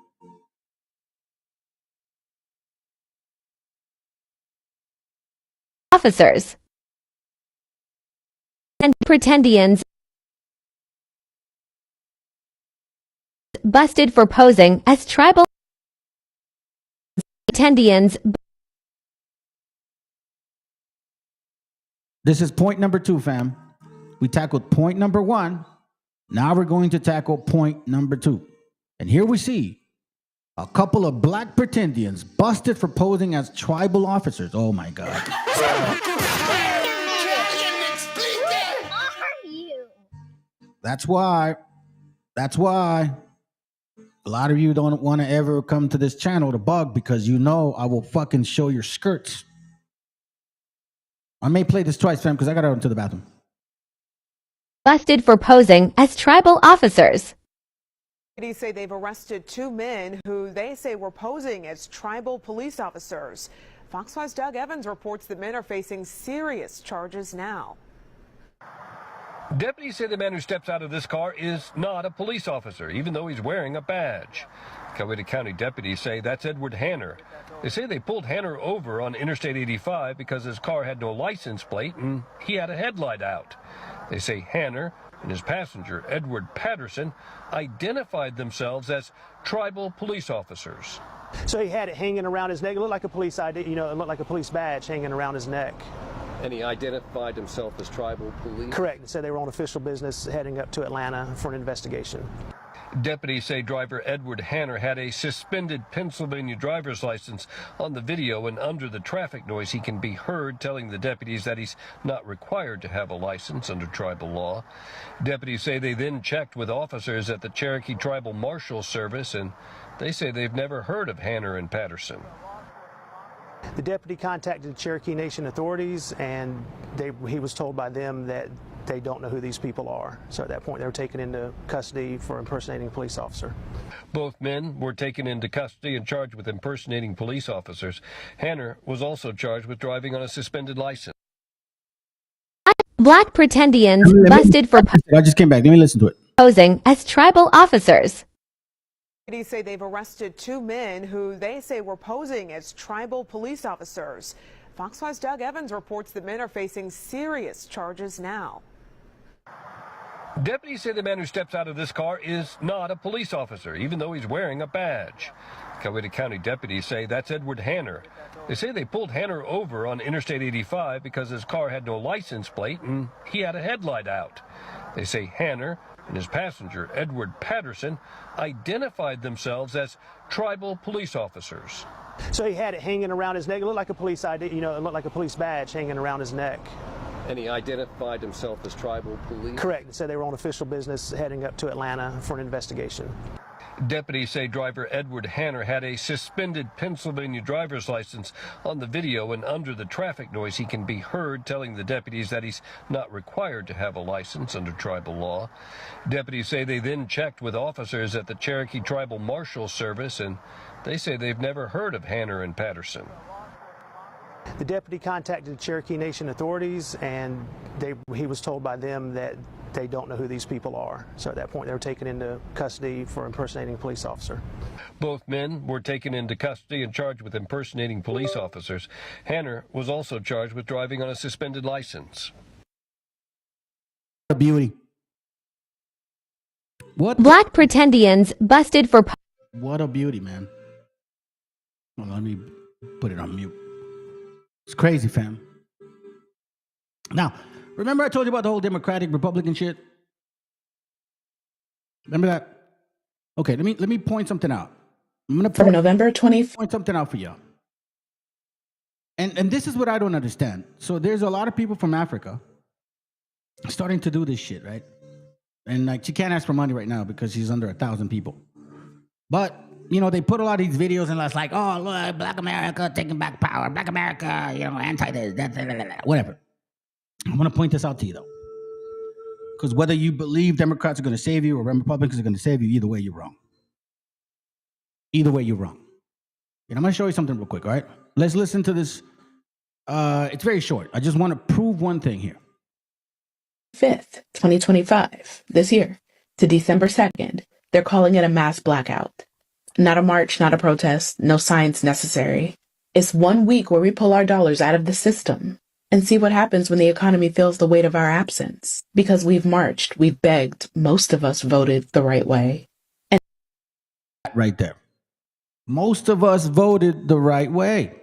S6: Officers and pretendians busted for posing as tribal pretendians.
S1: This is point number 2, fam. We tackled point number 1. Now we're going to tackle point number 2. And here we see a couple of black pretendians busted for posing as tribal officers. Oh my God. That's why a lot of you don't want to ever come to this channel to bug, because you know I will fucking show your skirts. I may play this twice, fam, because I got to run to the bathroom.
S6: Busted for posing as tribal officers.
S7: Deputies say they've arrested 2 men who they say were posing as tribal police officers. Fox 5's Doug Evans reports that men are facing serious charges now.
S24: Deputies say the man who steps out of this car is not a police officer, even though he's wearing a badge. Coweta County deputies say that's Edward Hanner. They say they pulled Hanner over on Interstate 85 because his car had no license plate and he had a headlight out. They say Hanner and his passenger, Edward Patterson, identified themselves as tribal police officers.
S25: So he had it hanging around his neck. It looked like a police ID, it looked like a police badge hanging around his neck.
S24: And he identified himself as tribal police?
S25: Correct. And said they were on official business heading up to Atlanta for an investigation.
S24: Deputies say driver Edward Hanner had a suspended Pennsylvania driver's license. On the video and under the traffic noise, he can be heard telling the deputies that he's not required to have a license under tribal law. Deputies say they then checked with officers at the Cherokee Tribal Marshal Service, and they say they've never heard of Hanner and Patterson.
S25: The deputy contacted the Cherokee Nation authorities, and he was told by them that they don't know who these people are. So at that point, they were taken into custody for impersonating a police officer.
S24: Both men were taken into custody and charged with impersonating police officers. Hanner was also charged with driving on a suspended license.
S6: Black pretendians busted for
S1: I just came back. Let me listen to it.
S6: posing as tribal officers.
S7: Deputies say they've arrested 2 men who they say were posing as tribal police officers. Fox 5's Doug Evans reports that men are facing serious charges now.
S24: Deputies say the man who steps out of this car is not a police officer, even though he's wearing a badge. Coweta County deputies say that's Edward Hanner. They say they pulled Hanner over on Interstate 85 because his car had no license plate and he had a headlight out. They say Hanner and his passenger, Edward Patterson, identified themselves as tribal police officers.
S25: So he had it hanging around his neck. It looked like a police ID, it looked like a police badge hanging around his neck.
S24: And he identified himself as tribal police?
S25: Correct. So they were on official business heading up to Atlanta for an investigation.
S24: Deputies say driver Edward Hanner had a suspended Pennsylvania driver's license. On the video and under the traffic noise, he can be heard telling the deputies that he's not required to have a license under tribal law. Deputies say they then checked with officers at the Cherokee Tribal Marshal Service, and they say they've never heard of Hanner and Patterson.
S25: The deputy contacted the Cherokee Nation authorities, and he was told by them that they don't know who these people are. So at that point, they were taken into custody for impersonating a police officer.
S24: Both men were taken into custody and charged with impersonating police officers. Hanner was also charged with driving on a suspended license.
S1: A beauty. What?
S6: Black pretendians busted for
S1: What a beauty, man. Well, let me put it on mute. It's crazy, fam. Now, remember I told you about the whole Democratic Republican shit? Remember that? Okay, let me point something out. I'm gonna
S8: For November 20th.
S1: Point something out for y'all. And this is what I don't understand. So there's a lot of people from Africa starting to do this shit, right? And like she can't ask for money right now because she's under 1,000 people. But you know, they put a lot of these videos and it's like, oh, look, Black America taking back power. Black America, anti this, that, whatever. I want to point this out to you, though. Because whether you believe Democrats are going to save you or Republicans are going to save you, either way, you're wrong. Either way, you're wrong. And I'm going to show you something real quick, all right? Let's listen to this. It's very short. I just want to prove one thing here.
S8: 5th, 2025, this year, to December 2nd, they're calling it a mass blackout. Not a march, not a protest, no science necessary. It's 1 week where we pull our dollars out of the system and see what happens when the economy feels the weight of our absence. Because we've marched, we've begged, most of us voted the right way. And
S1: right there. Most of us voted the right way.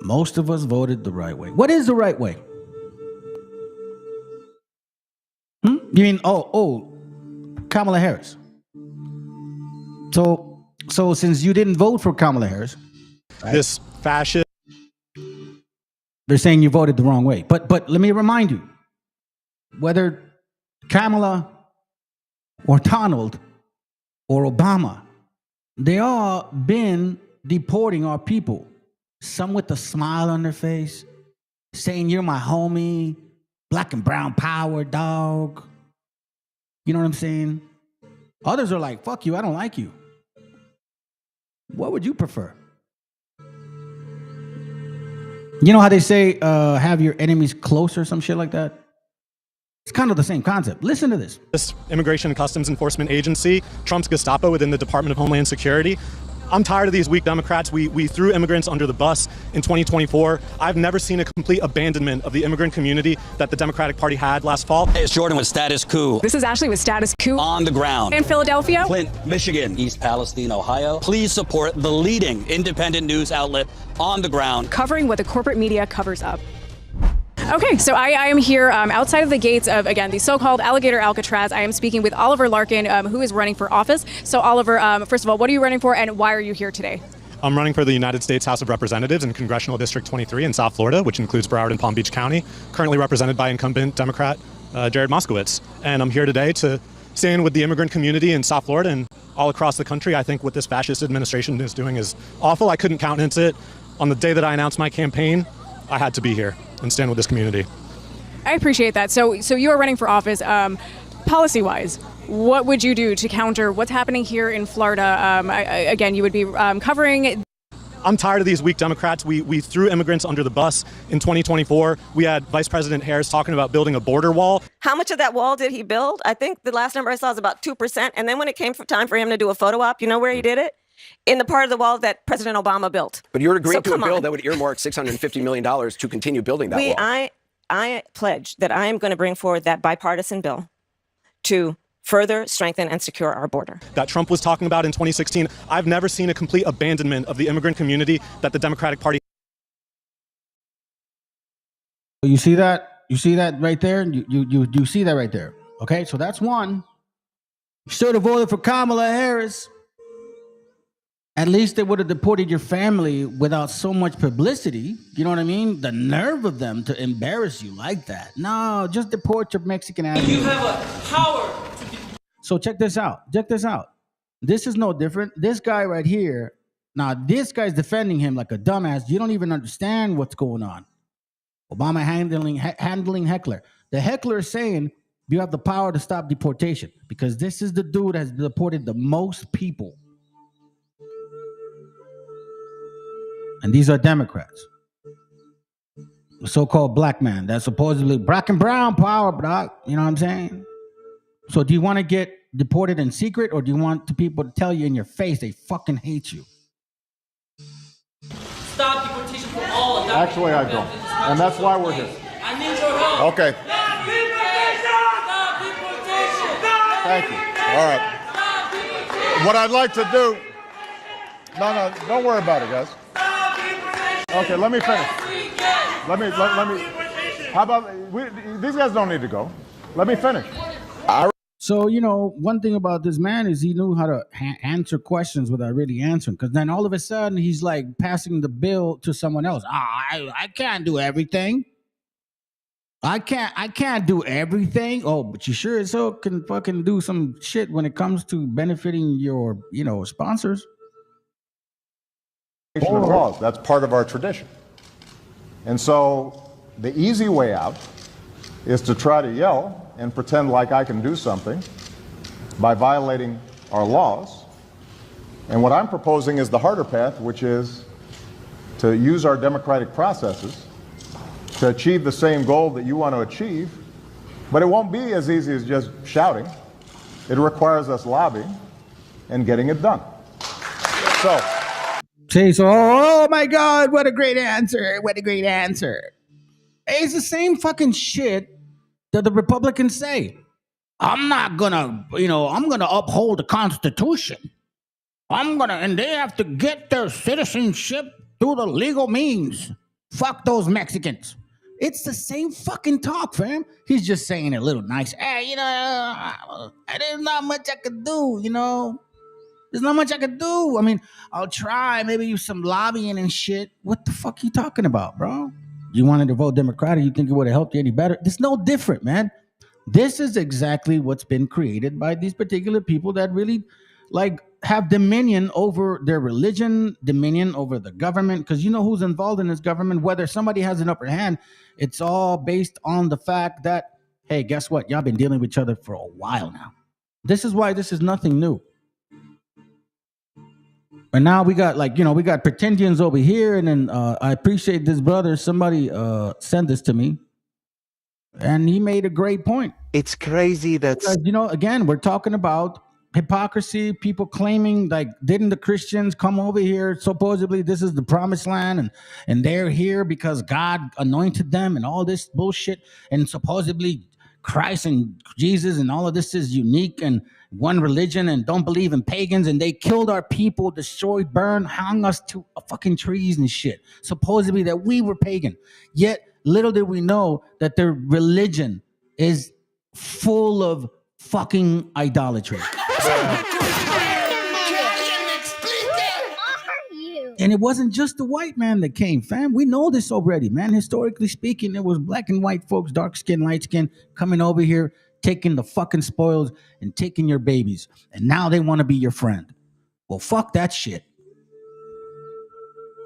S1: Most of us voted the right way. What is the right way? You mean, Kamala Harris. So since you didn't vote for Kamala Harris, right,
S23: This fascist.
S1: they're saying you voted the wrong way. But let me remind you, whether Kamala or Donald or Obama, they all been deporting our people. Some with a smile on their face, saying you're my homie, black and brown power, dog. You know what I'm saying? Others are like, fuck you, I don't like you. What would you prefer? You know how they say, have your enemies close or some shit like that? It's kind of the same concept. Listen to this.
S23: This Immigration and Customs Enforcement Agency, Trump's Gestapo within the Department of Homeland Security. I'm tired of these weak Democrats. We threw immigrants under the bus in 2024. I've never seen a complete abandonment of the immigrant community that the Democratic Party had last fall.
S10: Hey, it's Jordan with Status Coup.
S12: This is Ashley with Status Coup.
S10: On the ground.
S12: In Philadelphia.
S10: Flint, Michigan. East Palestine, Ohio. Please support the leading independent news outlet on the ground.
S12: Covering what the corporate media covers up. Okay, so I am here outside of the gates of, again, the so-called Alligator Alcatraz. I am speaking with Oliver Larkin, who is running for office. So, Oliver, first of all, what are you running for, and why are you here today?
S23: I'm running for the United States House of Representatives in Congressional District 23 in South Florida, which includes Broward and Palm Beach County, currently represented by incumbent Democrat Jared Moskowitz. And I'm here today to stand with the immigrant community in South Florida and all across the country. I think what this fascist administration is doing is awful. I couldn't countenance it. On the day that I announced my campaign, I had to be here and stand with this community.
S12: I appreciate that. So you are running for office. Policy-wise, what would you do to counter what's happening here in Florida? Again, you would be covering...
S23: I'm tired of these weak Democrats. We threw immigrants under the bus in 2024. We had Vice President Harris talking about building a border wall.
S13: How much of that wall did he build? I think the last number I saw is about 2%. And then when it came time for him to do a photo op, you know where he did it? In the part of the wall that President Obama built.
S14: But you're agreeing to a bill that would earmark $650 million to continue building that wall.
S13: I pledge that I am going to bring forward that bipartisan bill to further strengthen and secure our border.
S23: That Trump was talking about in 2016. I've never seen a complete abandonment of the immigrant community that the Democratic Party.
S1: You see that? You see that right there? You see that right there? Okay, so that's one. You should have voted for Kamala Harris. At least they would have deported your family without so much publicity. You know what I mean? The nerve of them to embarrass you like that. No, just deport your Mexican ass.
S16: You have a power.
S1: So check this out. Check this out. This is no different. This guy right here. Now, this guy's defending him like a dumbass. You don't even understand what's going on. Obama handling heckler. The heckler is saying you have the power to stop deportation because this is the dude that has deported the most people. And these are Democrats. The so-called black man that's supposedly black and brown power, doc. You know what I'm saying? So do you want to get deported in secret or do you want the people to tell you in your face they fucking hate you?
S16: Stop deportation for all.
S18: Actually, I don't. And that's why we're here.
S16: I need your help.
S18: Okay.
S16: Stop deportation.
S18: Thank you. All right. What I'd like to do... No, don't worry about it, guys. Okay, let me finish. Let me. How about these guys don't need to go. Let me finish.
S1: So, you know, one thing about this man is he knew how to answer questions without really answering. Because then all of a sudden he's like passing the bill to someone else. I can't do everything. I can't do everything. Oh, but you sure as hell can fucking do some shit when it comes to benefiting your, sponsors.
S18: Of laws. That's part of our tradition. And so the easy way out is to try to yell and pretend like I can do something by violating our laws. And what I'm proposing is the harder path, which is to use our democratic processes to achieve the same goal that you want to achieve. But it won't be as easy as just shouting. It requires us lobbying and getting it done. So...
S1: oh my God, what a great answer. What a great answer. It's the same fucking shit that the Republicans say. I'm not gonna, I'm gonna uphold the Constitution. And they have to get their citizenship through the legal means. Fuck those Mexicans. It's the same fucking talk, fam. He's just saying it a little nice. Hey, there's not much I can do, There's not much I could do. I mean, I'll try, maybe use some lobbying and shit. What the fuck are you talking about, bro? You wanted to vote Democratic, you think it would have helped you any better? It's no different, man. This is exactly what's been created by these particular people that really, have dominion over their religion, dominion over the government. Because you know who's involved in this government? Whether somebody has an upper hand, it's all based on the fact that, hey, guess what? Y'all been dealing with each other for a while now. This is why this is nothing new. And now we got we got pretendians over here. And then I appreciate this brother. Somebody sent this to me. And he made a great point.
S26: It's crazy that...
S1: Because, again, we're talking about hypocrisy. People claiming, didn't the Christians come over here? Supposedly this is the promised land. And they're here because God anointed them and all this bullshit. And supposedly Christ and Jesus and all of this is unique and one religion and don't believe in pagans, and they killed our people, destroyed, burned, hung us to fucking trees and shit. Supposedly that we were pagan. Yet little did we know that their religion is full of fucking idolatry. And it wasn't just the white man that came, fam. We know this already, man. Historically speaking, it was black and white folks, dark skin, light skin, coming over here, taking the fucking spoils and taking your babies. And now they want to be your friend. Well, fuck that shit.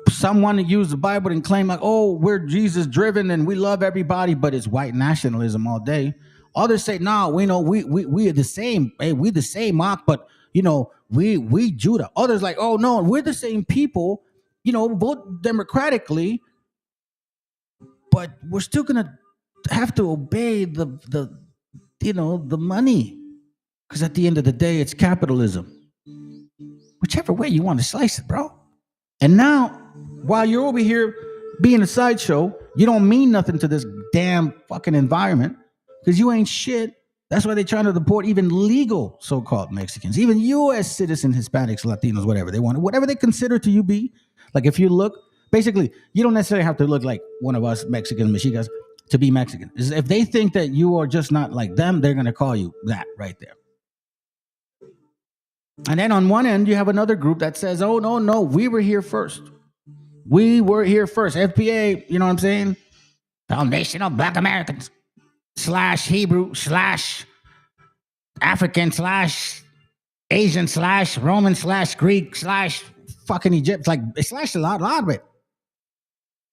S1: Some want to use the Bible and claim like, oh, we're Jesus driven and we love everybody, but it's white nationalism all day. Others say, no, we know we are the same. Hey, we the same, Mark, but you know, we Judah. Others like, oh no, we're the same people, you know, vote democratically, but we're still gonna have to obey the money. Because at the end of the day, it's capitalism. Whichever way you want to slice it, bro. And now, while you're over here being a sideshow, you don't mean nothing to this damn fucking environment because you ain't shit. That's why they're trying to deport even legal so-called Mexicans, even U.S. citizen Hispanics, Latinos, whatever they want, whatever they consider to you be. Like if you look, basically, you don't necessarily have to look like one of us Mexicans, Mexicas to be Mexican. If they think that you are just not like them, they're going to call you that right there. And then on one end, you have another group that says, oh, no, we were here first. We were here first. FPA, you know what I'm saying? Foundation of Black Americans / Hebrew / African / Asian / Roman / Greek / fucking Egypt. Like, it slashed a lot of it.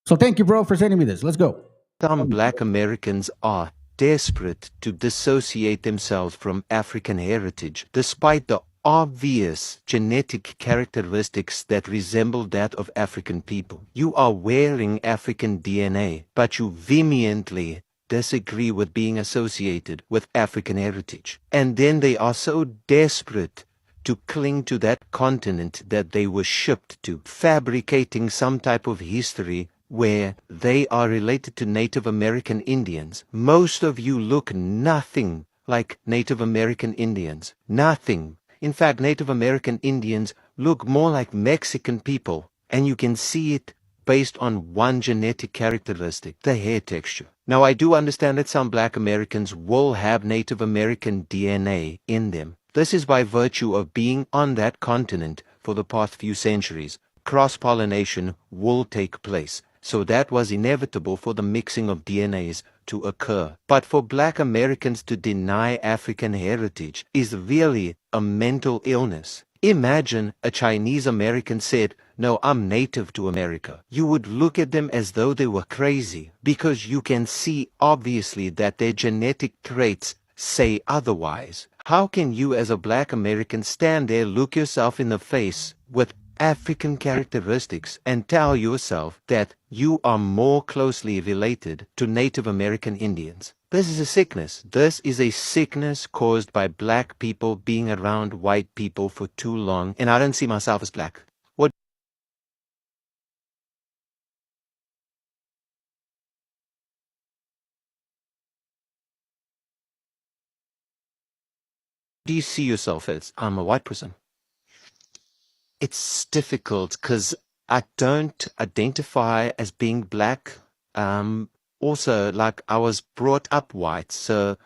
S1: So thank you, bro, for sending me this. Let's go.
S11: Some Black Americans are desperate to dissociate themselves from African heritage, despite the obvious genetic characteristics that resemble that of African people. You are wearing African DNA, but you vehemently disagree with being associated with African heritage. And then they are so desperate to cling to that continent that they were shipped to, fabricating some type of history where they are related to Native American Indians. Most of you look nothing like Native American Indians. Nothing. In fact, Native American Indians look more like Mexican people, and you can see it based on one genetic characteristic, the hair texture. Now, I do understand that some Black Americans will have Native American DNA in them. This is by virtue of being on that continent for the past few centuries. Cross-pollination will take place. So that was inevitable for the mixing of DNAs to occur. But for Black Americans to deny African heritage is really a mental illness. Imagine a Chinese American said, no, I'm native to America. You would look at them as though they were crazy, because you can see obviously that their genetic traits say otherwise. How can you as a Black American stand there, look yourself in the face with African characteristics and tell yourself that you are more closely related to Native American Indians? This is a sickness. This is a sickness caused by Black people being around white people for too long, and I don't see myself as Black. What do you see yourself as? I'm a white person. It's difficult because I don't identify as being Black. Also, like, I was brought up white, so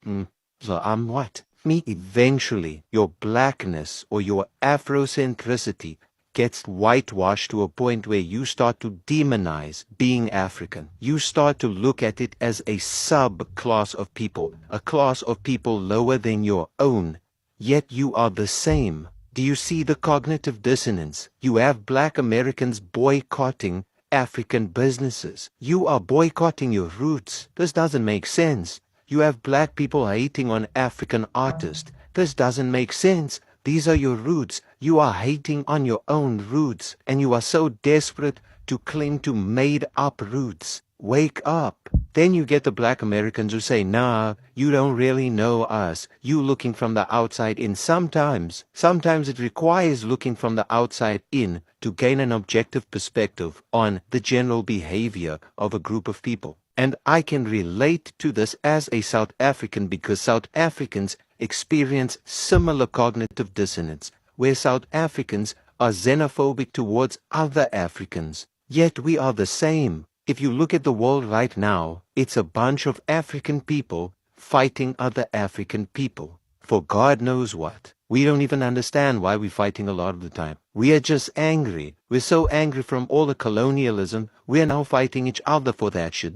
S11: I'm white. Eventually, your Blackness or your Afrocentricity gets whitewashed to a point where you start to demonize being African. You start to look at it as a subclass of people, a class of people lower than your own, yet you are the same. Do you see the cognitive dissonance? You have Black Americans boycotting African businesses. You are boycotting your roots. This doesn't make sense. You have Black people hating on African artists. This doesn't make sense. These are your roots. You are hating on your own roots, and you are so desperate to cling to made-up roots. Wake up. Then you get the Black Americans who say, nah, you don't really know us. You looking from the outside in. Sometimes it requires looking from the outside in to gain an objective perspective on the general behavior of a group of people. And I can relate to this as a South African because South Africans experience similar cognitive dissonance, where South Africans are xenophobic towards other Africans. Yet we are the same. If you look at the world right now, it's a bunch of African people fighting other African people for God knows what. We don't even understand why we're fighting a lot of the time. We are just angry. We're so angry from all the colonialism. We're now fighting each other for that shit.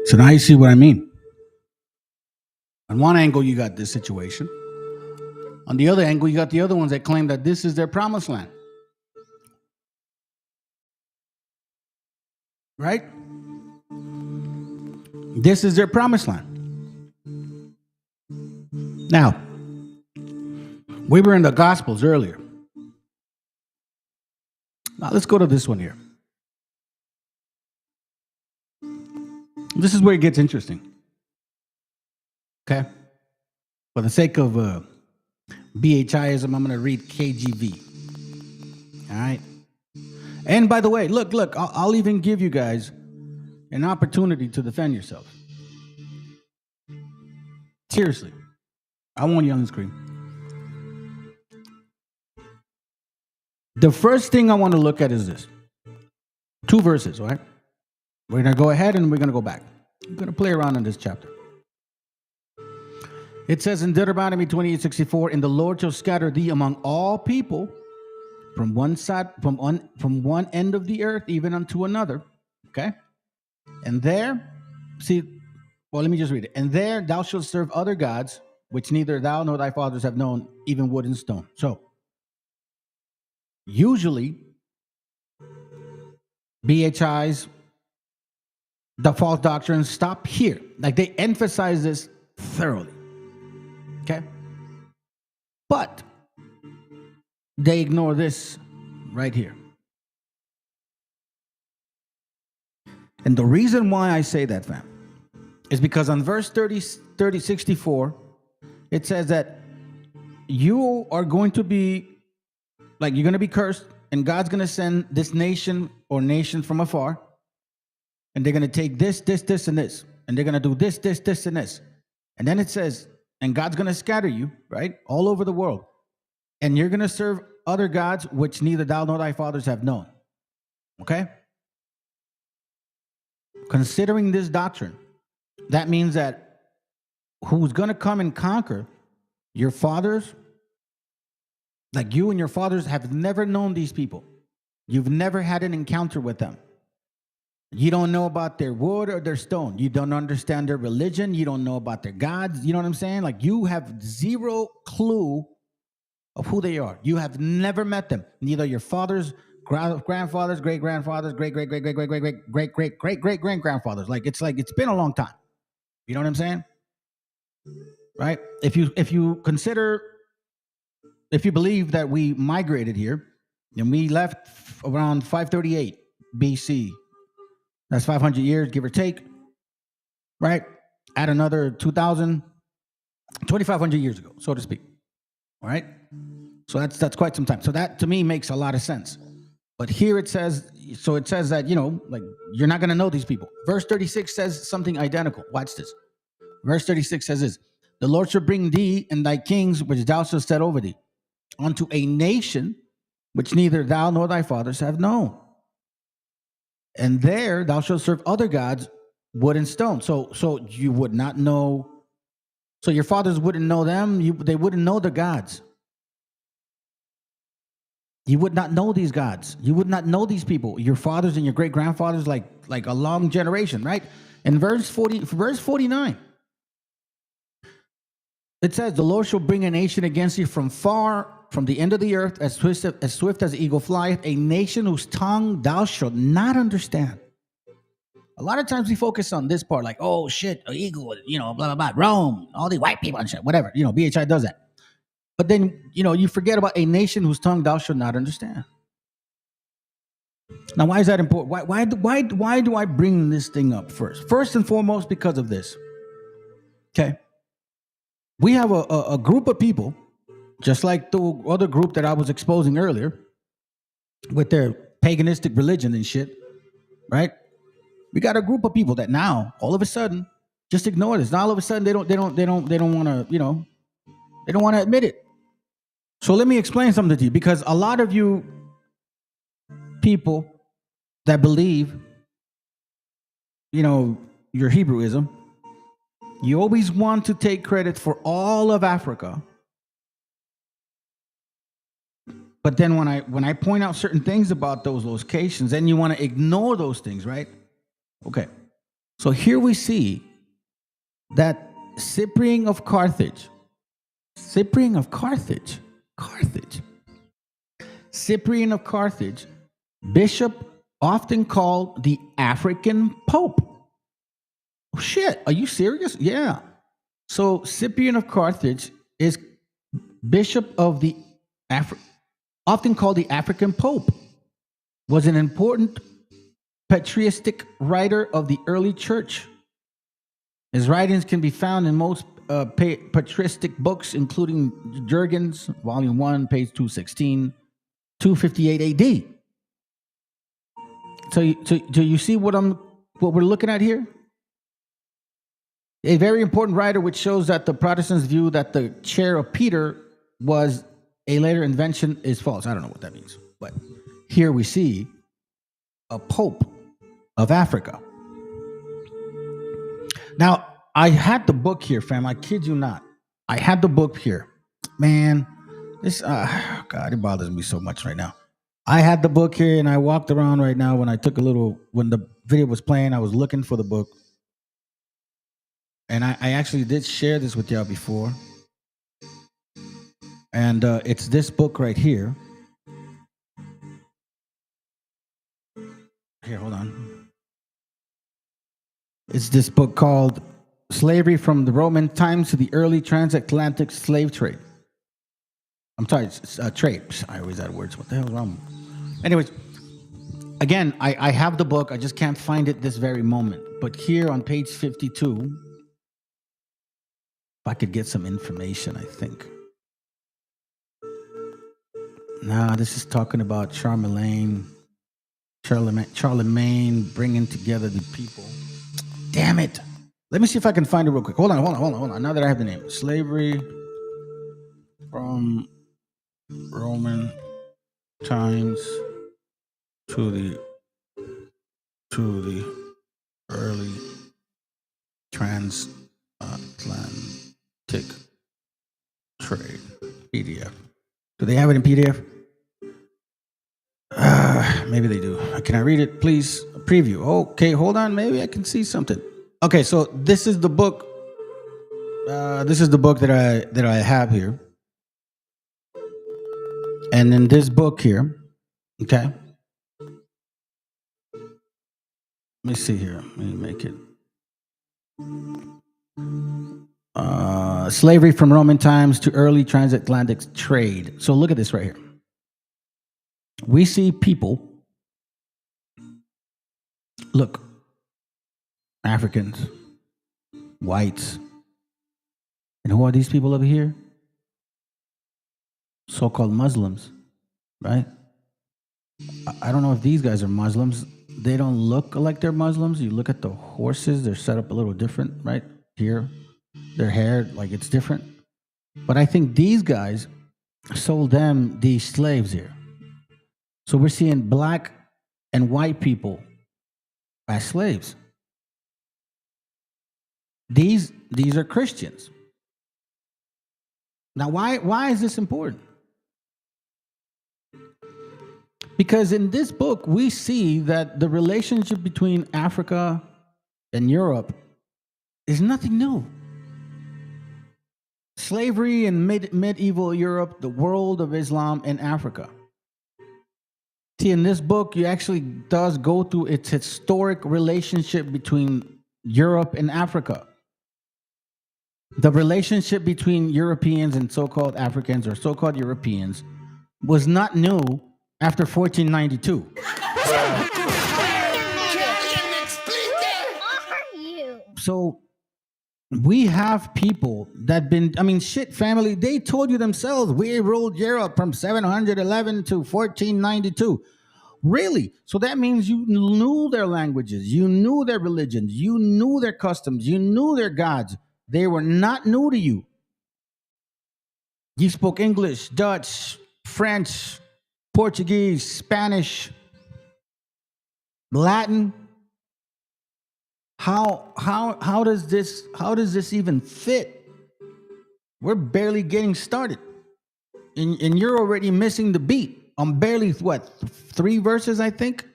S1: So now you see what I mean. On one angle, you got this situation. On the other angle, you got the other ones that claim that this is their promised land. Right? This is their promised land. Now, we were in the Gospels earlier. Now let's go to this one here. This is where it gets interesting. Okay? For the sake of BHIism, I'm going to read KJV. All right? And by the way, look, I'll even give you guys an opportunity to defend yourself. Seriously. I want you on the screen. The first thing I want to look at is this. 2 verses, all right? We're going to go ahead and we're going to go back. I'm going to play around in this chapter. It says in Deuteronomy 28:64, "And the Lord shall scatter thee among all people from one side, from one end of the earth even unto another." Okay? And there, let me just read it. "And there thou shalt serve other gods, which neither thou nor thy fathers have known, even wood and stone." So, usually, BHIs, the false doctrines, stop here. Like they emphasize this thoroughly. Okay? But they ignore this right here. And the reason why I say that, fam, is because on verse 64, it says that you are going to be, like, you're going to be cursed, and God's going to send this nation or nations from afar, and they're going to take this, and this, and they're going to do this, and this. And then it says, and God's going to scatter you, right, all over the world, and you're going to serve other gods which neither thou nor thy fathers have known. Okay? Considering this doctrine, that means that who's going to come and conquer your fathers, like you and your fathers have never known these people. You've never had an encounter with them. You don't know about their wood or their stone. You don't understand their religion. You don't know about their gods. You know what I'm saying? Like, you have zero clue of who they are. You have never met them. Neither your fathers, grandfathers, great-grandfathers, great-great-great-great-great-great-great-great-great-grandfathers. Like it's been a long time. You know what I'm saying? Right? If you believe that we migrated here and we left around 538 BC, that's 500 years, give or take, right? Add another 2,500 years ago, so to speak. All right? So that's quite some time. So that to me makes a lot of sense. But here it says that, like, you're not going to know these people. Verse 36 says something identical. Watch this. Verse 36 says this: "The Lord shall bring thee and thy kings, which thou shalt set over thee, unto a nation which neither thou nor thy fathers have known. And there thou shalt serve other gods, wood and stone." So you would not know. So your fathers wouldn't know them. They wouldn't know the gods. You would not know these gods. You would not know these people. Your fathers and your great grandfathers, like a long generation, right? In verse 49, it says, "The Lord shall bring a nation against you from far, from the end of the earth, as swift as the eagle flieth, a nation whose tongue thou shalt not understand." A lot of times we focus on this part, like, oh shit, an eagle, blah, blah, blah, Rome, all these white people and shit, whatever. BHI does that. But then, you forget about a nation whose tongue thou shalt not understand. Now, why is that important? Why do I bring this thing up first? First and foremost, because of this. Okay. We have a group of people, just like the other group that I was exposing earlier, with their paganistic religion and shit, right? We got a group of people that now, all of a sudden, just ignore this. Now, all of a sudden, they don't want to, they don't want to admit it. So let me explain something to you, because a lot of you people that believe, your Hebrewism, you always want to take credit for all of Africa. But then when I point out certain things about those locations, then you want to ignore those things, right? Okay. So here we see that Cyprian of Carthage, bishop often called the African Pope. Oh, shit, are you serious? Yeah. So Cyprian of Carthage is bishop of the often called the African Pope, was an important patristic writer of the early church. His writings can be found in most patristic books, including Jurgens, Volume 1, page 216, 258 AD. So you see what we're looking at here? A very important writer which shows that the Protestants' view that the chair of Peter was a later invention is false. I don't know what that means. But here we see a Pope of Africa. Now, I had the book here, fam. I kid you not. I had the book here. Man, this, God, it bothers me so much right now. I had the book here and I walked around right now when the video was playing, I was looking for the book. And I actually did share this with y'all before. And it's this book right here. Here, hold on. It's this book called Slavery from the Roman Times to the Early Transatlantic Slave Trade. I'm sorry, it's trade. I always add words. What the hell is wrong? Anyways, again, I have the book. I just can't find it this very moment. But here on page 52, if I could get some information, I think. Nah, this is talking about Charlemagne bringing together the people. Damn it. Let me see if I can find it real quick. Hold on. Now that I have the name. Slavery from Roman times to the early transatlantic trade. PDF. Do they have it in PDF? Maybe they do. Can I read it, please? A preview. Okay, hold on. Maybe I can see something. Okay, so this is the book. This is the book that I have here. And in this book here, okay. Let me see here. Let me make it. Slavery from Roman times to early transatlantic trade. So look at this right here. We see people. Look, Africans, whites, and who are these people over here? So-called Muslims, right? I don't know if these guys are Muslims. They don't look like they're Muslims. You look at the horses, they're set up a little different, right? Here, their hair, like it's different. But I think these guys sold them these slaves here. So we're seeing black and white people as slaves. These are Christians. Now, why is this important? Because in this book, we see that the relationship between Africa and Europe is nothing new. Slavery in medieval Europe, the world of Islam, and Africa. See, in this book, you actually does go through its historic relationship between Europe and Africa. The relationship between Europeans and so-called Africans or so-called Europeans was not new after 1492. So we have people that family, they told you themselves, we ruled Europe from 711 to 1492. Really? So that means you knew their languages, you knew their religions, you knew their customs, you knew their gods. They were not new to you. You spoke English, Dutch, French, Portuguese, Spanish. Latin. How does this even fit? We're barely getting started. And you're already missing the beat. I'm barely, 3 verses, I think?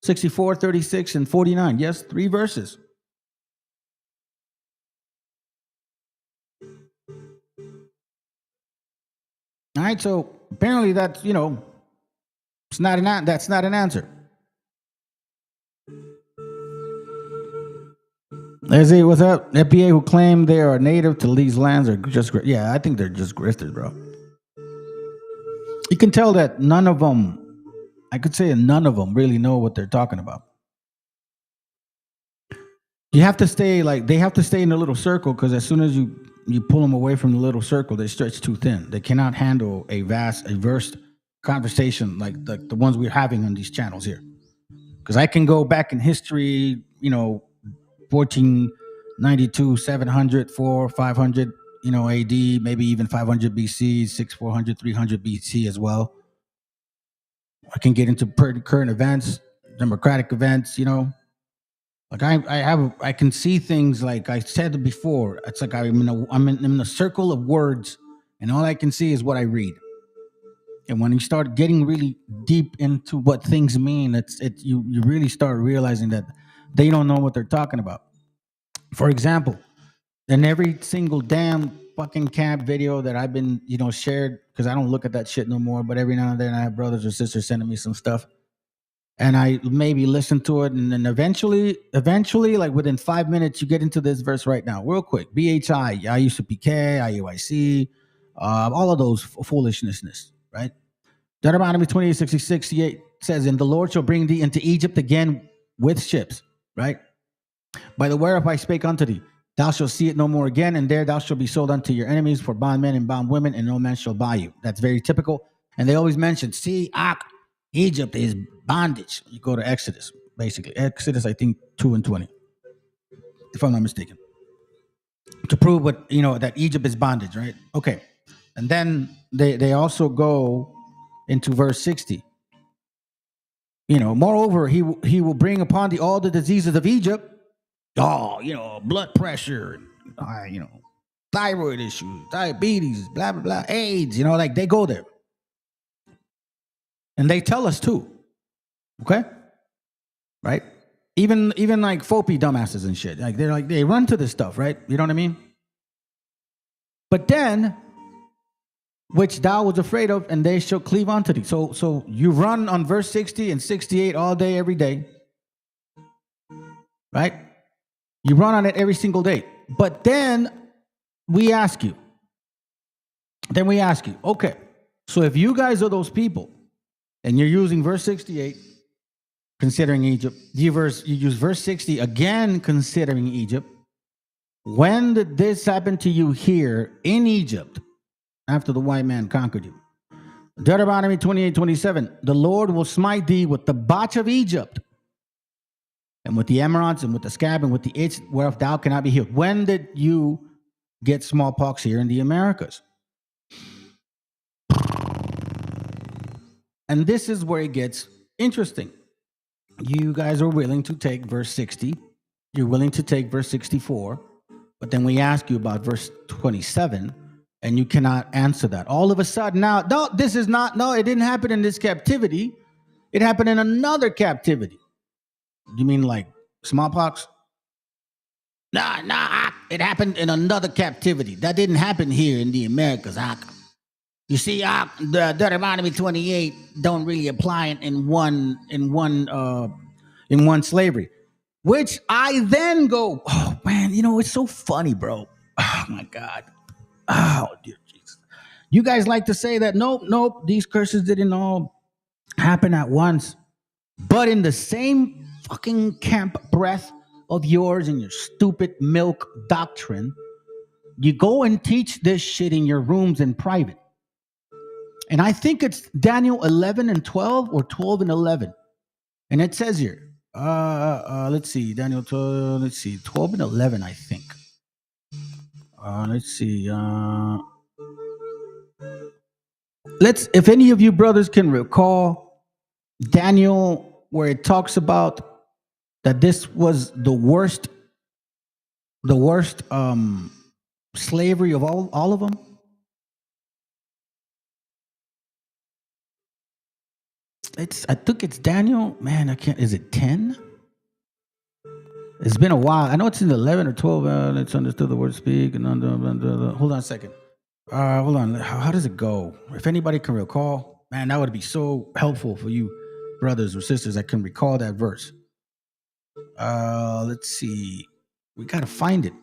S1: 64, 36, and 49. Yes, 3 verses. All right, so apparently that's, that's not an answer. Izzy, what's up? FBA who claim they are native to these lands are just, yeah, I think they're just grifters, bro. You can tell that none of them really know what they're talking about. You have to stay, they have to stay in a little circle, because as soon as you pull them away from the little circle, they stretch too thin. They cannot handle a verse conversation like the ones we're having on these channels here. Because I can go back in history, 1492, 700, 500, AD, maybe even 500 BC, 400, 300 BC as well. I can get into current events, democratic events, Like I can see things, like I said before. It's like I'm in a circle of words, and all I can see is what I read. And when you start getting really deep into what things mean, you really start realizing that they don't know what they're talking about. For example, in every single damn fucking camp video that I've been, shared, because I don't look at that shit no more, but every now and then I have brothers or sisters sending me some stuff. And I maybe listen to it, and then eventually, like within 5 minutes, you get into this verse right now, real quick. BHI, IUCPK, IUIC, all of those foolishness, right? Deuteronomy 28:66 says, "And the Lord shall bring thee into Egypt again with ships," right? "By the whereof I spake unto thee, thou shalt see it no more again, and there thou shalt be sold unto your enemies for bondmen and bondwomen, and no man shall buy you." That's very typical. And they always mention, Egypt is bondage. You go to Exodus, basically. Exodus, I think, 2 and 20, if I'm not mistaken. To prove that Egypt is bondage, right? Okay. And then they also go into verse 60. Moreover, he will bring upon thee all the diseases of Egypt. Blood pressure, thyroid issues, diabetes, blah, blah, blah, AIDS, they go there. And they tell us too. Okay? Right? Even like Fopi dumbasses and shit. They run to this stuff, right? You know what I mean? But then, which thou was afraid of, and they shall cleave unto thee. So you run on verse 60 and 68 all day, every day. Right? You run on it every single day. But then we ask you, okay, so if you guys are those people, and you're using verse 68, considering Egypt, you use verse 60 again, considering Egypt, when did this happen to you here in Egypt after the white man conquered you? Deuteronomy 28:27, "The Lord will smite thee with the botch of Egypt, and with the emerods, and with the scab, and with the itch whereof thou cannot be healed." When did you get smallpox here in the Americas? And this is where it gets interesting. You guys are willing to take verse 60. You're willing to take verse 64. But then we ask you about verse 27, and you cannot answer that. All of a sudden now, it didn't happen in this captivity. It happened in another captivity. You mean like smallpox? Nah, it happened in another captivity. That didn't happen here in the Americas. You see, the Deuteronomy 28 don't really apply in one slavery. Which I then go, oh man, it's so funny, bro. Oh my God. Oh dear Jesus. You guys like to say that nope, these curses didn't all happen at once. But in the same fucking camp breath of yours and your stupid milk doctrine, you go and teach this shit in your rooms in private. And I think it's Daniel 11 and 12 or 12 and 11. And it says here, let's see, Daniel 12, 12 and 11, I think. If any of you brothers can recall Daniel, where it talks about that this was the worst slavery of all of them? I think it's Daniel. Man, I can't. Is it 10? It's been a while. I know it's in 11 or 12. It's understood the word speak. And hold on a second. Hold on. How does it go? If anybody can recall, man, that would be so helpful for you brothers or sisters that can recall that verse. Let's see. We got to find it.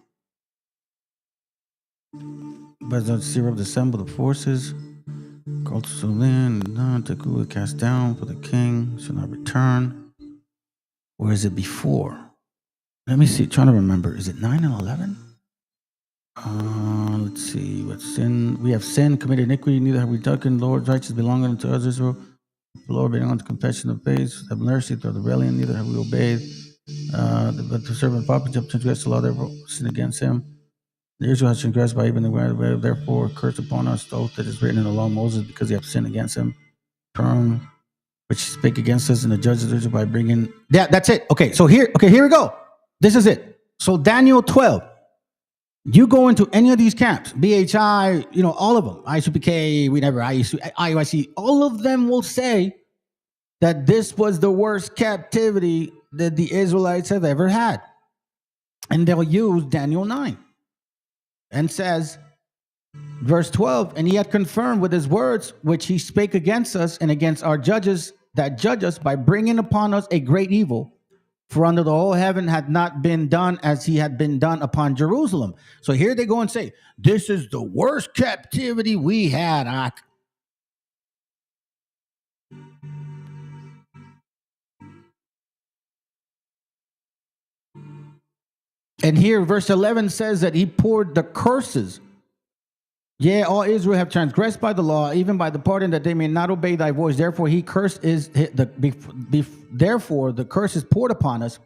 S1: But let's see, assemble the forces. Called to the land, to cast down for the king, shall not return. Or is it before? Let me see, trying to remember. Is it 9 and 11? Let's see. What sin? We have sinned, committed iniquity, neither have we done. Lord's righteous belong unto us, Israel. The Lord belong unto confession of faith. Have mercy through the rebellion, neither have we obeyed. But the servant of Papa jumped transgressed the law, therefore sin against him. The Israel has transgressed by even the way, therefore curse upon us the oath that is written in the law of Moses, because they have sinned against him. Term which spake against us, and the judges of Israel by bringing. Yeah, that's it. Okay, so here we go. This is it. So Daniel 12. You go into any of these camps, BHI, all of them, ISUPK, IUIC, all of them will say that this was the worst captivity that the Israelites have ever had. And they'll use Daniel 9. And says, verse 12, and he had confirmed with his words, which he spake against us and against our judges that judge us, by bringing upon us a great evil. For under the whole heaven had not been done as he had been done upon Jerusalem. So here they go and say, this is the worst captivity we had. And here verse 11 says that he poured the curses. Yea, all Israel have transgressed by the law, even by the pardon that they may not obey thy voice. Therefore, therefore the curse is poured upon us,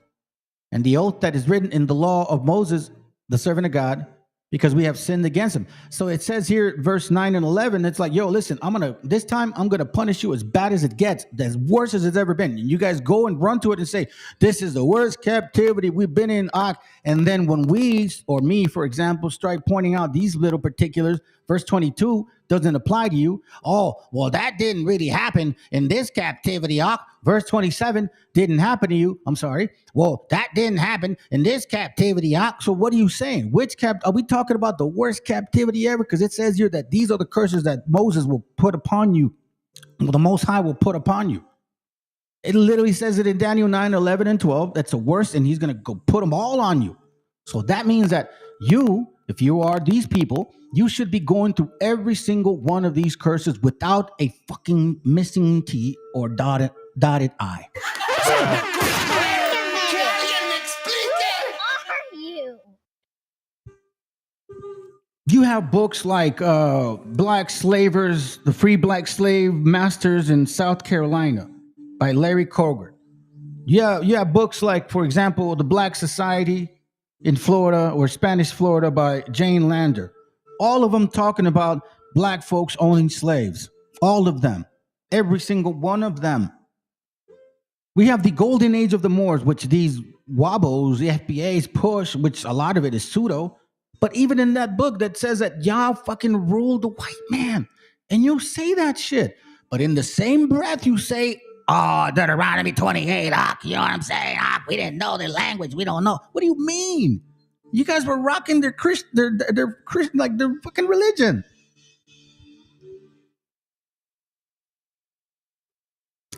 S1: and the oath that is written in the law of Moses, the servant of God, because we have sinned against him. So it says here, verse 9 and 11, it's like, yo, listen, this time I'm going to punish you as bad as it gets, as worse as it's ever been. And you guys go and run to it and say, this is the worst captivity we've been in. And then when we, or me, for example, start pointing out these little particulars, verse 22 doesn't apply to you. Oh, well, that didn't really happen in this captivity. Verse 27 didn't happen to you. I'm sorry. Well, that didn't happen in this captivity. So what are you saying? Are we talking about the worst captivity ever? Because it says here that these are the curses that Moses will put upon you. Well, the Most High will put upon you. It literally says it in Daniel 9, 11, and 12. That's the worst, and he's going to go put them all on you. So that means that you, if you are these people, you should be going through every single one of these curses without a fucking missing T or dotted I. You have books like Black Slavers, The Free Black Slave Masters in South Carolina by Larry Koger. You have books like, for example, The Black Society in Florida or Spanish Florida by Jane Lander. All of them talking about black folks owning slaves. All of them. Every single one of them. We have the golden age of the Moors, which these wobbles, the FBAs push, which a lot of it is pseudo. But even in that book that says that y'all fucking ruled the white man. And you say that shit. But in the same breath, you say, Deuteronomy 28, you know what I'm saying? We didn't know their language. We don't know. What do you mean? You guys were rocking their Christian, like their fucking religion.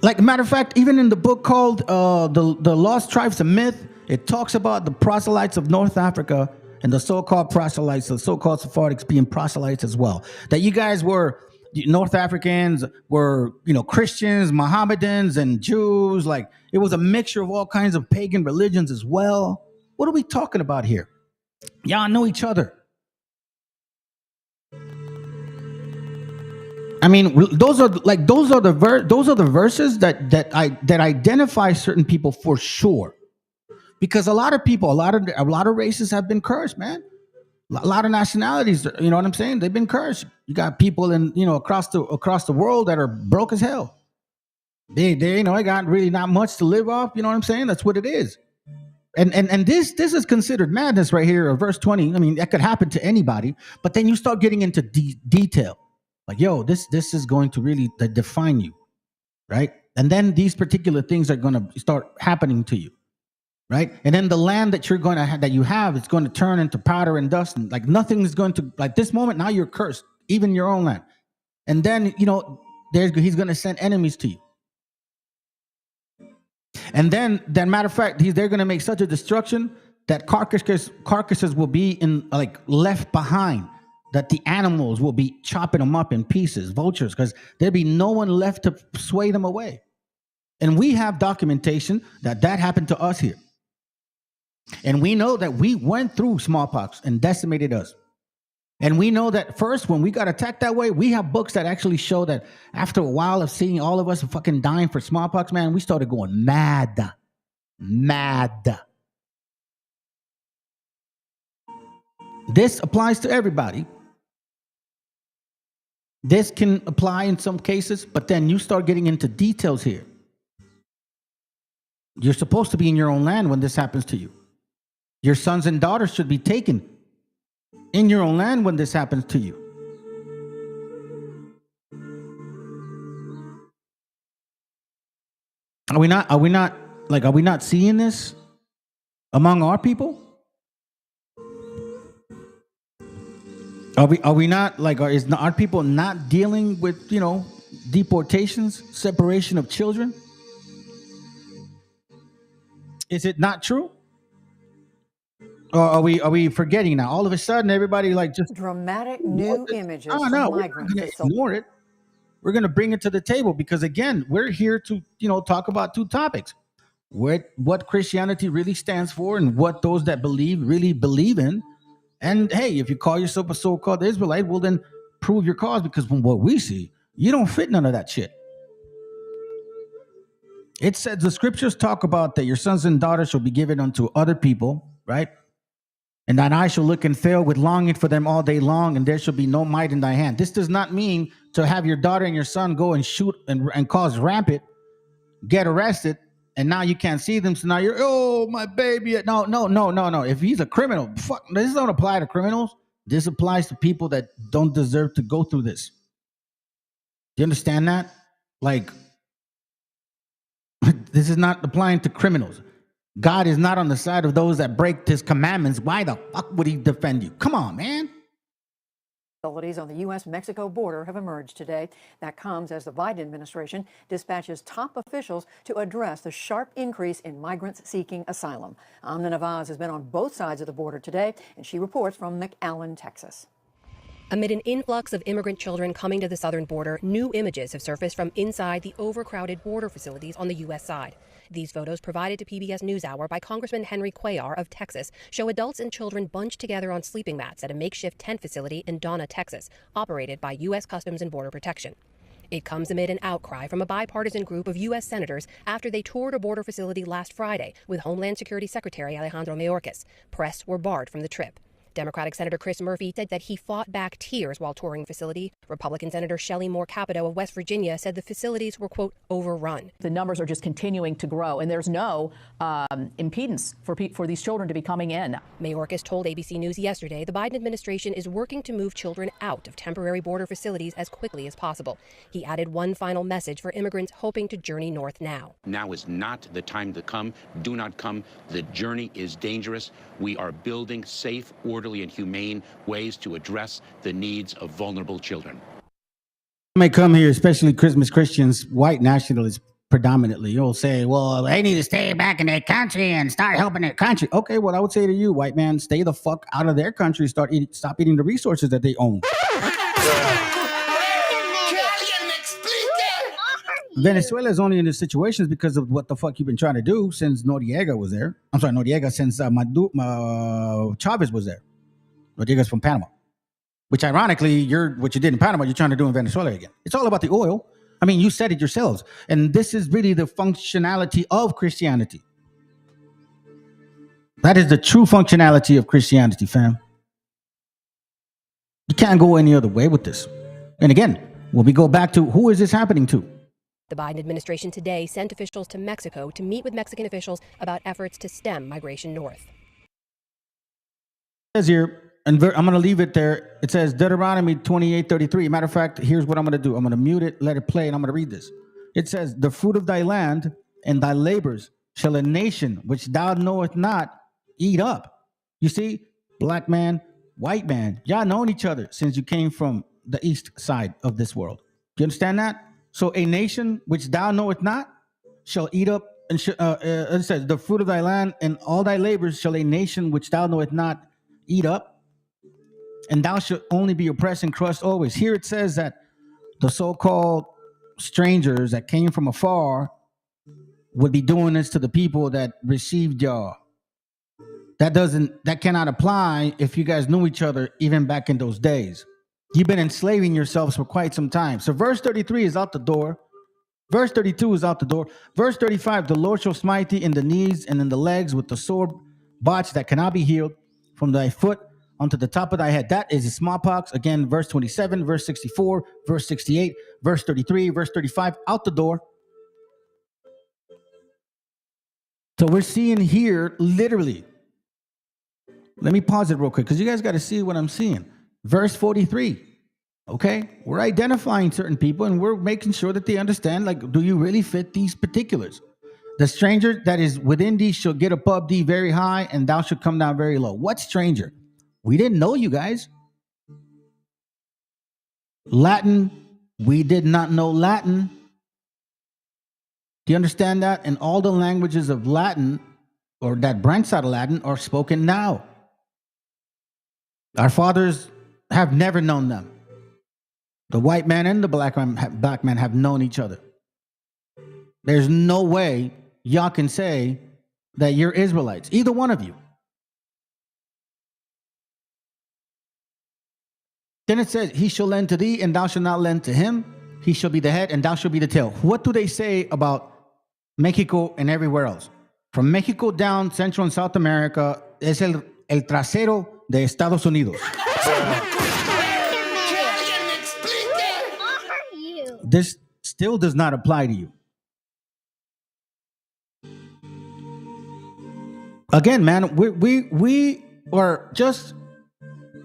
S1: Like, matter of fact, even in the book called The Lost Tribes of Myth, it talks about the proselytes of North Africa and the so-called proselytes, the so-called Sephardics being proselytes as well. That you guys were, North Africans were, Christians, Mohammedans, and Jews. Like, it was a mixture of all kinds of pagan religions as well. What are we talking about here? Y'all know each other. I mean, those are the verses that identify certain people for sure, because a lot of people, a lot of races have been cursed, man. A lot of nationalities, you know what I'm saying? They've been cursed. You got people in across the world that are broke as hell. They got really not much to live off. You know what I'm saying? That's what it is. And this is considered madness right here, or verse 20. I mean, that could happen to anybody, but then you start getting into detail. Like, yo, this is going to really define you, right? And then these particular things are going to start happening to you, right? And then the land that you're going to have, that you have, is going to turn into powder and dust, and like nothing is going to, like this moment, now you're cursed, even your own land. And then, you know, he's going to send enemies to you. And then matter of fact, they're going to make such a destruction that carcasses will be left behind, that the animals will be chopping them up in pieces, vultures, because there'll be no one left to sway them away. And we have documentation that happened to us here. And we know that we went through smallpox and decimated us. And we know that first, when we got attacked that way, we have books that actually show that after a while of seeing all of us fucking dying for smallpox, man, we started going mad. This applies to everybody. This can apply in some cases, but then you start getting into details here. You're supposed to be in your own land when this happens to you. Your sons and daughters should be taken in your own land when this happens to you. Are we not seeing this among our people? Are we not, is our people not dealing with, deportations, separation of children? Is it not true? Or are we forgetting now? All of a sudden, everybody just
S17: dramatic new images.
S1: Oh no, we're not going to ignore it. We're going to bring it to the table because, again, we're here to talk about two topics: what Christianity really stands for, and what those that believe really believe in. And hey, if you call yourself a so-called Israelite, well then prove your cause, because from what we see, you don't fit none of that shit. It says the scriptures talk about that your sons and daughters shall be given unto other people, right? And thine eye shall look and fail with longing for them all day long, and there shall be no might in thy hand. This does not mean to have your daughter and your son go and shoot and cause rampant, get arrested, and now you can't see them. So now you're, oh, my baby. No. If he's a criminal, fuck, this don't apply to criminals. This applies to people that don't deserve to go through this. Do you understand that? This is not applying to criminals. God is not on the side of those that break his commandments. Why the fuck would he defend you? Come on, man.
S17: Facilities on the U.S.-Mexico border have emerged today. That comes as the Biden administration dispatches top officials to address the sharp increase in migrants seeking asylum. Amna Navaz has been on both sides of the border today, and she reports from McAllen, Texas.
S19: Amid an influx of immigrant children coming to the southern border, new images have surfaced from inside the overcrowded border facilities on the U.S. side. These photos, provided to PBS NewsHour by Congressman Henry Cuellar of Texas, show adults and children bunched together on sleeping mats at a makeshift tent facility in Donna, Texas, operated by U.S. Customs and Border Protection. It comes amid an outcry from a bipartisan group of U.S. senators after they toured a border facility last Friday with Homeland Security Secretary Alejandro Mayorkas. Press were barred from the trip. Democratic Senator Chris Murphy said that he fought back tears while touring the facility. Republican Senator Shelley Moore Capito of West Virginia said the facilities were, quote, overrun.
S20: The numbers are just continuing to grow, and there's no impedance for these children to be coming in.
S19: Mayorkas told ABC News yesterday the Biden administration is working to move children out of temporary border facilities as quickly as possible. He added one final message for immigrants hoping to journey north now.
S21: Now is not the time to come. Do not come. The journey is dangerous. We are building safe, orderly, and humane ways to address the needs of vulnerable children.
S1: May come here, especially Christmas Christians, white nationalists predominantly. You'll say, well, they need to stay back in their country and start helping their country. Okay, well, I would say to you, white man, stay the fuck out of their country. Stop eating the resources that they own. Venezuela is only in these situations because of what the fuck you've been trying to do since Noriega was there. I'm sorry, Noriega, since Chavez was there. Noriega's from Panama. Which ironically, what you did in Panama, you're trying to do in Venezuela again. It's all about the oil. I mean, you said it yourselves. And this is really the functionality of Christianity. That is the true functionality of Christianity, fam. You can't go any other way with this. And again, when we go back to who is this happening to?
S19: The Biden administration today sent officials to Mexico to meet with Mexican officials about efforts to stem migration north.
S1: It says here, and I'm going to leave it there. It says Deuteronomy 28:33. Matter of fact, here's what I'm going to do. I'm going to mute it, let it play, and I'm going to read this. It says, the fruit of thy land and thy labors shall a nation which thou knowest not eat up. You see, black man, white man, y'all known each other since you came from the east side of this world. Do you understand that? So a nation which thou knowest not shall eat up, and it says, the fruit of thy land and all thy labors shall a nation which thou knowest not eat up, and thou shalt only be oppressed and crushed always. Here it says that the so-called strangers that came from afar would be doing this to the people that received y'all. That cannot apply if you guys knew each other even back in those days. You've been enslaving yourselves for quite some time. So verse 33 is out the door. Verse 32 is out the door. Verse 35, the Lord shall smite thee in the knees and in the legs with the sore botch that cannot be healed from thy foot onto the top of thy head. That is the smallpox. Again, verse 27, verse 64, verse 68, verse 33, verse 35, out the door. So we're seeing here literally. Let me pause it real quick because you guys got to see what I'm seeing. Verse 43. Okay, we're identifying certain people and we're making sure that they understand, like, do you really fit these particulars? The stranger that is within thee shall get above thee very high, and thou shalt come down very low. What stranger? We didn't know you guys. Latin, we did not know Latin. Do you understand that? And all the languages of Latin, or that branch out of Latin, are spoken now. Our fathers have never known them. The white man and the black man have known each other. There's no way y'all can say that you're Israelites, either one of you. Then it says, he shall lend to thee, and thou shalt not lend to him. He shall be the head, and thou shalt be the tail. What do they say about Mexico and everywhere else? From Mexico down, Central and South America, es el trasero de Estados Unidos. This still does not apply to you. Again, man, we are just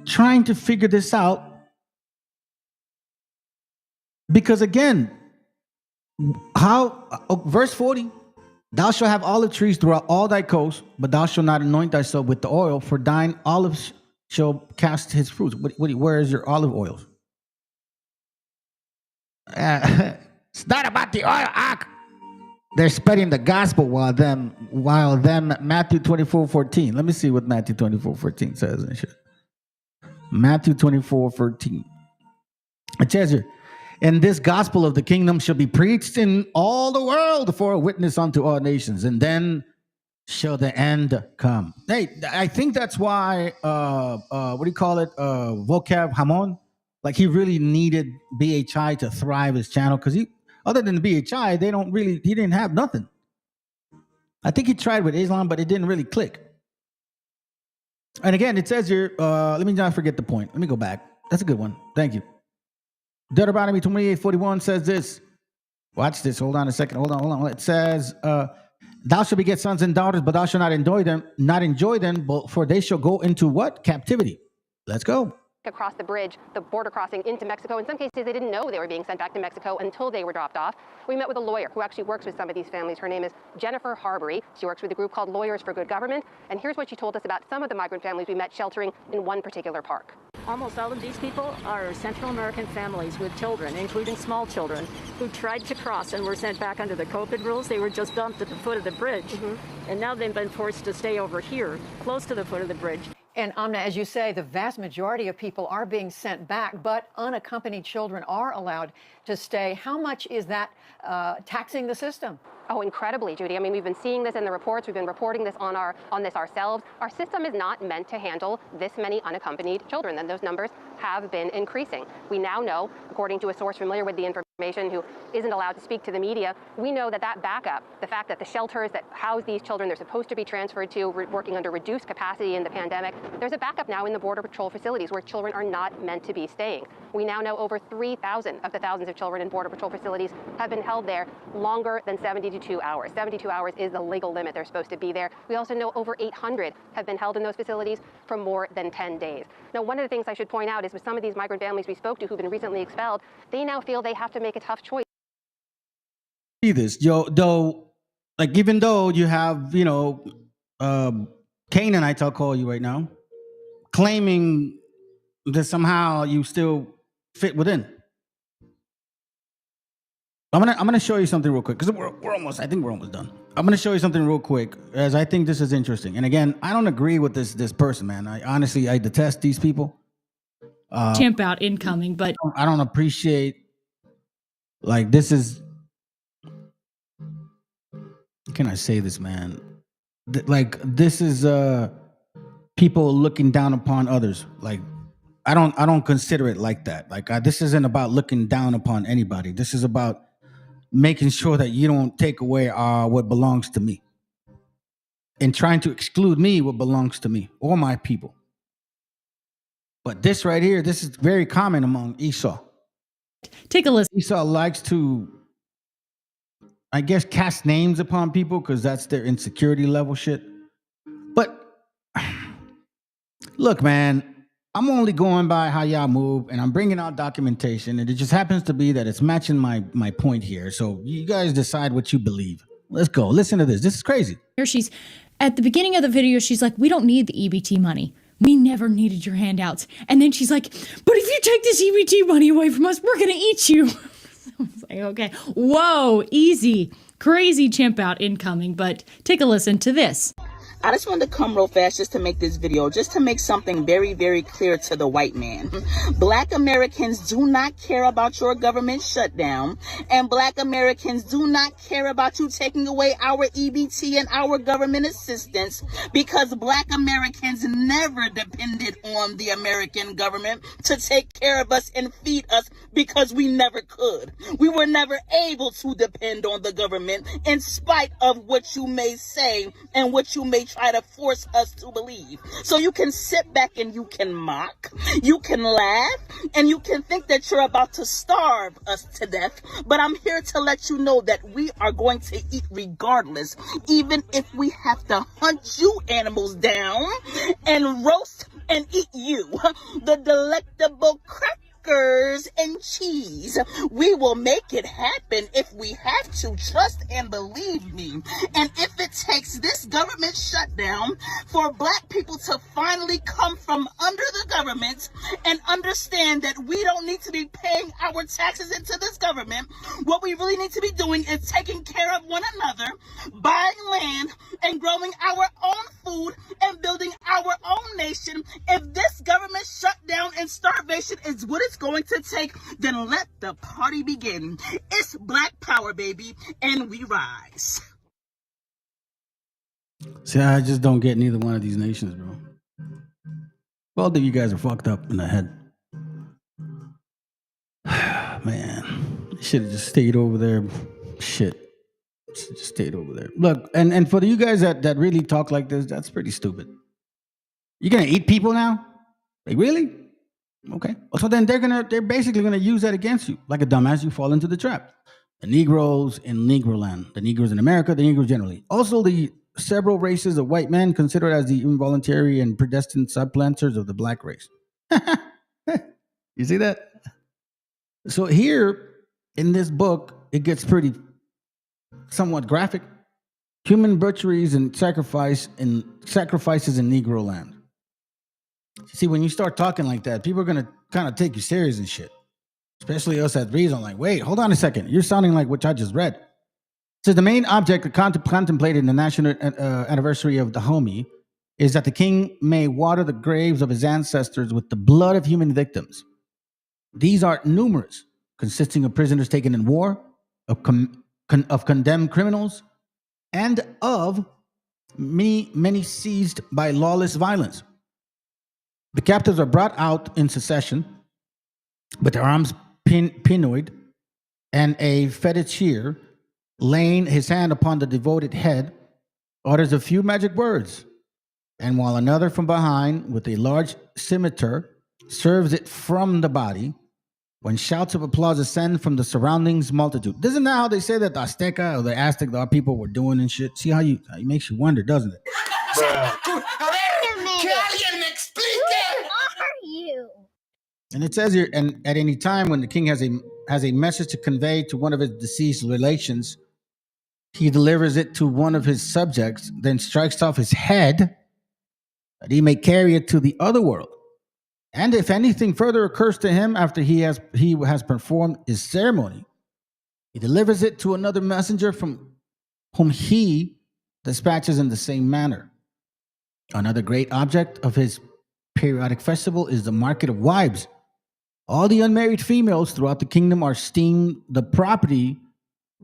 S1: trying to figure this out. Because again, verse 40, thou shalt have olive trees throughout all thy coasts, but thou shalt not anoint thyself with the oil, for thine olives shall cast his fruits. Where is your olive oil? It's not about the oil. They're spreading the gospel while them Matthew 24:14. Let me see what Matthew 24:14 says and shit. Matthew 24:14. It says here, and this gospel of the kingdom shall be preached in all the world for a witness unto all nations, and then shall the end come. Hey, I think that's why what do you call it? Vocab Hamon. Like, he really needed BHI to thrive his channel, because other than the BHI, he didn't have nothing. I think he tried with Islam, but it didn't really click. And again, it says here, let me not forget the point. Let me go back. That's a good one. Thank you. Deuteronomy 28:41 says this. Watch this. Hold on a second. Hold on. It says, thou shalt beget sons and daughters, but thou shalt not enjoy them, for they shall go into what? Captivity. Let's go.
S19: Across the bridge, the border crossing into Mexico. In some cases, they didn't know they were being sent back to Mexico until they were dropped off. We met with a lawyer who actually works with some of these families. Her name is Jennifer Harbury. She works with a group called Lawyers for Good Government. And here's what she told us about some of the migrant families we met sheltering in one particular park.
S2: Almost all of these people are Central American families with children, including small children, who tried to cross and were sent back under the COVID rules. They were just dumped at the foot of the bridge. And now they've been forced to stay over here, close to the foot of the bridge.
S17: And Amna, as you say, the vast majority of people are being sent back, but unaccompanied children are allowed to stay. How much is that taxing the system?
S19: Oh, incredibly, Judy. I mean, we've been seeing this in the reports. We've been reporting this on this ourselves. Our system is not meant to handle this many unaccompanied children, and those numbers have been increasing. We now know, according to a source familiar with the information who isn't allowed to speak to the media, we know that backup, the fact that the shelters that house these children, they're supposed to be transferred to, working under reduced capacity in the pandemic, there's a backup now in the Border Patrol facilities where children are not meant to be staying. We now know over 3,000 of the thousands of children in Border Patrol facilities have been held there longer than 72 hours. 72 hours is the legal limit they're supposed to be there. We also know over 800 have been held in those facilities for more than 10 days. Now, one of the things I should point out is with some of these migrant families we spoke to who've been recently expelled, they now feel they have to make a tough choice.
S1: See this, though, like even though you have, Canaanites, I'll call you right now, claiming that somehow you still fit within. I'm gonna show you something real quick because I think we're almost done. I'm gonna show you something real quick as I think this is interesting. And again, I don't agree with this person, man. I detest these people.
S3: Chimp out incoming, but
S1: I don't appreciate, like, this is, can I say this, man? This is people looking down upon others. Like, I don't consider it like that. Like, this isn't about looking down upon anybody. This is about making sure that you don't take away what belongs to me and trying to exclude me what belongs to me or my people. But this right here, this is very common among Esau.
S3: Take a listen.
S1: Esau likes to, I guess, cast names upon people because that's their insecurity level shit. But look, man, I'm only going by how y'all move, and I'm bringing out documentation, and it just happens to be that it's matching my point here. So you guys decide what you believe. Let's go. Listen to this. This is crazy.
S3: Here she's at the beginning of the video. She's like, "We don't need the EBT money. We never needed your handouts." And then she's like, "But if you take this EBT money away from us, we're gonna eat you." I was like, okay, whoa, easy, crazy chimp out incoming. But take a listen to this.
S4: I just wanted to come real fast just to make this video, just to make something very, very clear to the white man. Black Americans do not care about your government shutdown, and Black Americans do not care about you taking away our EBT and our government assistance, because Black Americans never depended on the American government to take care of us and feed us, because we never could. We were never able to depend on the government, in spite of what you may say and what you may try to force us to believe. So you can sit back and you can mock, you can laugh, and you can think that you're about to starve us to death. But I'm here to let you know that we are going to eat regardless, even if we have to hunt you animals down and roast and eat you. The delectable crackers and cheese. We will make it happen if we have to. Trust and believe me. And if it takes this government shutdown for Black people to finally come from under the government and understand that we don't need to be paying our taxes into this government, what we really need to be doing is taking care of one another, buying land and growing our own food and building our own nation. If this government shutdown and starvation is what it's going to take, then let the party begin. It's Black power, baby, and we rise.
S1: See, I just don't get neither one of these nations, bro. Both of you guys are fucked up in the head. Man, you should have just stayed over there. Shit. Just stayed over there. Look, and for you guys that really talk like this, that's pretty stupid. You're gonna eat people now? Like, really? Okay. So then they're basically gonna use that against you. Like a dumbass, you fall into the trap. The Negroes in Negro land, the Negroes in America, the Negroes generally. Also, the several races of white men considered as the involuntary and predestined subplanters of the Black race. You see that? So here in this book, it gets pretty somewhat graphic. Human butcheries and sacrifices in Negro land. See, when you start talking like that, people are going to kind of take you serious and shit. Especially us at Reason. Like, wait, hold on a second. You're sounding like what I just read. It says the main object contemplated in the national anniversary of the Homie is that the king may water the graves of his ancestors with the blood of human victims. These are numerous, consisting of prisoners taken in war, of condemned criminals, and of many seized by lawless violence. The captives are brought out in succession with their arms pinoed, and a fetisheer, laying his hand upon the devoted head, utters a few magic words, and while another from behind with a large scimitar serves it from the body, when shouts of applause ascend from the surroundings multitude. Isn't that how they say that the Azteca or the Aztec our people were doing and shit? See how it makes you wonder, doesn't it? And it says here, and at any time when the king has a message to convey to one of his deceased relations, he delivers it to one of his subjects, then strikes off his head, that he may carry it to the other world. And if anything further occurs to him after he has performed his ceremony, he delivers it to another messenger from whom he dispatches in the same manner. Another great object of his periodic festival is the market of wives. All the unmarried females throughout the kingdom are esteemed the property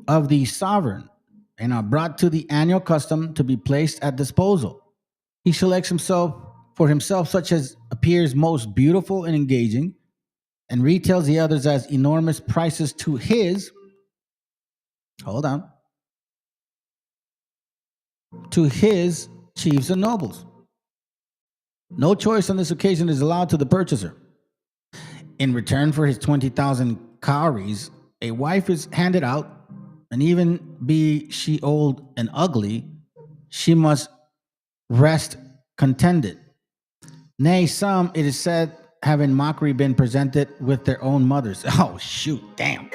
S1: of the sovereign and are brought to the annual custom to be placed at disposal. He selects for himself such as appears most beautiful and engaging, and retails the others as enormous prices to his chiefs and nobles. No choice on this occasion is allowed to the purchaser. In return for his 20,000 cowries, a wife is handed out, and even be she old and ugly, she must rest contented. Nay, some, it is said, have in mockery been presented with their own mothers. Oh, shoot, damn.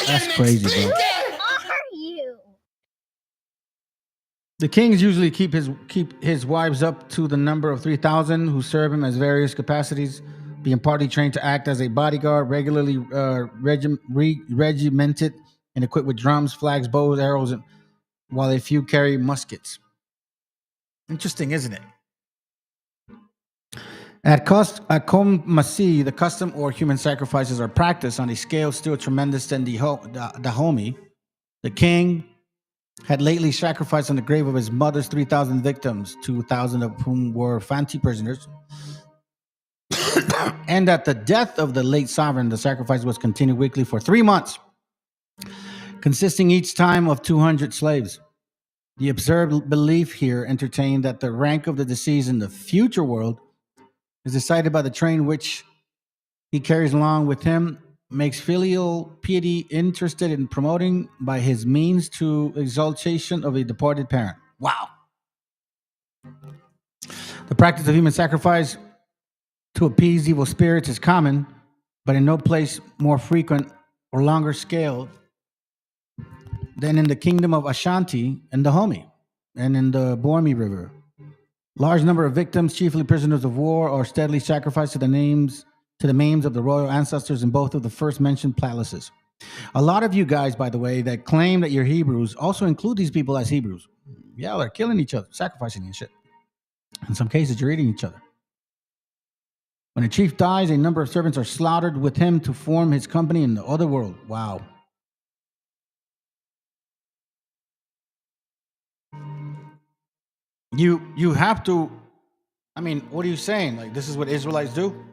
S1: That's crazy, bro.
S5: Who are you?
S1: The kings usually keep his wives up to the number of 3,000 who serve him as various capacities, being partly trained to act as a bodyguard, regularly regimented and equipped with drums, flags, bows, arrows, while a few carry muskets. Interesting, isn't it? At Komasi, the custom or human sacrifices are practiced on a scale still tremendous than Dahomey. The king had lately sacrificed on the grave of his mother's 3,000 victims, 2,000 of whom were Fanti prisoners. And at the death of the late sovereign, the sacrifice was continued weekly for 3 months, consisting each time of 200 slaves. The absurd belief here entertained that the rank of the deceased in the future world is decided by the train which he carries along with him, makes filial piety interested in promoting by his means to exaltation of a departed parent. Wow. The practice of human sacrifice to appease evil spirits is common, but in no place more frequent or longer scale than in the kingdom of Ashanti and Dahomey and in the Bormi River. Large number of victims, chiefly prisoners of war, are steadily sacrificed to the maims of the royal ancestors in both of the first mentioned palaces. A lot of you guys, by the way, that claim that you're Hebrews also include these people as Hebrews. Yeah, they're killing each other, sacrificing and shit. In some cases, you're eating each other. When a chief dies, a number of servants are slaughtered with him to form his company in the other world. Wow. You have to, I mean, what are you saying? Like, this is what Israelites do?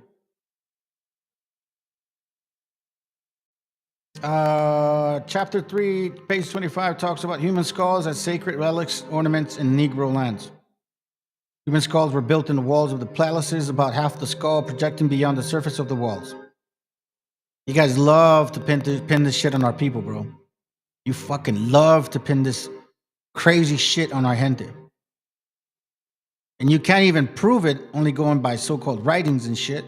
S1: Chapter 3, page 25 talks about human skulls as sacred relics, ornaments in Negro lands. Human skulls were built in the walls of the palaces, about half the skull projecting beyond the surface of the walls. You guys love to pin this shit on our people, bro. You fucking love to pin this crazy shit on our gente. And you can't even prove it only going by so-called writings and shit.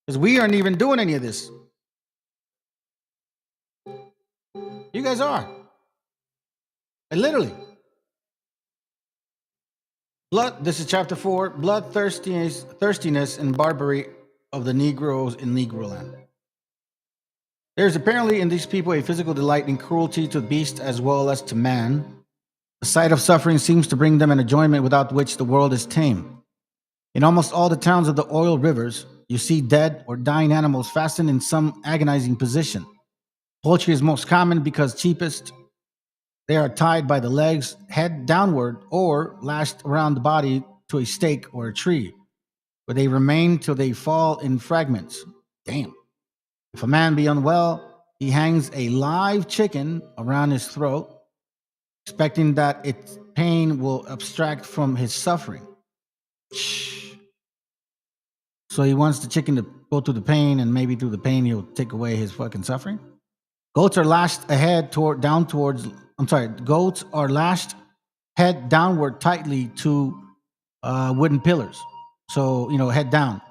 S1: Because we aren't even doing any of this. You guys are. And literally. This is chapter 4, bloodthirstiness and barbarity of the Negroes in Negro land. There is apparently in these people a physical delight in cruelty to beasts as well as to man. The sight of suffering seems to bring them an enjoyment without which the world is tame. In almost all the towns of the oil rivers, you see dead or dying animals fastened in some agonizing position. Poultry is most common because cheapest. They are tied by the legs, head downward, or lashed around the body to a stake or a tree, where they remain till they fall in fragments. Damn. If a man be unwell, he hangs a live chicken around his throat, expecting that its pain will abstract from his suffering. So he wants the chicken to go through the pain, and maybe through the pain he'll take away his fucking suffering. Goats are lashed goats are lashed head downward tightly to wooden pillars. So, head down,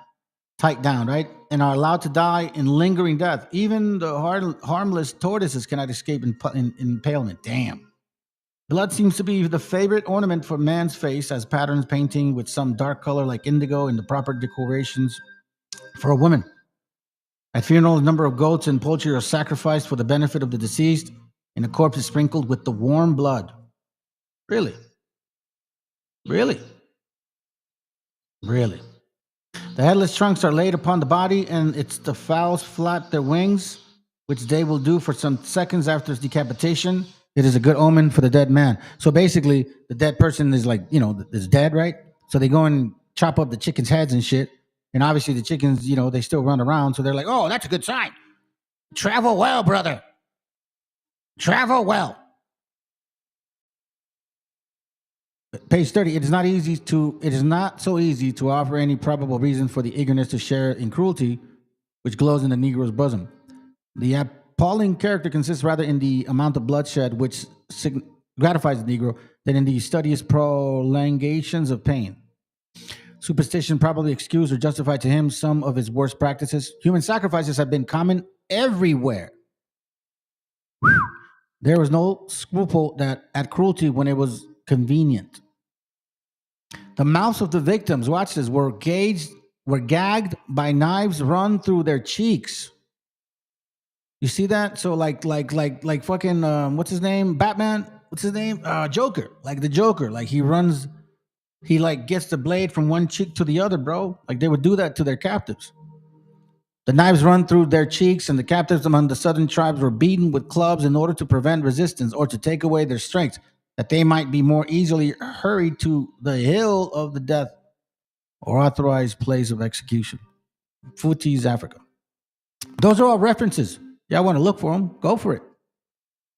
S1: tight down, right? And are allowed to die in lingering death. Even the harmless tortoises cannot escape impalement. Damn. Blood seems to be the favorite ornament for man's face, as patterns painting with some dark color like indigo and the proper decorations for a woman. At funerals, a number of goats and poultry are sacrificed for the benefit of the deceased, and the corpse is sprinkled with the warm blood. Really? Really? Really? The headless trunks are laid upon the body, and it's the fowls flap their wings, which they will do for some seconds after its decapitation. It is a good omen for the dead man. So basically, the dead person is is dead, right? So they go and chop up the chickens' heads and shit. And obviously the chickens, they still run around. So they're like, oh, that's a good sign. Travel well, brother. Travel well. Page 30. It is not so easy to offer any probable reason for the eagerness to share in cruelty, which glows in the Negro's bosom. The appalling character consists rather in the amount of bloodshed which gratifies the Negro than in the studious prolongations of pain. Superstition probably excused or justified to him some of his worst practices. Human sacrifices have been common everywhere. There was no scruple at cruelty when it was convenient. The mouths of the victims, watch this, were gagged by knives run through their cheeks. You see that? So like fucking what's his name? Batman? What's his name? Joker. Like the Joker. Like he gets the blade from one cheek to the other, bro. Like they would do that to their captives. The knives run through their cheeks, and the captives among the southern tribes were beaten with clubs in order to prevent resistance or to take away their strength, that they might be more easily hurried to the hill of the death or authorized place of execution. Futis, Africa. Those are all references. Y'all want to look for them? Go for it.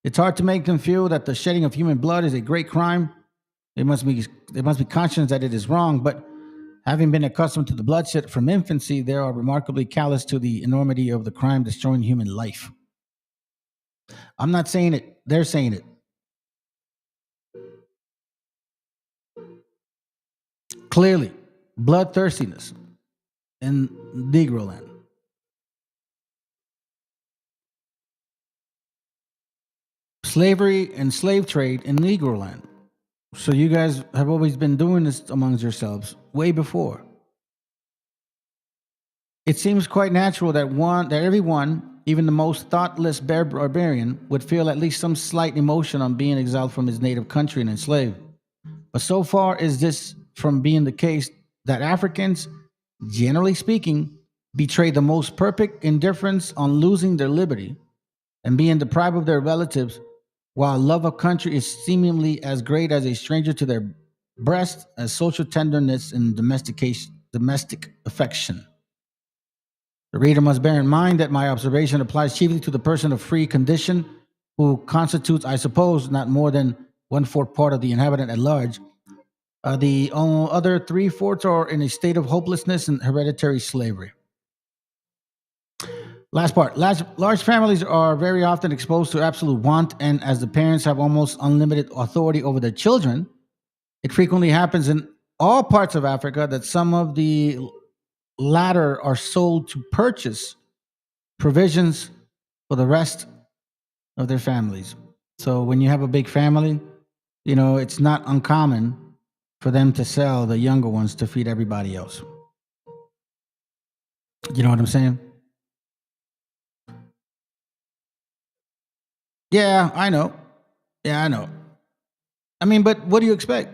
S1: It's hard to make them feel that the shedding of human blood is a great crime. They must be conscious that it is wrong, but having been accustomed to the bloodshed from infancy, they are remarkably callous to the enormity of the crime destroying human life. I'm not saying it. They're saying it. Clearly, bloodthirstiness in Negro land. Slavery and slave trade in Negro land. So you guys have always been doing this amongst yourselves way before. It seems quite natural that everyone, even the most thoughtless barbarian, would feel at least some slight emotion on being exiled from his native country and enslaved. But so far is this from being the case that Africans, generally speaking, betray the most perfect indifference on losing their liberty and being deprived of their relatives, while love of country is seemingly as great as a stranger to their breast as social tenderness and domestic affection. The reader must bear in mind that my observation applies chiefly to the person of free condition, who constitutes, I suppose, not more than 1/4 part of the inhabitant at large. The other 3/4 are in a state of hopelessness and hereditary slavery. Last part. Large families are very often exposed to absolute want, and as the parents have almost unlimited authority over their children, it frequently happens in all parts of Africa that some of the latter are sold to purchase provisions for the rest of their families. So when you have a big family, it's not uncommon for them to sell the younger ones to feed everybody else. You know what I'm saying? Yeah, I know. I mean, but what do you expect?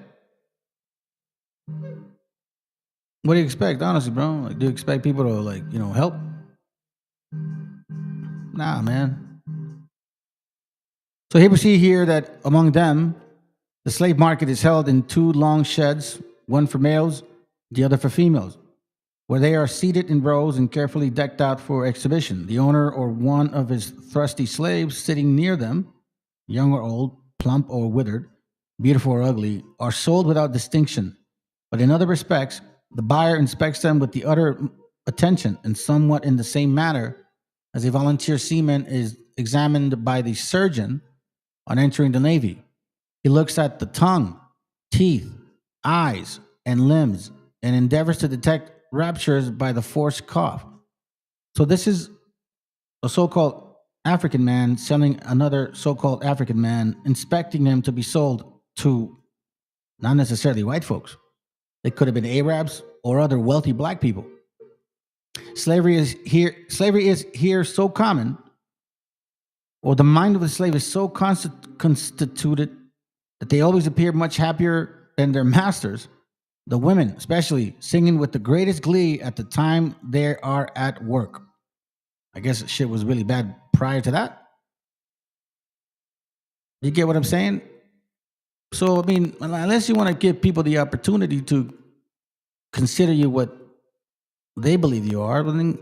S1: What do you expect, honestly, bro? Like, do you expect people to, help? Nah, man. So here we see here that among them, the slave market is held in 2 long sheds, one for males, the other for females, where they are seated in rows and carefully decked out for exhibition. The owner or one of his thrusty slaves sitting near them, young or old, plump or withered, beautiful or ugly, are sold without distinction. But in other respects, the buyer inspects them with the utter attention and somewhat in the same manner as a volunteer seaman is examined by the surgeon on entering the Navy. He looks at the tongue, teeth, eyes, and limbs and endeavors to detect ruptures by the forced cough. So this is a so-called African man selling another so-called African man, inspecting him to be sold to not necessarily white folks. It could have been Arabs or other wealthy black people. Slavery is here so common, or the mind of the slave is so constituted that they always appear much happier than their masters. The women, especially, singing with the greatest glee at the time they are at work. I guess shit was really bad prior to that. You get what I'm saying? So, I mean, unless you want to give people the opportunity to consider you what they believe you are, then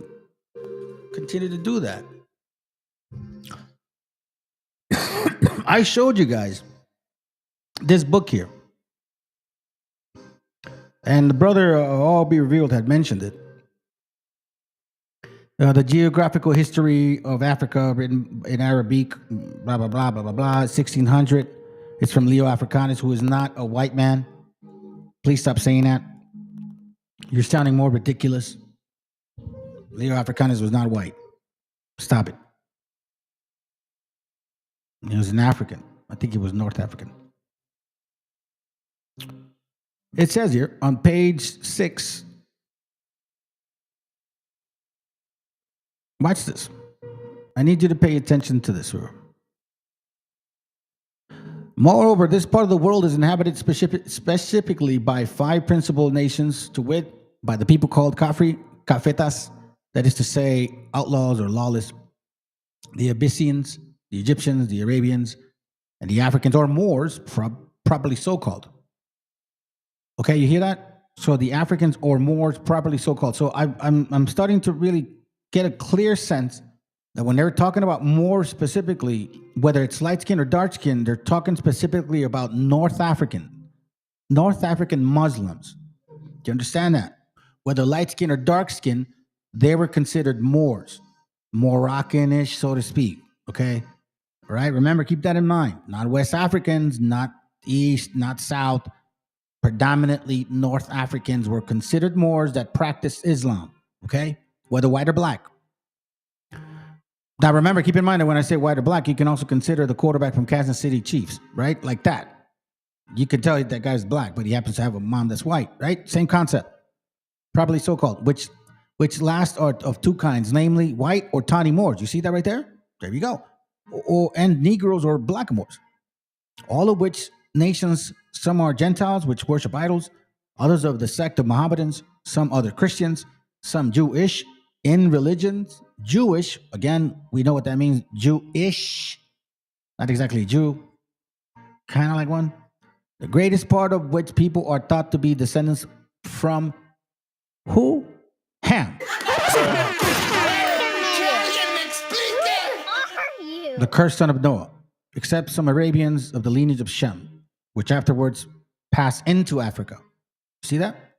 S1: continue to do that. I showed you guys this book here. And the brother, All Be Revealed, had mentioned it. The Geographical History of Africa, written in Arabic, blah, blah, blah, blah, blah, blah, 1600. It's from Leo Africanus, who is not a white man. Please stop saying that. You're sounding more ridiculous. Leo Africanus was not white. Stop it. He was an African. I think he was North African. It says here on page 6. Watch this. I need you to pay attention to this. Moreover, this part of the world is inhabited specifically by 5 principal nations, to wit, by the people called Kafetas, that is to say, outlaws or lawless, the Abyssinians, the Egyptians, the Arabians, and the Africans, or Moors, properly so-called. Okay, you hear that? So the Africans or Moors, properly so-called. So I'm starting to really get a clear sense that when they're talking about Moors specifically, whether it's light skin or dark skin, they're talking specifically about North African Muslims. Do you understand that? Whether light skin or dark skin, they were considered Moors, Moroccan-ish, so to speak. Okay, all right. Remember, keep that in mind. Not West Africans, not East, not South. Predominantly North Africans were considered Moors that practiced Islam. Okay, whether white or black. Now, remember, keep in mind that when I say white or black, you can also consider the quarterback from Kansas City Chiefs, right? Like that. You can tell that guy's black, but he happens to have a mom that's white, right? Same concept. Properly so-called, which last are of 2 kinds, namely white or tawny Moors. You see that right there? There you go. And Negroes or blackamoors. All of which nations, some are Gentiles, which worship idols, others of the sect of Mohammedans, some other Christians, some Jewish in religions. Jewish, again, we know what that means. Jewish, not exactly a Jew, kind of like one. The greatest part of which people are thought to be descendants from who? Ham. The cursed son of Noah, except some Arabians of the lineage of Shem, which afterwards passed into Africa. See that?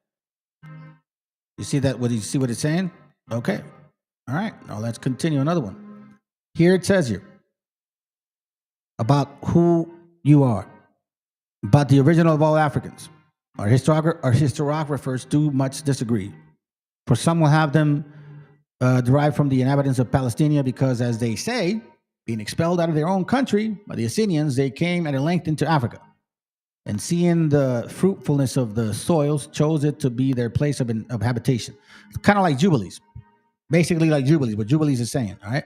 S1: You see that? You see what it's saying? Okay. All right. Now let's continue another one. Here it says here about who you are, about the original of all Africans. Our historiographers do much disagree. For some will have them derived from the inhabitants of Palestine because, as they say, being expelled out of their own country by the Assyrians, they came at a length into Africa. And seeing the fruitfulness of the soils, chose it to be their place of habitation. It's kind of like Jubilees. Basically like Jubilees, what Jubilees is saying, all right?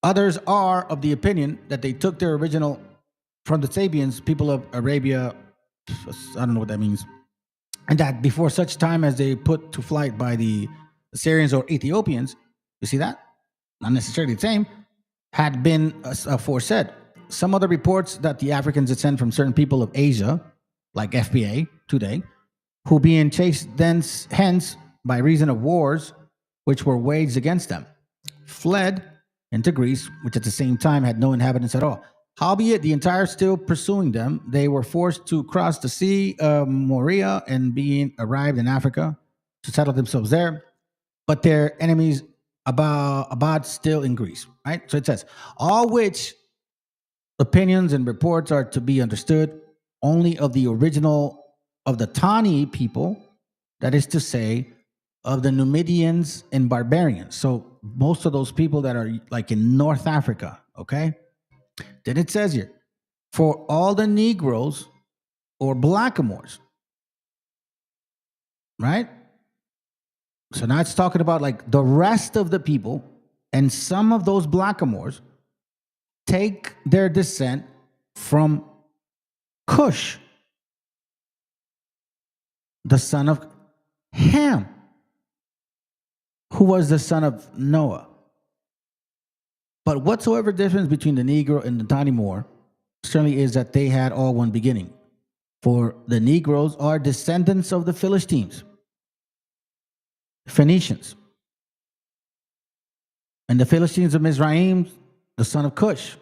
S1: Others are of the opinion that they took their original from the Sabians, people of Arabia, I don't know what that means, and that before such time as they put to flight by the Assyrians or Ethiopians, you see that? Not necessarily the same, had been aforesaid. Some other reports that the Africans descend from certain people of Asia, like FBA today, who being chased hence by reason of wars which were waged against them, fled into Greece, which at the same time had no inhabitants at all. Howbeit, the entire still pursuing them, they were forced to cross the sea of Morea, and being arrived in Africa, to settle themselves there, but their enemies abad still in Greece, right? So it says, all which opinions and reports are to be understood only of the original of the Tani people, that is to say, of the Numidians and barbarians. So most of those people that are like in North Africa, okay? Then it says here, for all the Negroes or blackamoors, right? So now it's talking about like the rest of the people, and some of those blackamoors take their descent from Cush, the son of Ham, who was the son of Noah. But whatsoever difference between the Negro and the Tani Moor certainly is that they had all one beginning. For the Negroes are descendants of the Philistines, Phoenicians, and the Philistines of Mizraim, the son of Cush.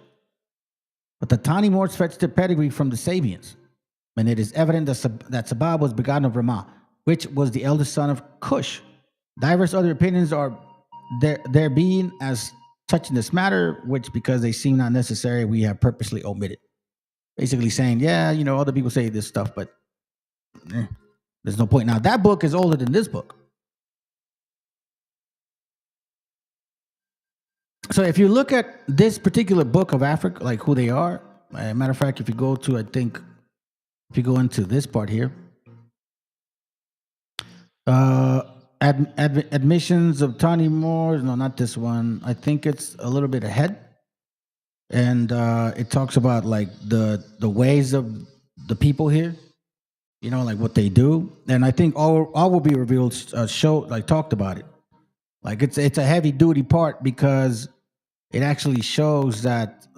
S1: But the Tani Moors fetched their pedigree from the Sabians, and it is evident that Sabab was begotten of Ramah, which was the eldest son of Cush. Diverse other opinions are there being as touching this matter, which because they seem not necessary, we have purposely omitted. Basically saying, yeah, you know, other people say this stuff, but there's no point. Now, that book is older than this book. So if you look at this particular book of Africa, like who they are, as a matter of fact, if you go to, if you go into this part here, admissions of Tani Moors, no, not this one. I think it's a little bit ahead. And it talks about like the ways of the people here, you know, like what they do. And I think all will be revealed, talked about it. Like it's a heavy duty part because it actually shows that,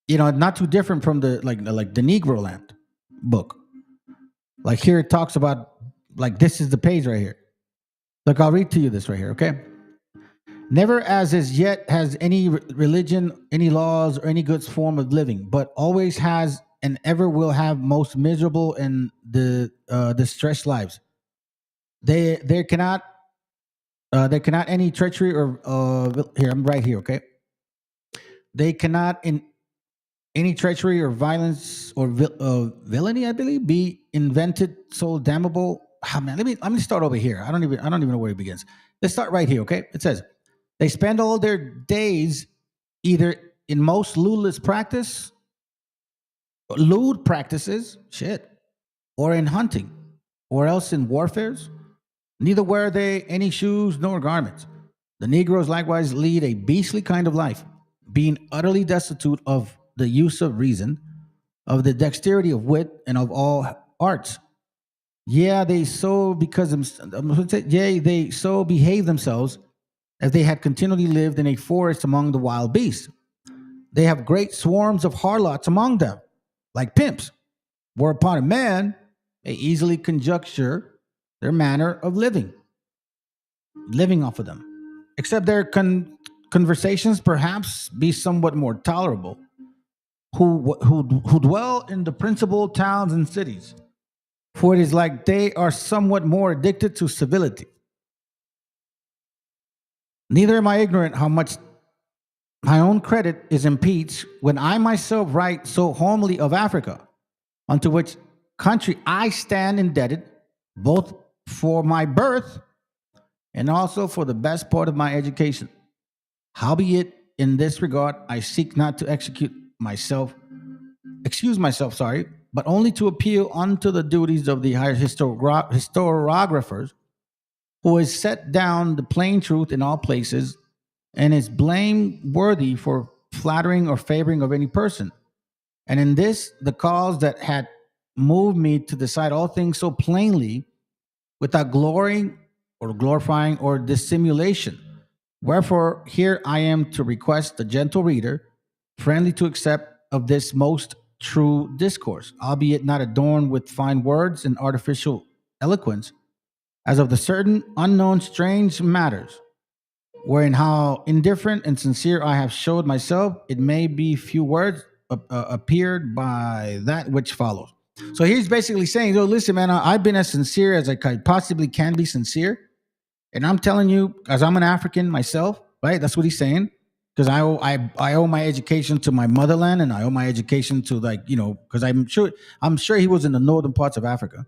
S1: you know, not too different from the Negro Land book. Like here it talks about, like this is the page right here. Look, I'll read to you this right here, okay? Never as yet has any religion, any laws, or any good form of living, but always has and ever will have most miserable and distressed lives. There cannot any treachery or here, I'm right here, okay? They cannot in any treachery or violence or villainy, I believe, be invented so damnable. Oh, man, let me start over here. I don't even know where it begins. Let's start right here, okay? It says, they spend all their days either in most lewd practices, or in hunting, or else in warfares. Neither wear they any shoes nor garments. The Negroes likewise lead a beastly kind of life, being utterly destitute of the use of reason, of the dexterity of wit, and of all arts. Yeah, they so they so behave themselves as they had continually lived in a forest among the wild beasts. They have great swarms of harlots among them, like pimps, whereupon a man may easily conjecture their manner of living off of them, except their conversations perhaps be somewhat more tolerable, who dwell in the principal towns and cities, for it is like they are somewhat more addicted to civility. Neither am I ignorant how much my own credit is impeached when I myself write so homely of Africa, unto which country I stand indebted, both for my birth and also for the best part of my education. Howbeit, in this regard, I seek not to excuse myself, but only to appeal unto the duties of the higher historiographers, who has set down the plain truth in all places, and is blameworthy for flattering or favoring of any person. And in this, the cause that had moved me to decide all things so plainly, without glorying or glorifying or dissimulation. Wherefore, here I am to request the gentle reader, friendly to accept of this most true discourse, albeit not adorned with fine words and artificial eloquence, as of the certain unknown strange matters, wherein how indifferent and sincere I have showed myself, it may be few words appeared by that which follows. So he's basically saying, "Oh, listen, man, I've been as sincere as I possibly can be sincere, and I'm telling you, because I'm an African myself, right? That's what he's saying. Because I owe my education to my motherland, and I owe my education to, like, because I'm sure he was in the northern parts of Africa,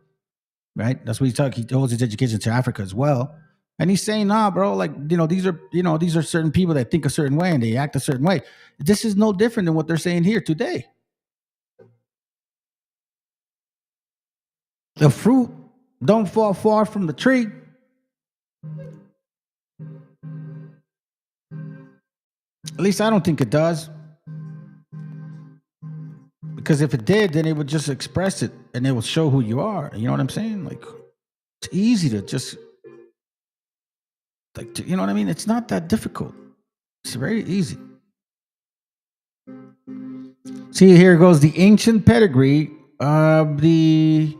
S1: right? That's what he's talking. He owes his education to Africa as well." And he's saying, "Nah, bro, like, these are certain people that think a certain way and they act a certain way. This is no different than what they're saying here today. The fruit don't fall far from the tree." At least I don't think it does. Because if it did, then it would just express it and it will show who you are. You know what I'm saying? Like, it's easy to just, like, you know what I mean? It's not that difficult. It's very easy. See, here goes the ancient pedigree of the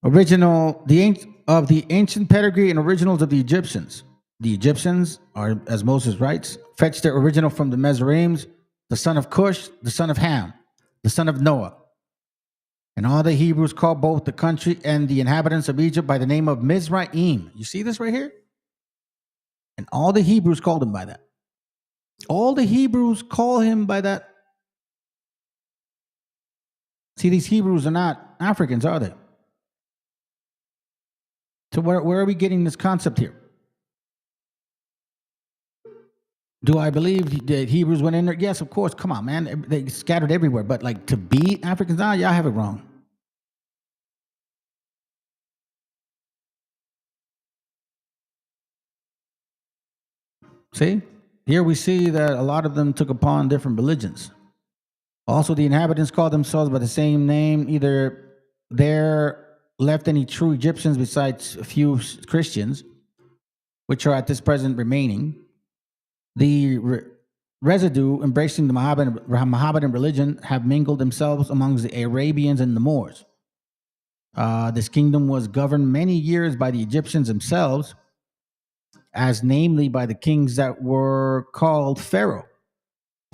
S1: ancient pedigree and originals of the Egyptians. The Egyptians are, as Moses writes, fetched their original from the Mizraim, the son of Cush, the son of Ham, the son of Noah. And all the Hebrews called both the country and the inhabitants of Egypt by the name of Mizraim. You see this right here? And all the Hebrews called him by that. All the Hebrews call him by that. See, these Hebrews are not Africans, are they? So where are we getting this concept here? Do I believe that Hebrews went in there? Yes, of course. Come on, man. They scattered everywhere. But, like, to be Africans, y'all have it wrong. See? Here we see that a lot of them took upon different religions. Also, the inhabitants called themselves by the same name. Either there left any true Egyptians besides a few Christians, which are at this present remaining. The residue embracing the Mohammedan religion have mingled themselves amongst the Arabians and the Moors. This kingdom was governed many years by the Egyptians themselves, as namely by the kings that were called Pharaoh,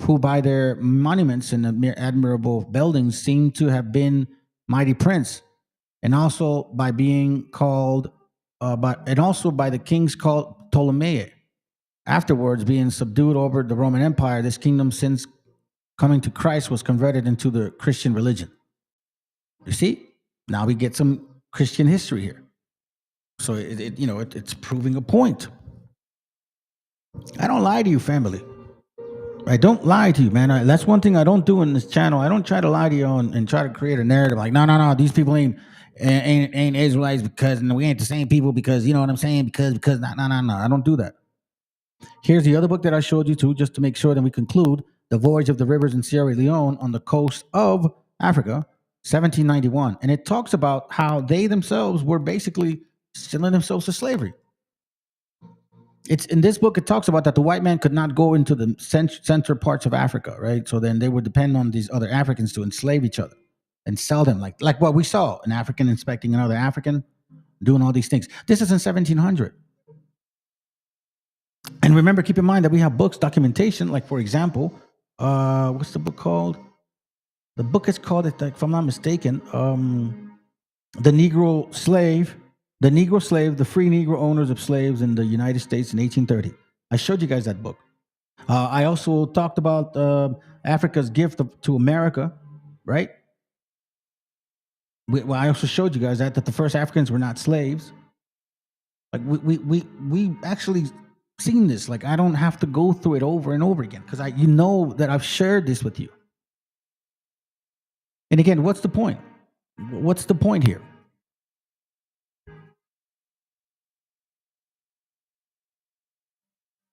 S1: who by their monuments and admirable buildings seem to have been mighty prince, and also by being called, by the kings called Ptolemaic. Afterwards, being subdued over the Roman Empire, this kingdom, since coming to Christ, was converted into the Christian religion. You see, now we get some Christian history here. So it's proving a point. I don't lie to you, family. I don't lie to you, man. That's one thing I don't do in this channel. I don't try to lie to you and try to create a narrative like, no, these people ain't Israelites because we ain't the same people because, you know what I'm saying? Because no. I don't do that. Here's the other book that I showed you too, just to make sure that we conclude. The Voyage of the Rivers in Sierra Leone on the coast of Africa, 1791. And it talks about how they themselves were basically selling themselves to slavery. It's in this book, it talks about that the white man could not go into the center parts of Africa, right? So then they would depend on these other Africans to enslave each other and sell them, like what we saw, an African inspecting another African, doing all these things. This is in 1700. And remember, keep in mind that we have books, documentation, like, for example, what's the book called? The book is called, if I'm not mistaken, The Negro Slave, the Free Negro Owners of Slaves in the United States in 1830. I showed you guys that book. I also talked about Africa's gift to America, right? I also showed you guys that the first Africans were not slaves. Like, we actually seen this. Like, I don't have to go through it over and over again because you know that I've shared this with you. And again, what's the point? What's the point here?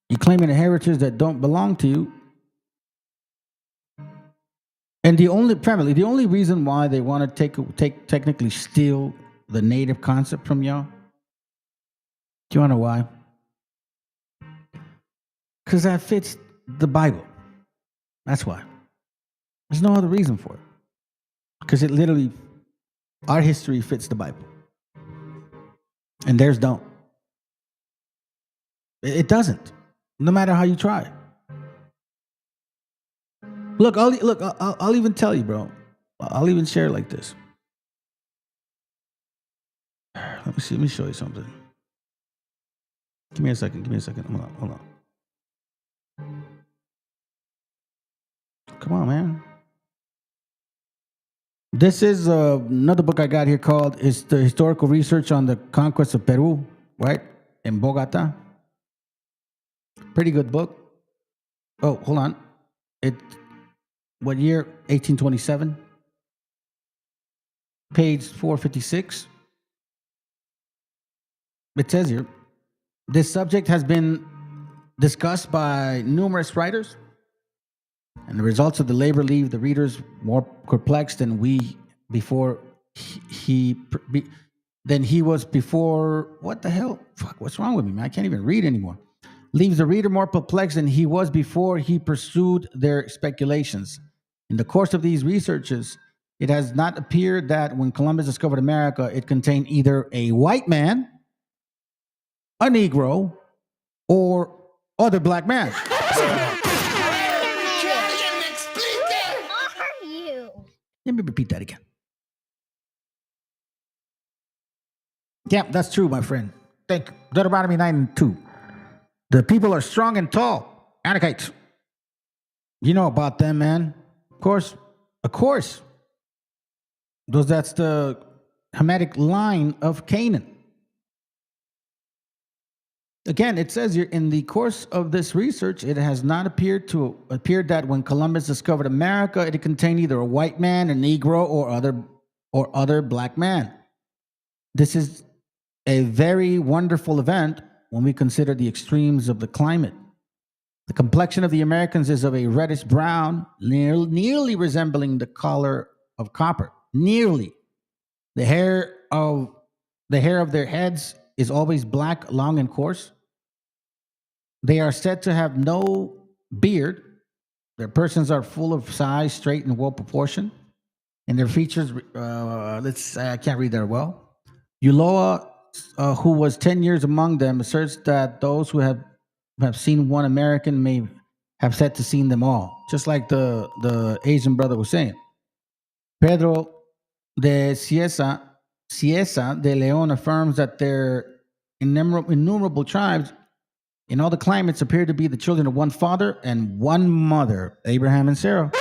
S1: You're claiming a heritage that don't belong to you. And the only reason why they want to technically steal the native concept from y'all, do you want to know why? Because that fits the Bible. That's why. There's no other reason for it. Because it literally, our history fits the Bible. And theirs don't. It doesn't. No matter how you try. Look, I'll even tell you, bro. I'll even share it like this. Let me see. Let me show you something. Give me a second. Hold on. Come on, man. This is another book I got here called "It's the Historical Research on the Conquest of Peru," right? In Bogota. Pretty good book. Oh, hold on. What year? 1827. Page 456. It says here, this subject has been discussed by numerous writers, and the results of the labor leave the readers more perplexed than he was before. What the hell? Fuck, what's wrong with me, man? I can't even read anymore. Leaves the reader more perplexed than he was before he pursued their speculations. In the course of these researches, it has not appeared that when Columbus discovered America, it contained either a white man, a Negro, or other black man. Let me repeat that again. Yeah, that's true, my friend. Thank you. Deuteronomy 9:2. The people are strong and tall. Anakites. You know about them, man. Of course. That's the Hamitic line of Canaan. Again, it says here, in the course of this research, it has not appeared that when Columbus discovered America, it contained either a white man, a Negro, or other black man. This is a very wonderful event when we consider the extremes of the climate. The complexion of the Americans is of a reddish brown, nearly resembling the color of copper. Nearly. The hair of their heads is always black, long, and coarse. They are said to have no beard. Their persons are full of size, straight, and well proportioned. And their features, I can't read that well. Ulloa, who was 10 years among them, asserts that those who have seen one American may have said to seen them all, just like the Asian brother was saying. Pedro de Cieza de Leon affirms that their innumerable tribes in all the climates appear to be the children of one father and one mother, Abraham and Sarah.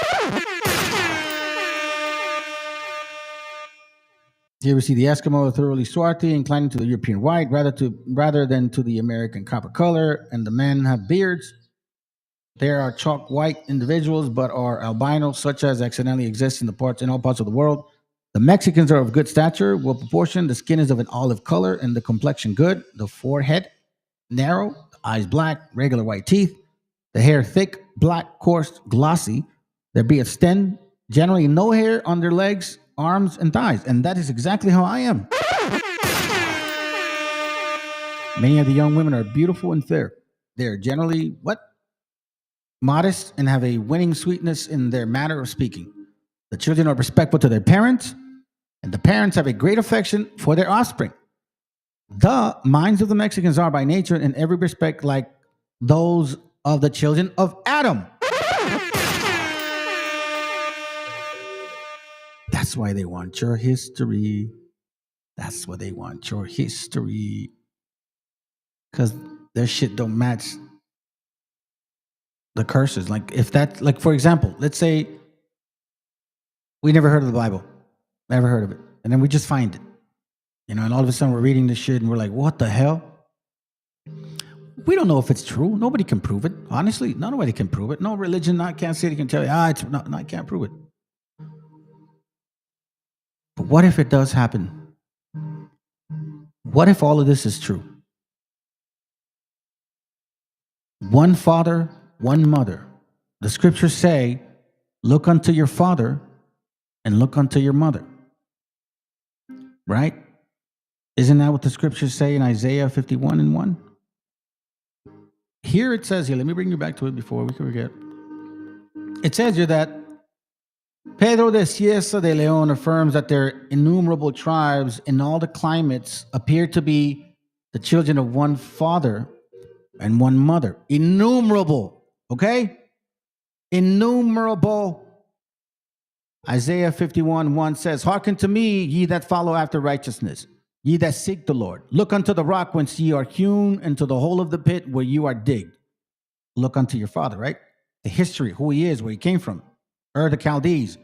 S1: Here we see the Eskimo thoroughly swarthy, inclining to the European white rather than to the American copper color, and the men have beards. There are chalk white individuals, but are albino, such as accidentally exist in all parts of the world. The Mexicans are of good stature, well proportioned. The skin is of an olive color, and the complexion good. The forehead narrow, the eyes black, regular white teeth. The hair thick, black, coarse, glossy. There be a thin, generally no hair on their legs, arms, and thighs. And that is exactly how I am. Many of the young women are beautiful and fair. They are generally modest and have a winning sweetness in their manner of speaking. The children are respectful to their parents, and the parents have a great affection for their offspring. The minds of the Mexicans are by nature in every respect like those of the children of Adam. That's why they want your history. That's why they want your history. Because their shit don't match the curses. Like for example, let's say we never heard of the Bible. Never heard of it. And then we just find it. And all of a sudden we're reading this shit and we're like, what the hell? We don't know if it's true. Nobody can prove it. Honestly, nobody can prove it. No religion can't say they can tell you, I can't prove it. But what if it does happen? What if all of this is true? One father, one mother. The scriptures say, look unto your father and look unto your mother. Right? Isn't that what the scriptures say in Isaiah 51:1? Here it says, let me bring you back to it before we forget. It says here that Pedro de Cieza de Leon affirms that their innumerable tribes in all the climates appear to be the children of one father and one mother. Innumerable, okay? Innumerable. Isaiah 51:1 says, "Hearken to me, ye that follow after righteousness, ye that seek the Lord. Look unto the rock whence ye are hewn, and to the hole of the pit where you are digged." Look unto your father, right? The history, who he is, where he came from. The Chaldees.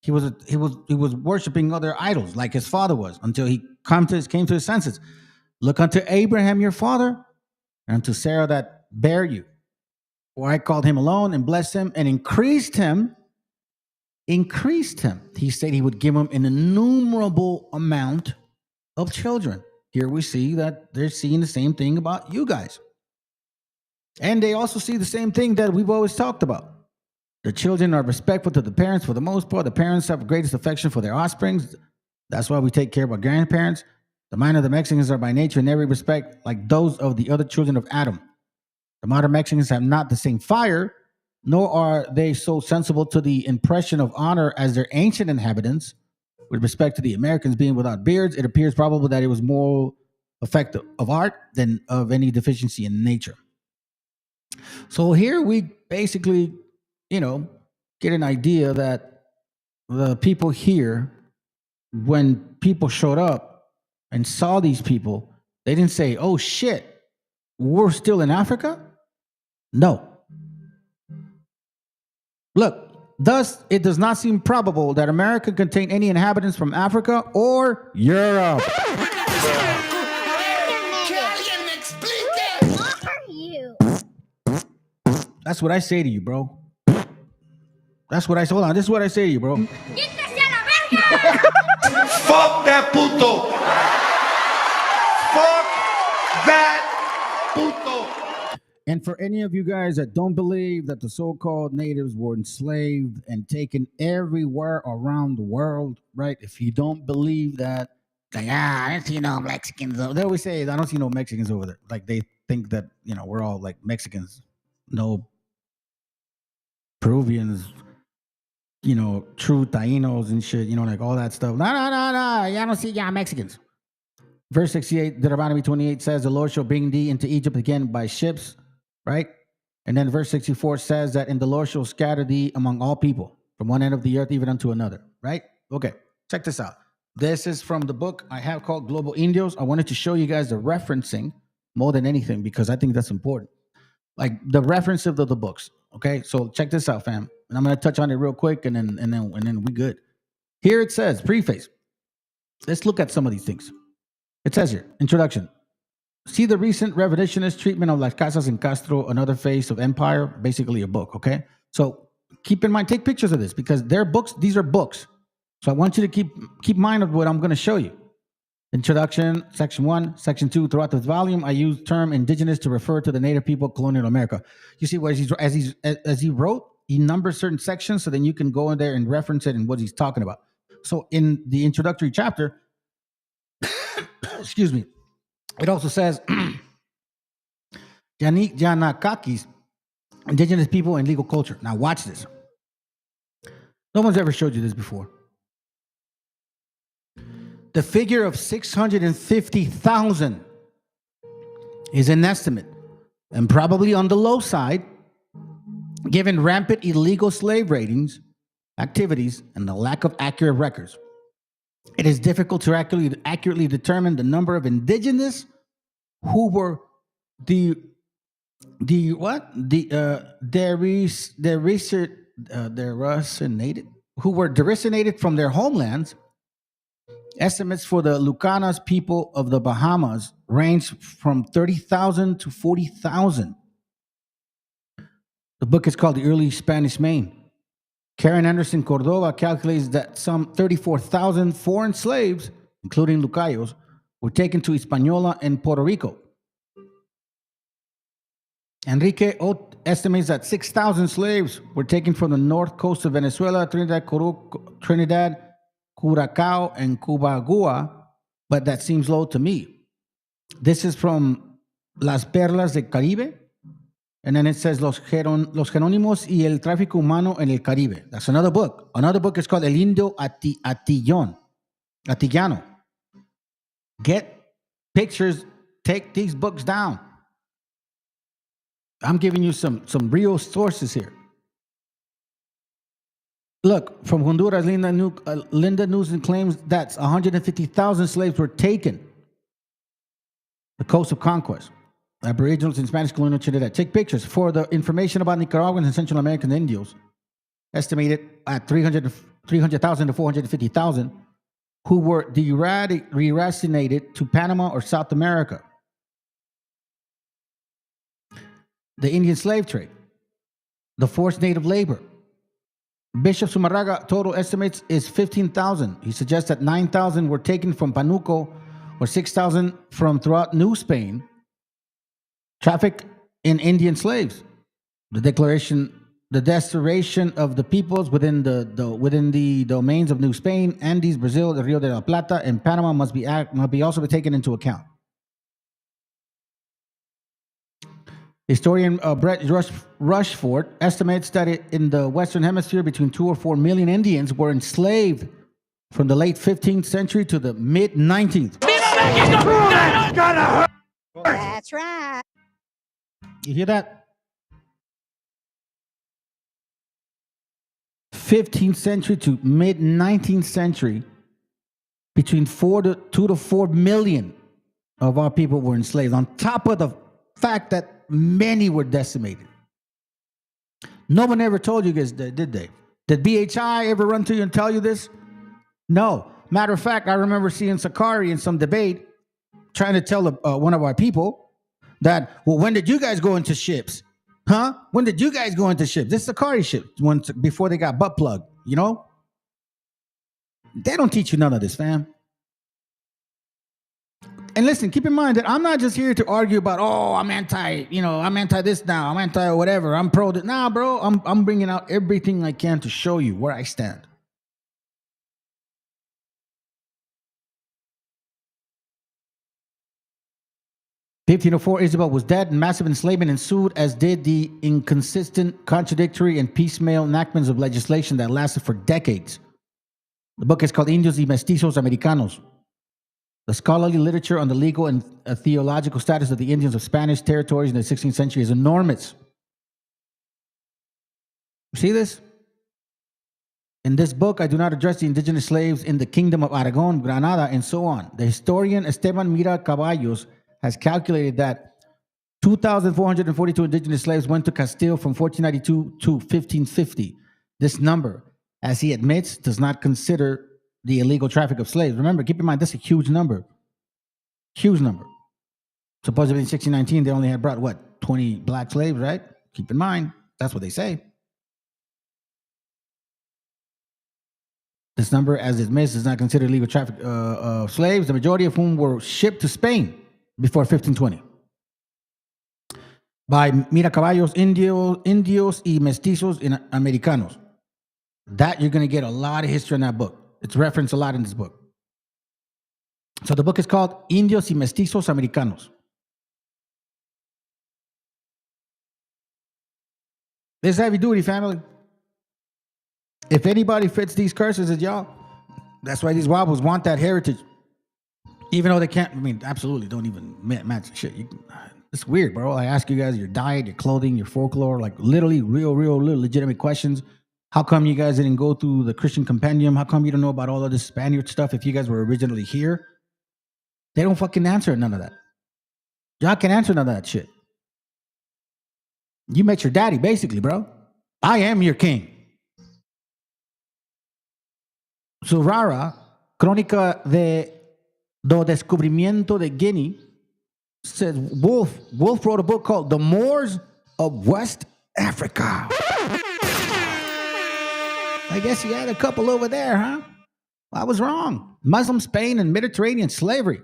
S1: He was worshiping other idols like his father was until he came to his senses. Look unto Abraham your father, and unto Sarah that bare you. For I called him alone and blessed him and increased him. He said he would give him an innumerable amount of children. Here we see that they're seeing the same thing about you guys. And they also see the same thing that we've always talked about. The children are respectful to the parents for the most part. The parents have the greatest affection for their offspring. That's why we take care of our grandparents. The mind of the Mexicans are by nature in every respect like those of the other children of Adam. The modern Mexicans have not the same fire, nor are they so sensible to the impression of honor as their ancient inhabitants. With respect to the Americans being without beards, it appears probable that it was more effective of art than of any deficiency in nature. So here we basically, get an idea that the people here, when people showed up and saw these people, they didn't say, "Oh shit, we're still in Africa?" No. Look, thus it does not seem probable that America contained any inhabitants from Africa or Europe. That's what I say to you, bro. Hold on, this is what I say to you, bro.
S16: Fuck that puto. Fuck that puto.
S1: And for any of you guys that don't believe that the so-called natives were enslaved and taken everywhere around the world, right? If you don't believe that, like, I don't see no Mexicans. They always say, I don't see no Mexicans over there. Like they think that, we're all like Mexicans. No Peruvians, true Tainos and shit, like all that stuff. No. Y'all don't see y'all Mexicans. Verse 68, Deuteronomy 28 says, "The Lord shall bring thee into Egypt again by ships," right? And then verse 64 says that, "And the Lord shall scatter thee among all people, from one end of the earth even unto another," right? Okay, check this out. This is from the book I have called Global Indios. I wanted to show you guys the referencing more than anything because I think that's important. Like the reference of the books. Okay, so check this out, fam. And I'm going to touch on it real quick, and then we good. Here it says, preface. Let's look at some of these things. It says here, introduction. See the recent revisionist treatment of Las Casas en Castro, Another Face of Empire, basically a book, okay? So keep in mind, take pictures of this because they're books. These are books. So I want you to keep mind of what I'm going to show you. Introduction, section 1, section 2. Throughout this volume, I use term indigenous to refer to the native people of colonial America. You see, as he wrote, he numbers certain sections so then you can go in there and reference it and what he's talking about. So in the introductory chapter, excuse me, it also says, Yanakakis, indigenous people and legal culture. Now watch this. No one's ever showed you this before. The figure of 650,000 is an estimate and probably on the low side, given rampant illegal slave ratings, activities, and the lack of accurate records. It is difficult to accurately determine the number of indigenous who were deracinated from their homelands. Estimates for the Lucanas people of the Bahamas range from 30,000 to 40,000. The book is called The Early Spanish Main. Karen Anderson Cordova calculates that some 34,000 foreign slaves, including Lucayos, were taken to Hispaniola and Puerto Rico. Enrique Ott estimates that 6,000 slaves were taken from the north coast of Venezuela, Trinidad, Curacao, and Cubagua, but that seems low to me. This is from Las Perlas del Caribe, and then it says Los Jerónimos y el Tráfico Humano en el Caribe. That's another book. Another book is called El Indio Atillano. Get pictures, take these books down. I'm giving you some real sources here. Look, from Honduras, Linda Newsom claims that 150,000 slaves were taken. The coast of conquest. Aboriginals in Spanish colonial Trinidad. Take pictures. For the information about Nicaraguans and Central American Indios, estimated at 300,000 to 450,000, who were deracinated to Panama or South America. The Indian slave trade. The forced native labor. Bishop Sumarraga total estimates is 15,000. He suggests that 9,000 were taken from Panuco or 6,000 from throughout New Spain. Traffic in Indian slaves. The destination of the peoples within the domains of New Spain, Andes, Brazil, the Rio de la Plata, and Panama must be also be taken into account. Historian Brett Rushford estimates that in the Western Hemisphere, between 2 or 4 million Indians were enslaved from the late 15th century to the mid-19th.
S5: That's right.
S1: You hear that? 15th century to mid-19th century, between 2 to 4 million of our people were enslaved, on top of the fact that many were decimated. No one ever told you guys, did they? Did BHI ever run to you and tell you this? No. Matter of fact, I remember seeing Sakari in some debate trying to tell one of our people that, well, when did you guys go into ships? Huh? When did you guys go into ships? This Sakari ship, before they got butt plugged, you know? They don't teach you none of this, fam. And listen, keep in mind that I'm not just here to argue about, I'm anti this now, I'm anti whatever, I'm pro this. Nah, bro, I'm bringing out everything I can to show you where I stand. In 1504, Isabel was dead and massive enslavement ensued, as did the inconsistent, contradictory, and piecemeal enactments of legislation that lasted for decades. The book is called Indios y Mestizos Americanos. The scholarly literature on the legal and theological status of the Indians of Spanish territories in the 16th century is enormous. See this? In this book, I do not address the indigenous slaves in the Kingdom of Aragon, Granada, and so on. The historian Esteban Mira Caballos has calculated that 2,442 indigenous slaves went to Castile from 1492 to 1550. This number, as he admits, does not consider the illegal traffic of slaves. Remember, keep in mind, this is a huge number. Huge number. Supposedly in 1619, they only had brought, 20 black slaves, right? Keep in mind, that's what they say. This number, as admits, does not consider illegal traffic of slaves, the majority of whom were shipped to Spain before 1520. By Mira Caballos, Indios y Mestizos Americanos. That you're going to get a lot of history in that book. It's referenced a lot in this book. So the book is called Indios y Mestizos Americanos. This is heavy duty, family. If anybody fits these curses, it's y'all. That's why these wobbles want that heritage. Even though they can't, absolutely don't even match shit. It's weird, bro. I ask you guys your diet, your clothing, your folklore, like literally real legitimate questions. How come you guys didn't go through the Christian compendium? How come you don't know about all of this Spaniard stuff if you guys were originally here? They don't fucking answer none of that. Y'all can answer none of that shit. You met your daddy, basically, bro. I am your king. Zurara, Crónica do Descubrimiento de Guinea, says Wolf wrote a book called The Moors of West Africa. I guess you had a couple over there, huh? I was wrong. Muslim Spain and Mediterranean slavery.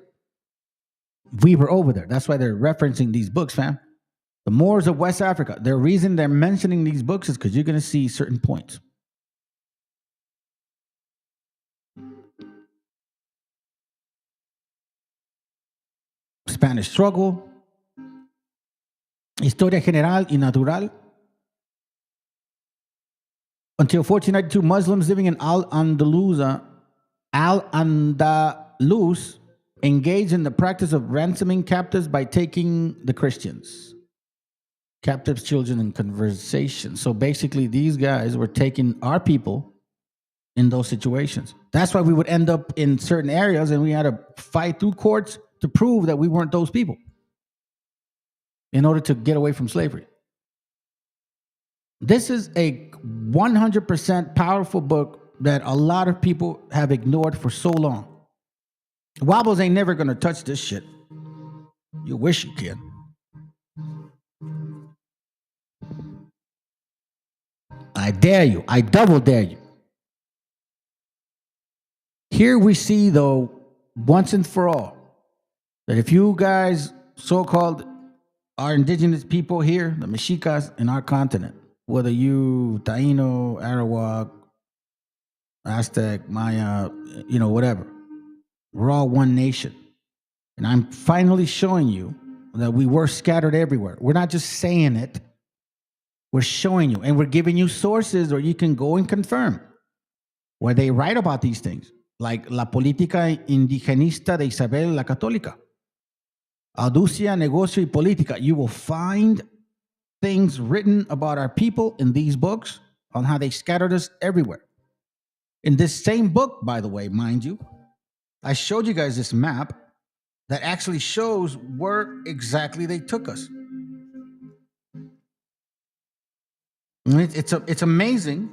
S1: We were over there. That's why they're referencing these books, fam. The Moors of West Africa. The reason they're mentioning these books is because you're going to see certain points. Spanish struggle. Historia general y natural. Until 1492, Muslims living in Al-Andalus engaged in the practice of ransoming captives by taking the Christians. Captives, children, and conversation. So basically, these guys were taking our people in those situations. That's why we would end up in certain areas and we had to fight through courts to prove that we weren't those people in order to get away from slavery. This is a 100% powerful book that a lot of people have ignored for so long. Wobbles ain't never going to touch this shit. You wish you can. I dare you. I double dare you. Here we see, though, once and for all, that if you guys, so-called, are indigenous people here, the Mexicas in our continent, whether you Taino, Arawak, Aztec, Maya, whatever, we're all one nation. And I'm finally showing you that we were scattered everywhere. We're not just saying it. We're showing you, and we're giving you sources, or you can go and confirm where they write about these things, like La Política Indigenista de Isabel la Católica, Auducia, Negocio y Política. You will find things written about our people in these books on how they scattered us everywhere. In this same book, by the way, mind you, I showed you guys this map that actually shows where exactly they took us. It's amazing.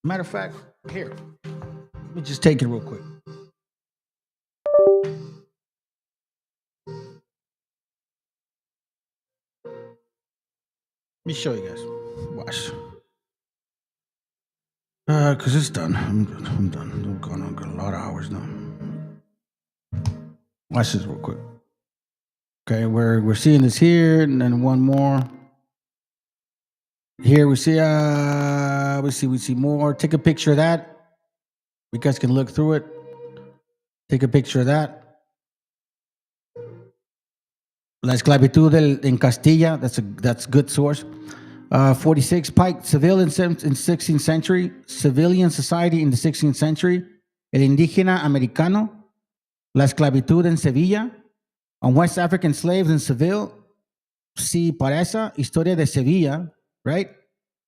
S1: Matter of fact, here, let me just take it real quick. Let me show you guys. Watch. Because it's done. I'm done. I'm going on a lot of hours now. Watch this real quick. Okay, we're seeing this here, and then one more. Here we see more. Take a picture of that. You guys can look through it. Take a picture of that. La esclavitud en Castilla. That's good source. 46 Pike, civilian in 16th century, civilian society in the 16th century, el indígena americano, la esclavitud en Sevilla, on West African slaves in Seville, si pareza, historia de Sevilla, right?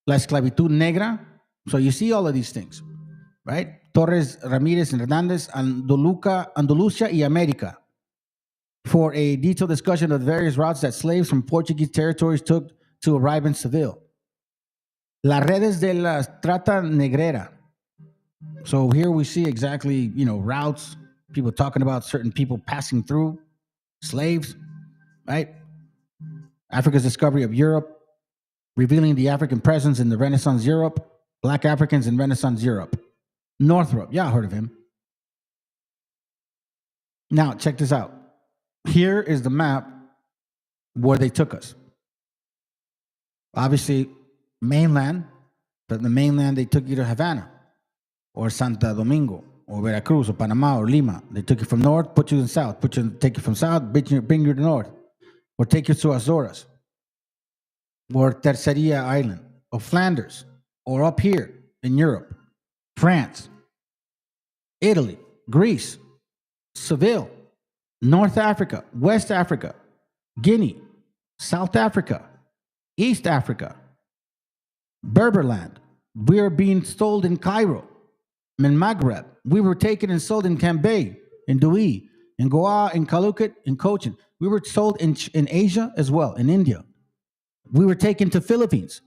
S1: La esclavitud negra. So you see all of these things, right? Torres, Ramirez, and Hernandez, Andalusia y America, for a detailed discussion of the various routes that slaves from Portuguese territories took to arrive in Seville. Las redes de la trata negrera. So here we see exactly, routes, people talking about certain people passing through, slaves, right? Africa's discovery of Europe, revealing the African presence in the Renaissance Europe, Black Africans in Renaissance Europe. Northrop, yeah, I heard of him. Now, check this out. Here is the map where they took us. Obviously, mainland. From the mainland, they took you to Havana or Santo Domingo or Veracruz or Panama or Lima. They took you from north, put you in south, take you from south, bring you to north, or take you to Azores or Terceria Island or Flanders or up here in Europe, France, Italy, Greece, Seville, North Africa, West Africa, Guinea, South Africa, East Africa, Berberland. We are being sold in Cairo, in Maghreb. We were taken and sold in Cambay, in Douai, in Goa, in Calicut, in Cochin. We were sold in Asia as well, in India. We were taken to Philippines,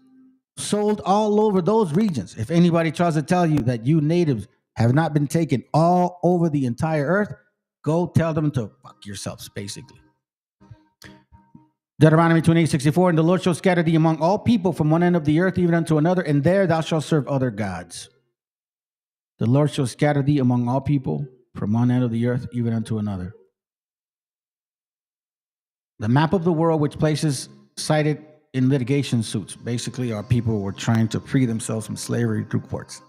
S1: sold all over those regions. If anybody tries to tell you that you natives have not been taken all over the entire earth, go tell them to fuck yourselves, basically. Deuteronomy 28:64, and the Lord shall scatter thee among all people from one end of the earth even unto another, and there thou shalt serve other gods. The Lord shall scatter thee among all people from one end of the earth even unto another. The map of the world, which places cited in litigation suits, basically are people who were trying to free themselves from slavery through courts.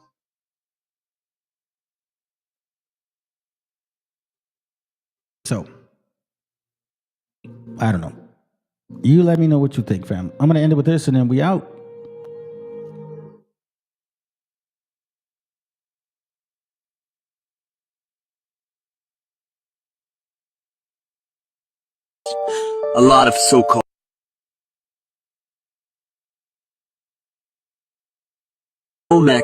S1: So, I don't know. You let me know what you think, fam. I'm going to end it with this and then we out.
S7: A lot of so-called Omex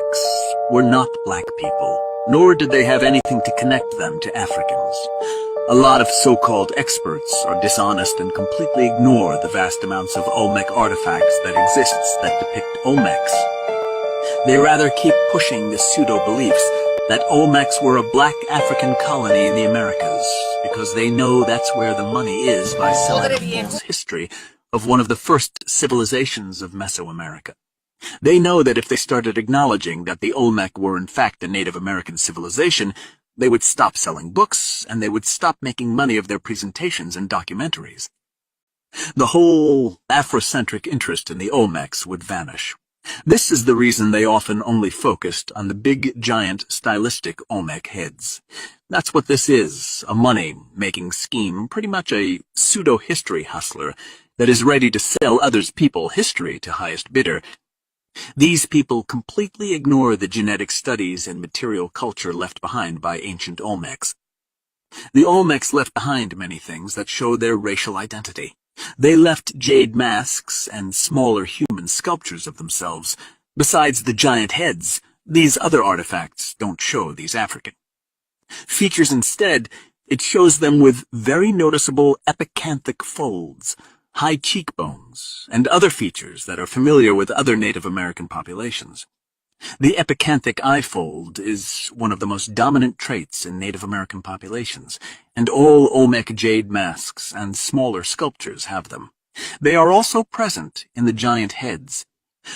S7: were not black people, nor did they have anything to connect them to Africans. A lot of so-called experts are dishonest and completely ignore the vast amounts of Olmec artifacts that exists that depict Olmecs. They rather keep pushing the pseudo-beliefs that Olmecs were a black African colony in the Americas, because they know that's where the money is by selling a false history of one of the first civilizations of Mesoamerica. They know that if they started acknowledging that the Olmec were in fact a Native American civilization, they would stop selling books, and they would stop making money of their presentations and documentaries. The whole Afrocentric interest in the Olmecs would vanish. This is the reason they often only focused on the big, giant, stylistic Olmec heads. That's what this is, a money-making scheme, pretty much a pseudo-history hustler that is ready to sell others' people history to highest bidder. These people completely ignore the genetic studies and material culture left behind by ancient Olmecs. The Olmecs left behind many things that show their racial identity. They left jade masks and smaller human sculptures of themselves. Besides the giant heads, these other artifacts don't show these African features. Instead, it shows them with very noticeable epicanthic folds, high cheekbones, and other features that are familiar with other Native American populations. The epicanthic eye fold is one of the most dominant traits in Native American populations, and all Olmec jade masks and smaller sculptures have them. They are also present in the giant heads.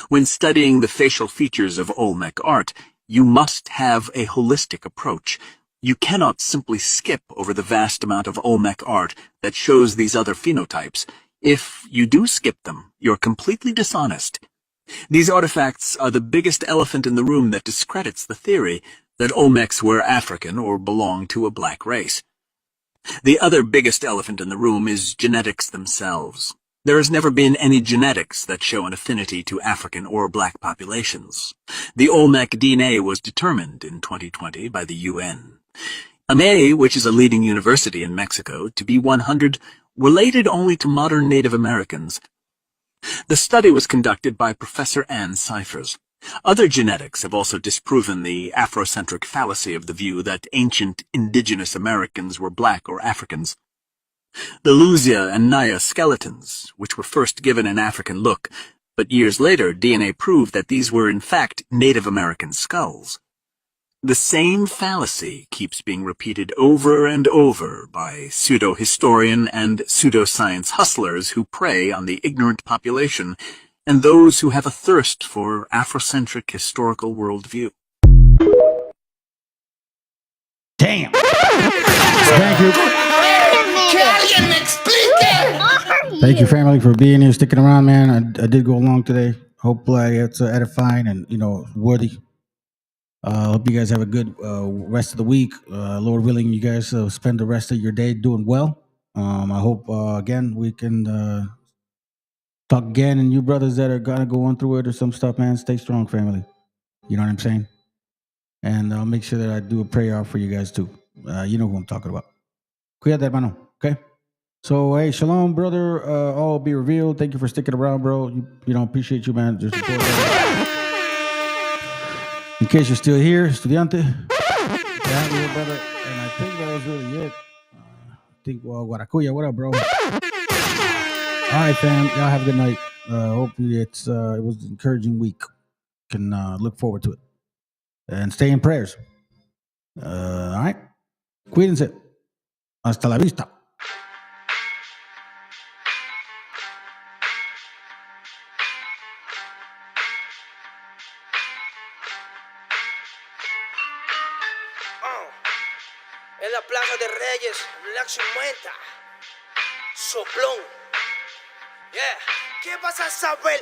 S7: When studying the facial features of Olmec art, you must have a holistic approach. You cannot simply skip over the vast amount of Olmec art that shows these other phenotypes. If you do skip them, you're completely dishonest. These artifacts are the biggest elephant in the room that discredits the theory that Olmecs were African or belong to a black race. The other biggest elephant in the room is genetics themselves. There has never been any genetics that show an affinity to African or black populations. The Olmec DNA was determined in 2020 by the UN. UNAM, which is a leading university in Mexico, to be 100 related only to modern Native Americans. The study was conducted by Professor Ann Cyphers. Other genetics have also disproven the Afrocentric fallacy of the view that ancient Indigenous Americans were black or Africans. The Luzia and Naya skeletons, which were first given an African look, but years later DNA proved that these were in fact Native American skulls. The same fallacy keeps being repeated over and over by pseudo-historian and pseudo-science hustlers who prey on the ignorant population and those who have a thirst for Afrocentric historical worldview.
S1: Damn! Thank you. Thank you, family, for being here, sticking around, man. I did go along today. Hopefully it's edifying and, worthy. Hope you guys have a good rest of the week. Lord willing, you guys spend the rest of your day doing well. I hope, again, we can talk again. And you brothers that are going to go on through it or some stuff, man, stay strong, family. You know what I'm saying? And I'll make sure that I do a prayer out for you guys, too. You know who I'm talking about. Cuídate, hermano, okay? So, hey, shalom, brother. All be revealed. Thank you for sticking around, bro. Appreciate you, man. Just in case you're still here, estudiante. Yeah, brother. And I think that was really it. Guaracuya, what up, bro? All right, fam. Y'all have a good night. Hopefully it was an encouraging week. Can look forward to it. And stay in prayers. All right. Cuídense. Hasta la vista.
S9: En la Plaza de Reyes, Black 50, soplón. Yeah. ¿Qué vas a saber?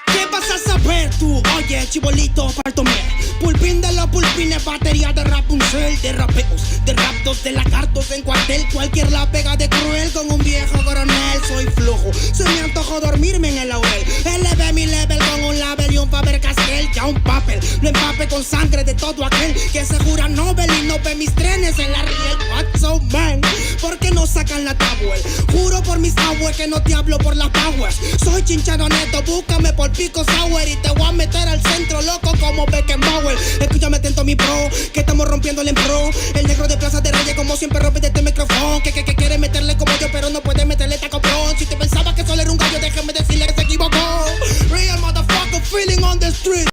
S9: ¿Qué vas a saber tú? Oye, chibolito, pártome. Pulpín de los pulpines, batería de Rapunzel, de rapeos, de raptos, de lagartos en cuartel. Cualquier la pega de cruel con un viejo coronel. Soy flojo, se me antojó dormirme en el laurel. Eleve mi level con un label y un Faber Castell. él ya un papel. Lo empape con sangre de todo aquel que se jura Nobel y no ve mis trenes en la riel. What's so man? ¿Por qué no sacan la tablet? Juro por mis aguas que no te hablo por las powers. Soy chinchado neto, búscame por Pico Sour y te voy a meter al centro loco como Beckenbauer. Escúchame atento mi pro, que estamos rompiéndole en pro. El negro de Plaza de Reyes como siempre rompe de este micrófono. Que quiere meterle como yo pero no puede meterle taco pro. Si te pensaba que solo era un gallo, déjame decirle que se equivocó. Real motherfucker feeling on the street.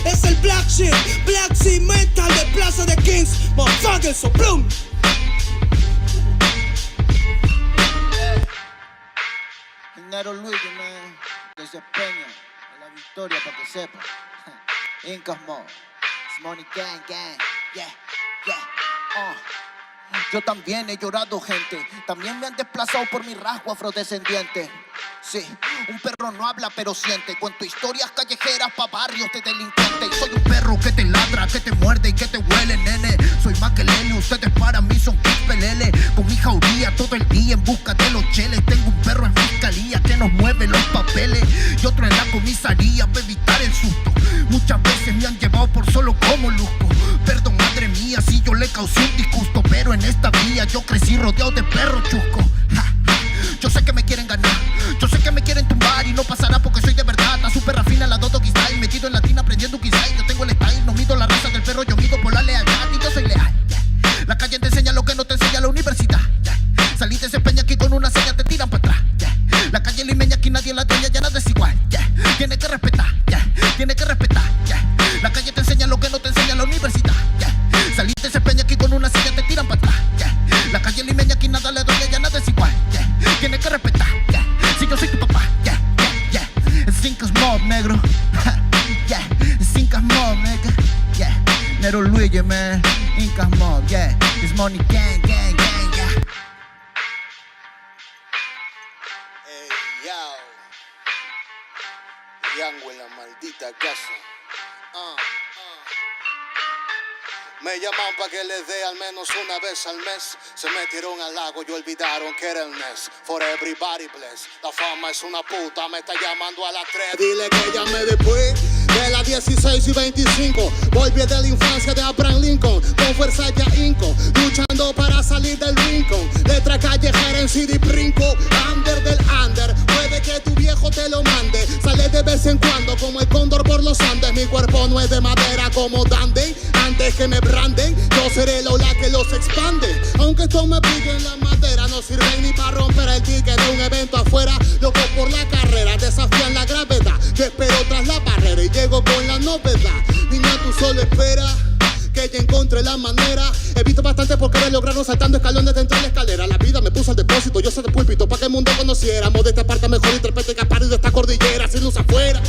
S9: Es el Black Sheep, Black Sea Metal de Plaza de Kings. Motherfucker, so boom.
S6: Nero Luigi, man, desempeña en la victoria para que sepa. Incas Mo, Money Gang Gang, yeah, yeah, Yo también he llorado, gente. También me han desplazado por mi rasgo afrodescendiente. Sí, un perro no habla pero siente. Cuento historias callejeras pa' barrios de delincuentes. Y soy un perro que te ladra, que te muerde y que te huele, nene. Soy más que Lele, ustedes para mí son pelele. Con mi jauría todo el día en busca de los cheles. Tengo un perro en fiscalía que nos mueve los papeles y otro en la comisaría para evitar el susto. Muchas veces me han llevado por solo como luzco. Perdón, madre mía, si yo le causé un disgusto, pero en esta vía yo crecí rodeado de perros chuscos. Yo sé que me quieren ganar, yo sé que me quieren tumbar y no pasará porque soy de verdad. Está súper rafina la Dodo Style, metido en latina aprendiendo un style. Yo tengo el style, no mido la raza del perro, yo mido por la lealtad y yo soy leal. Yeah. La calle te enseña lo que no te enseña la universidad. Yeah. Salí de ese peña aquí con una seña, te tiran para atrás. Yeah. La calle limeña aquí nadie la dueña, ya nada es igual. Yeah. Tiene que respetar, yeah. Tiene que respetar. Yeah. La calle te enseña lo que no te enseña la universidad. Yeah. Salí de ese peña aquí con una seña, te tiran para atrás. Yeah. La calle limeña aquí nada le duele, ya nada es igual. Yeah. Tiene que respetar, yeah. Si yo soy tu papá, yeah, yeah, yeah. Cinco mob, negro. Yeah, cinco mob, nigga. Yeah, Nero Luigi, man. Incas mob, yeah. It's Money Gang, gang, gang, yeah.
S15: Hey, yo. Yango en la maldita casa. Me llaman pa' que les dé al menos una vez al mes. Se metieron al lago y olvidaron que era el mes. For everybody bless. La fama es una puta, me está llamando a las 3. Dile que llame después de las 16 y 25. Volví de la infancia de Abraham Lincoln. Con fuerza ya inco, luchando para salir del rincón. Letra callejera en CD brinco. Under del under, puede que tu viejo te lo mande. Sale de vez en cuando como el cóndor por los Andes. Mi cuerpo no es de madera como Dandy. Antes que me branden, yo seré el ola que los expande. Aunque esto me pique en la madera, no sirven ni para romper el ticket de un evento afuera. Loco por la carrera, desafían la gravedad. Yo espero tras la barrera y llego con la novedad. Niña, tú solo espera que ya encontré la manera. He visto bastante por querer lograrlo saltando escalones dentro de la escalera. La vida me puso al depósito, yo soy de púlpito pa' que el mundo conociéramos. De esta parte mejor intérprete capaz de esta cordillera. Sin luz afuera,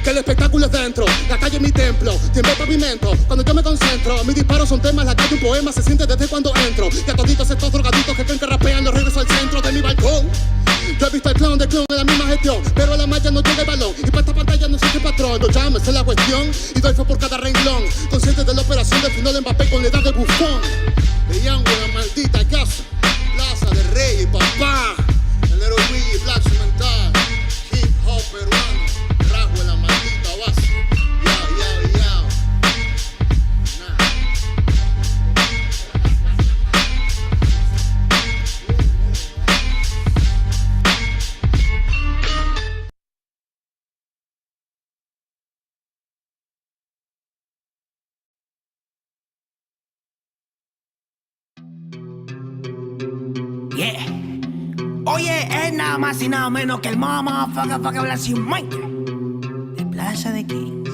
S15: que el espectáculo es dentro. La calle es mi templo, tiembla el pavimento. Cuando yo me concentro, mis disparos son temas. La calle un poema, se siente desde cuando entro. Y a toditos estos drogaditos que creen que rapean, los regreso al centro de mi balcón. Yo he visto el clon del clon en la misma gestión, pero a la malla no llega el balón. Y para esta pantalla no existe patrón. Yo llamo, esa es la cuestión. Y doy fe por cada renglón. Consciente de la operación del final de Mbappé con la edad de bufón. De Yango en la maldita casa. Plaza de Reyes, papá. El Nero Luigi, Black Mental. Hip hop peruano. Rasgo en la maldita base. Yao, yao, yao.
S9: Yeah. Oye, es nada más y nada menos que el motherfucker Blessing Mike de Plaza de Kings.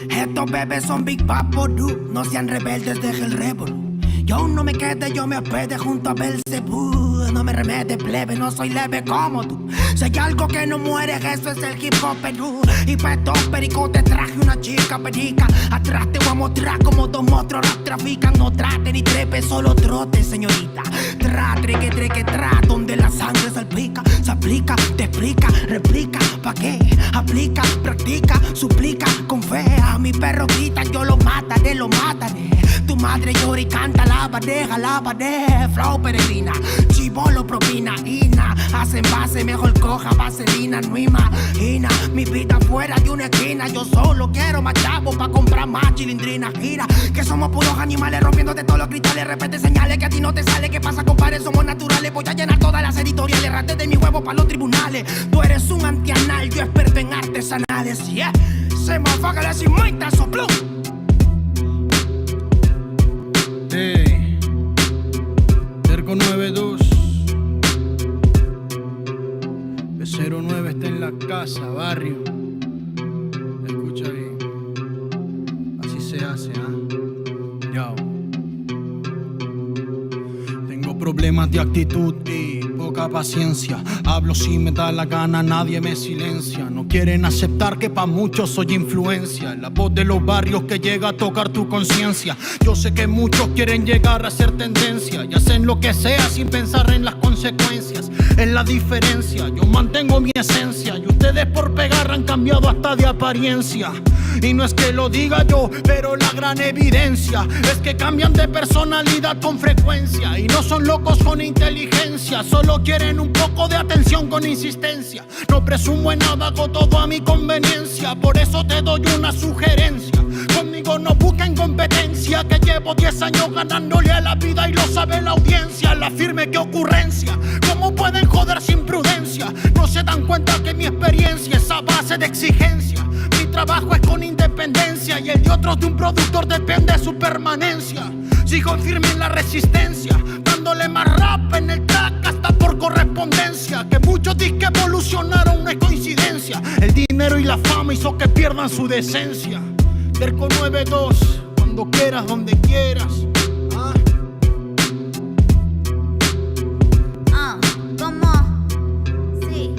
S9: Estos bebés son Big Papo Du, no sean rebeldes, deje el revolú. Yo aún no me quede, yo me hospede junto a Belzebú. No me remete, plebe, no soy leve como tú. Si hay algo que no muere, eso es el hip hop Perú. Y para estos pericos te traje una chica perica. Atrás te voy a mostrar como dos monstruos rap trafican. No trate ni trepe, solo trote, señorita. Treque, donde la sangre salpica. Se aplica, te explica, replica. ¿Pa' qué? Aplica, practica, suplica, con fe. A mi perro grita, yo lo mataré, lo mataré. tu madre llora y canta la bandeja, flow peregrina, chivolo propina, ina, hacen base, mejor coja vaselina, no imagina mi vida fuera de una esquina. Yo solo quiero más chavos pa' comprar más chilindrina. Gira, que somos puros animales rompiéndote todos los cristales. Repete señales que a ti no te sale. ¿Qué pasa, compadre? Somos naturales. Voy a llenar todas las editoriales. Rate de mi huevo pa' los tribunales. Tú eres un antianal, yo experto en artesanales. Yeah, se me afaga la cimuita, soplum. Hey, Terco 92. B09 está en la casa, barrio. Escucha bien. Así se hace, Yo. Tengo problemas de actitud y poca paciencia. Hablo si me da la gana, nadie me silencia. No quieren aceptar que pa' muchos soy influencia. La voz de los barrios que llega a tocar tu conciencia. Yo sé que muchos quieren llegar a ser tendencia y hacen lo que sea sin pensar en las consecuencias. Es la diferencia, yo mantengo mi esencia y ustedes por pegar han cambiado hasta de apariencia. Y no es que lo diga yo, pero la gran evidencia es que cambian de personalidad con frecuencia. Y no son locos con inteligencia, solo quieren un poco de atención con insistencia. No presumo en nada, hago todo a mi conveniencia. Por eso te doy una sugerencia: conmigo no busquen competencia, que llevo 10 años ganándole a la vida y lo sabe la audiencia. La firme, qué ocurrencia, ¿cómo pueden joder sin prudencia? No se dan cuenta que mi experiencia es a base de exigencia. Mi trabajo es con independencia y el de otros de un productor depende de su permanencia. Sigo firme en la resistencia, dándole más rap en el track hasta por correspondencia. Que muchos disques evolucionaron, no es coincidencia. El dinero y la fama hizo que pierdan su decencia. Terco 92, cuando quieras, donde quieras.
S5: ¿Cómo? Sí.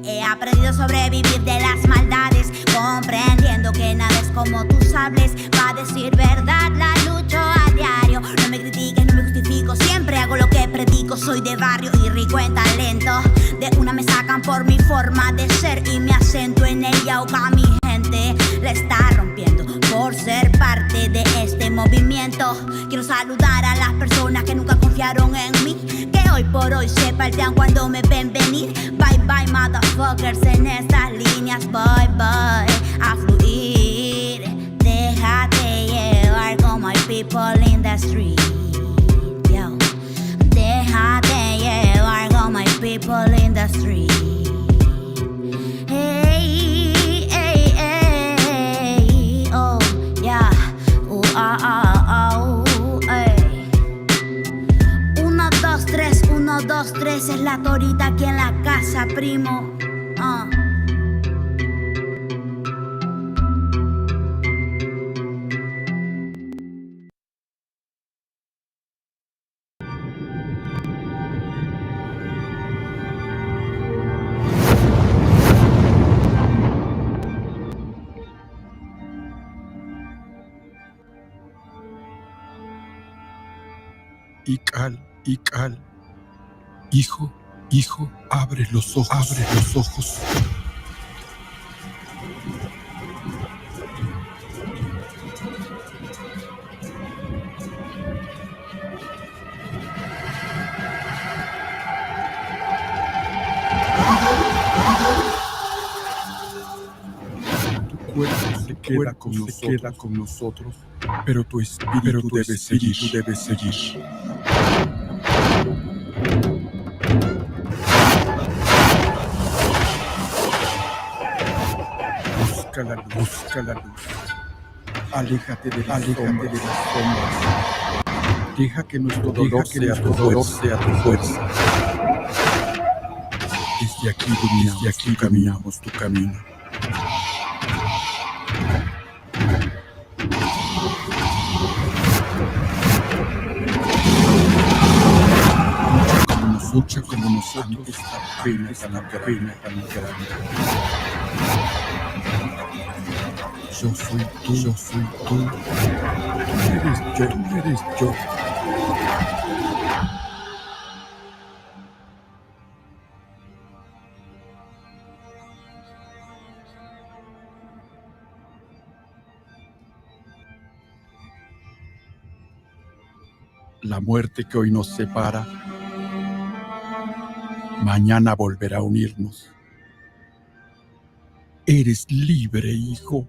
S5: He aprendido a sobrevivir de las maldades, comprendiendo que nada es como tú sabes. Pa' decir verdad, la lucho a diario. No me critiques, no me justifico, siempre hago lo que predico. Soy de barrio y rico en talento. De una me sacan por mi forma de ser y me acento en el yauca. Mi gente la está rompiendo por ser parte de este movimiento. Quiero saludar a las personas que nunca confiaron en mí, que hoy por hoy se paltean cuando me ven venir. Bye bye motherfuckers, en estas líneas bye bye a fluir. Déjate llevar como hay people in the street. Yo. Déjate llevar como hay people in the street. Hey, hey, hey, oh, yeah, hey. 1, 2, 3, 1, 2, 3 es la torita aquí en la casa, primo.
S8: Ical, hijo, abre los ojos. Tu cuerpo se queda con nosotros, pero tu espíritu debe seguir. Busca la luz. Aléjate de las sombras. Deja que nuestro dolor sea tu fuerza. Desde aquí caminamos tu camino. Lucha como nosotros, esta pena tan grande. Yo soy tú, tú eres yo. La muerte que hoy nos separa, mañana volverá a unirnos. Eres libre, hijo.